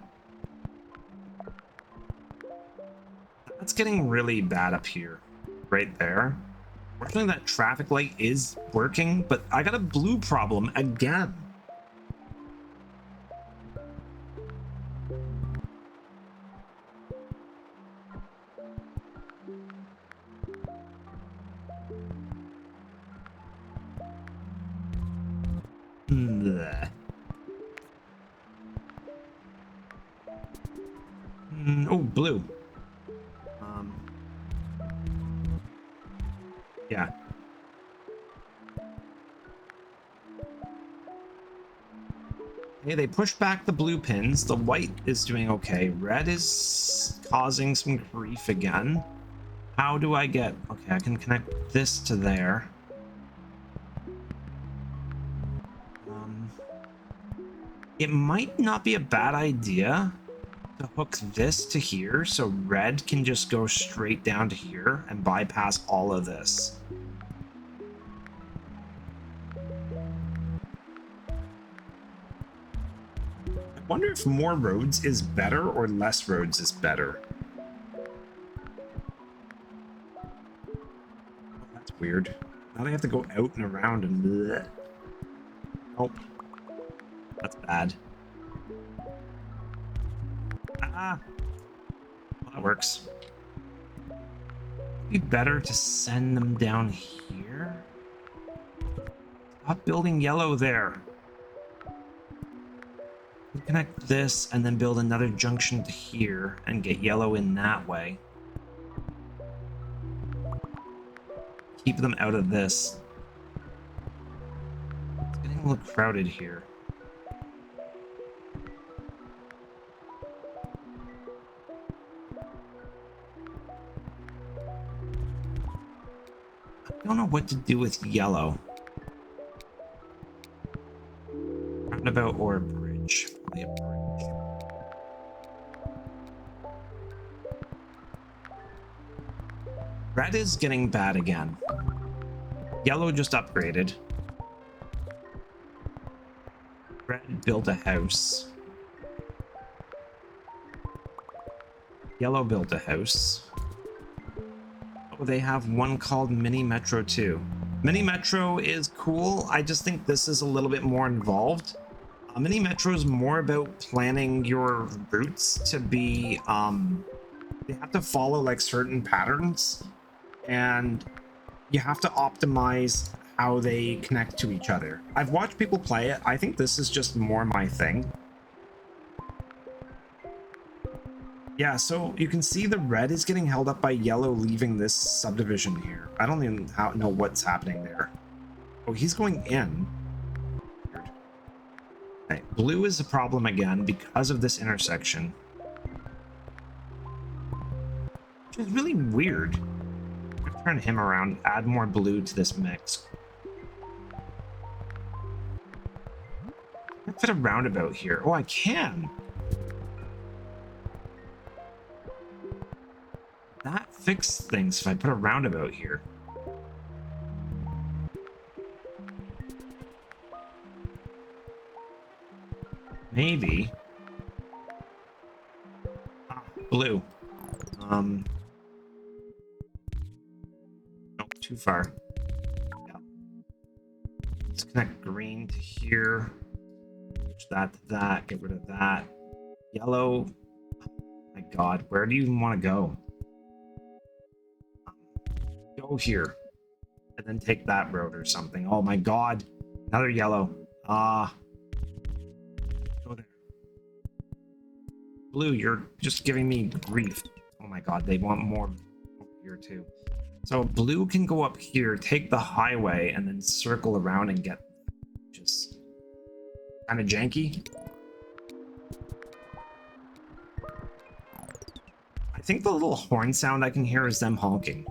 That's getting really bad up here. Right there. Fortunately, that traffic light is working, but I got a blue problem again. Oh, blue. Yeah. Okay, they push back the blue pins. The white is doing okay. Red is causing some grief again. How do I get... Okay, I can connect this to there. It might not be a bad idea to hook this to here so red can just go straight down to here and bypass all of this. I wonder if more roads is better or less roads is better. Oh, that's weird. Now they have to go out and around and... Bleh. Oh. That's bad. Ah! Well, that works. It'd be better to send them down here. Stop building yellow there. Connect this and then build another junction to here and get yellow in that way. Keep them out of this. It's getting a little crowded here. I don't know what to do with yellow. Roundabout or a bridge? Probably a bridge. Red is getting bad again. Yellow just upgraded. Red built a house. Yellow built a house. Oh, they have one called Mini Metro too. Mini Metro is cool. I just think this is a little bit more involved. Mini Metro is more about planning your routes to be, they have to follow like certain patterns and you have to optimize how they connect to each other. I've watched people play it. I think this is just more my thing. Yeah, so you can see the red is getting held up by yellow leaving this subdivision here. I don't even know what's happening there. Oh, he's going in. Weird. Okay, blue is a problem again because of this intersection. Which is really weird. I'm gonna turn him around, add more blue to this mix. I fit a roundabout here. Oh, I can. That fixed things if I put a roundabout here. Maybe. Ah, blue. Nope, too far. Yeah. Let's connect green to here. that to that. Get rid of that. Yellow. My God, where do you even want to go? Go here. And then take that road or something. Oh my God. Another yellow. Go there. Blue, you're just giving me grief. Oh my God, they want more over here too. So blue can go up here, take the highway, and then circle around and get just kind of janky. I think the little horn sound I can hear is them honking.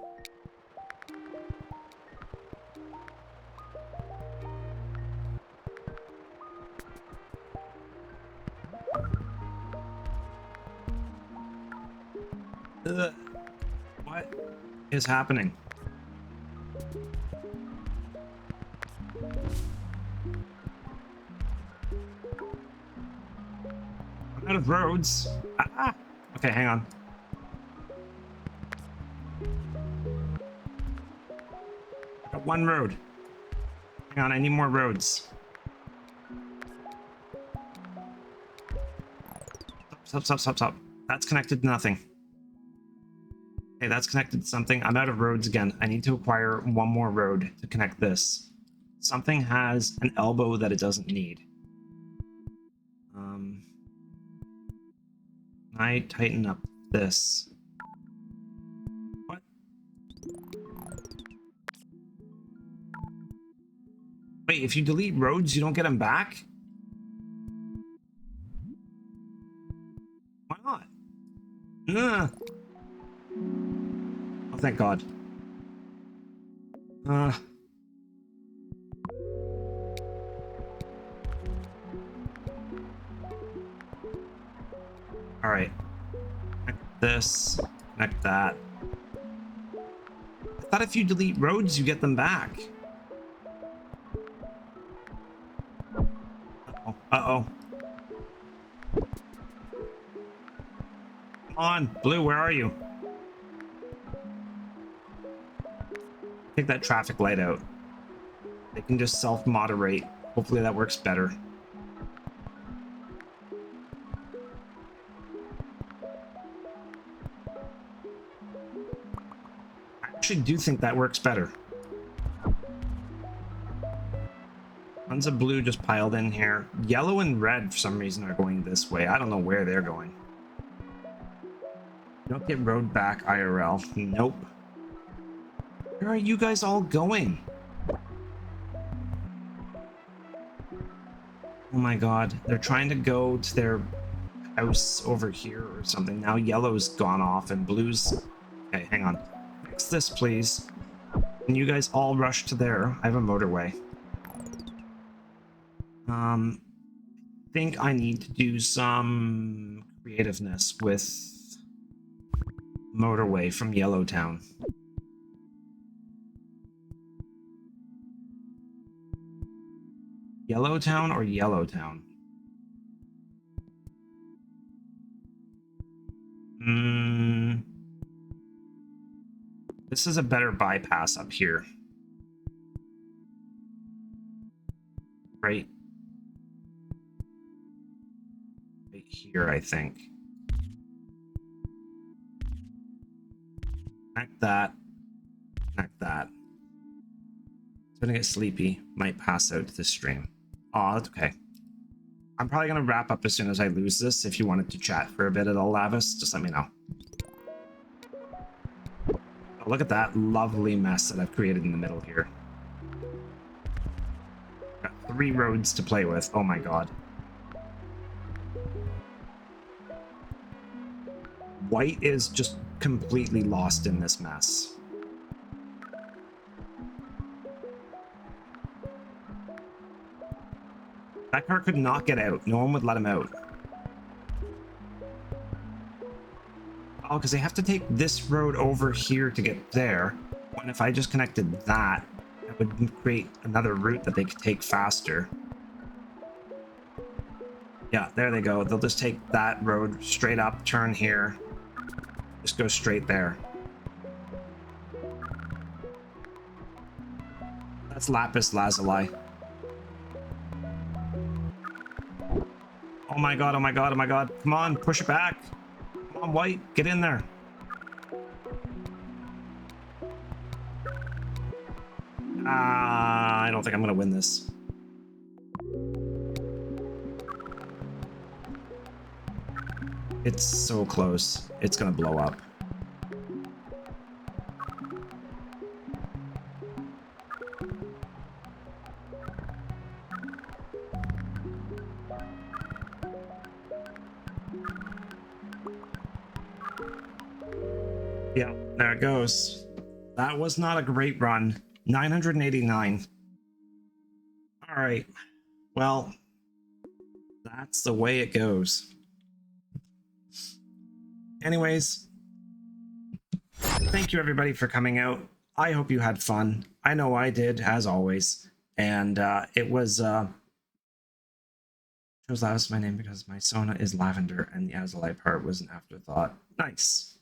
What is happening? I'm out of roads. Ah! Okay, hang on. I got one road. Hang on, I need more roads. Stop. That's connected to nothing. Okay, that's connected to something. I'm out of roads again. I need to acquire one more road to connect this. Something has an elbow that it doesn't need. I tighten up this. What? Wait, if you delete roads, you don't get them back? Why not? Ugh. Oh, thank God. All right. Connect this. Connect that. I thought if you delete roads, you get them back. Uh-oh. Uh-oh. Come on, Blue, where are you? Take that traffic light out. They can just self-moderate. Hopefully that works better. I actually do think that works better. Tons of blue just piled in here. Yellow and red for some reason are going this way. I don't know where they're going. Don't get road back IRL. Nope. Where are you guys all going? Oh my God, they're trying to go to their house over here or something. Now yellow's gone off and blue's... Okay, hang on. Fix this, please. Can you guys all rush to there? I have a motorway. I think I need to do some creativeness with motorway from Yellowtown. Yellowtown or Yellowtown? This is a better bypass up here. Right here, I think. Connect that. Connect that. It's gonna get sleepy. Might pass out to the stream. Oh, that's okay. I'm probably gonna wrap up as soon as I lose this. If you wanted to chat for a bit at all, Lavis, just let me know. Oh, look at that lovely mess that I've created in the middle here. Got 3 roads to play with. Oh my God. White is just completely lost in this mess. That car could not get out. No one would let him out. Oh, because they have to take this road over here to get there. When if I just connected that, that would create another route that they could take faster. Yeah, there they go. They'll just take that road straight up, turn here. Just go straight there. That's Lapis Lazuli. Oh my god, oh my god, oh my god. Come on, push it back. Come on, White, get in there. I don't think I'm gonna win this. It's so close. It's gonna blow up. Yeah, there it goes. That was not a great run. 989. All right. Well, that's the way it goes. Anyways, thank you everybody for coming out. I hope you had fun. I know I did, as always. And it was chose Lavis my name because my Sona is lavender and the Azalite part was an afterthought. Nice.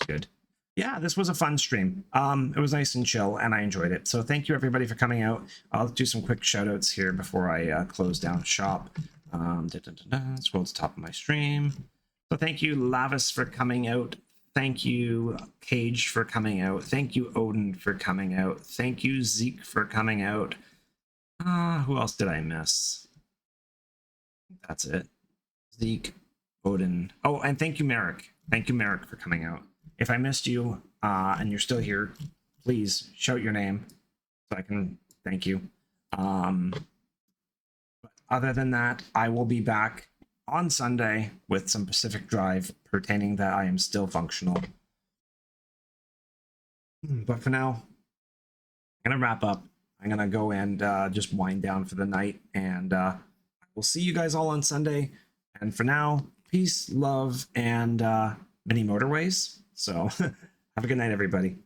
Good. Yeah, this was a fun stream. It was nice and chill and I enjoyed it. So thank you everybody for coming out. I'll do some quick shout outs here before I close down shop. Scroll to the top of my stream. So thank you, Lavis, for coming out. Thank you, Cage, for coming out. Thank you, Odin, for coming out. Thank you, Zeke, for coming out. Who else did I miss? That's it. Zeke, Odin. Oh, and thank you, Merrick. Thank you, Merrick, for coming out. If I missed you and you're still here, please shout your name so I can thank you. But other than that, I will be back on Sunday with some Pacific Drive pertaining that I am still functional. But for now, I'm going to wrap up. I'm going to go and just wind down for the night. And we'll see you guys all on Sunday. And for now, peace, love, and Mini Motorways. So have a good night, everybody.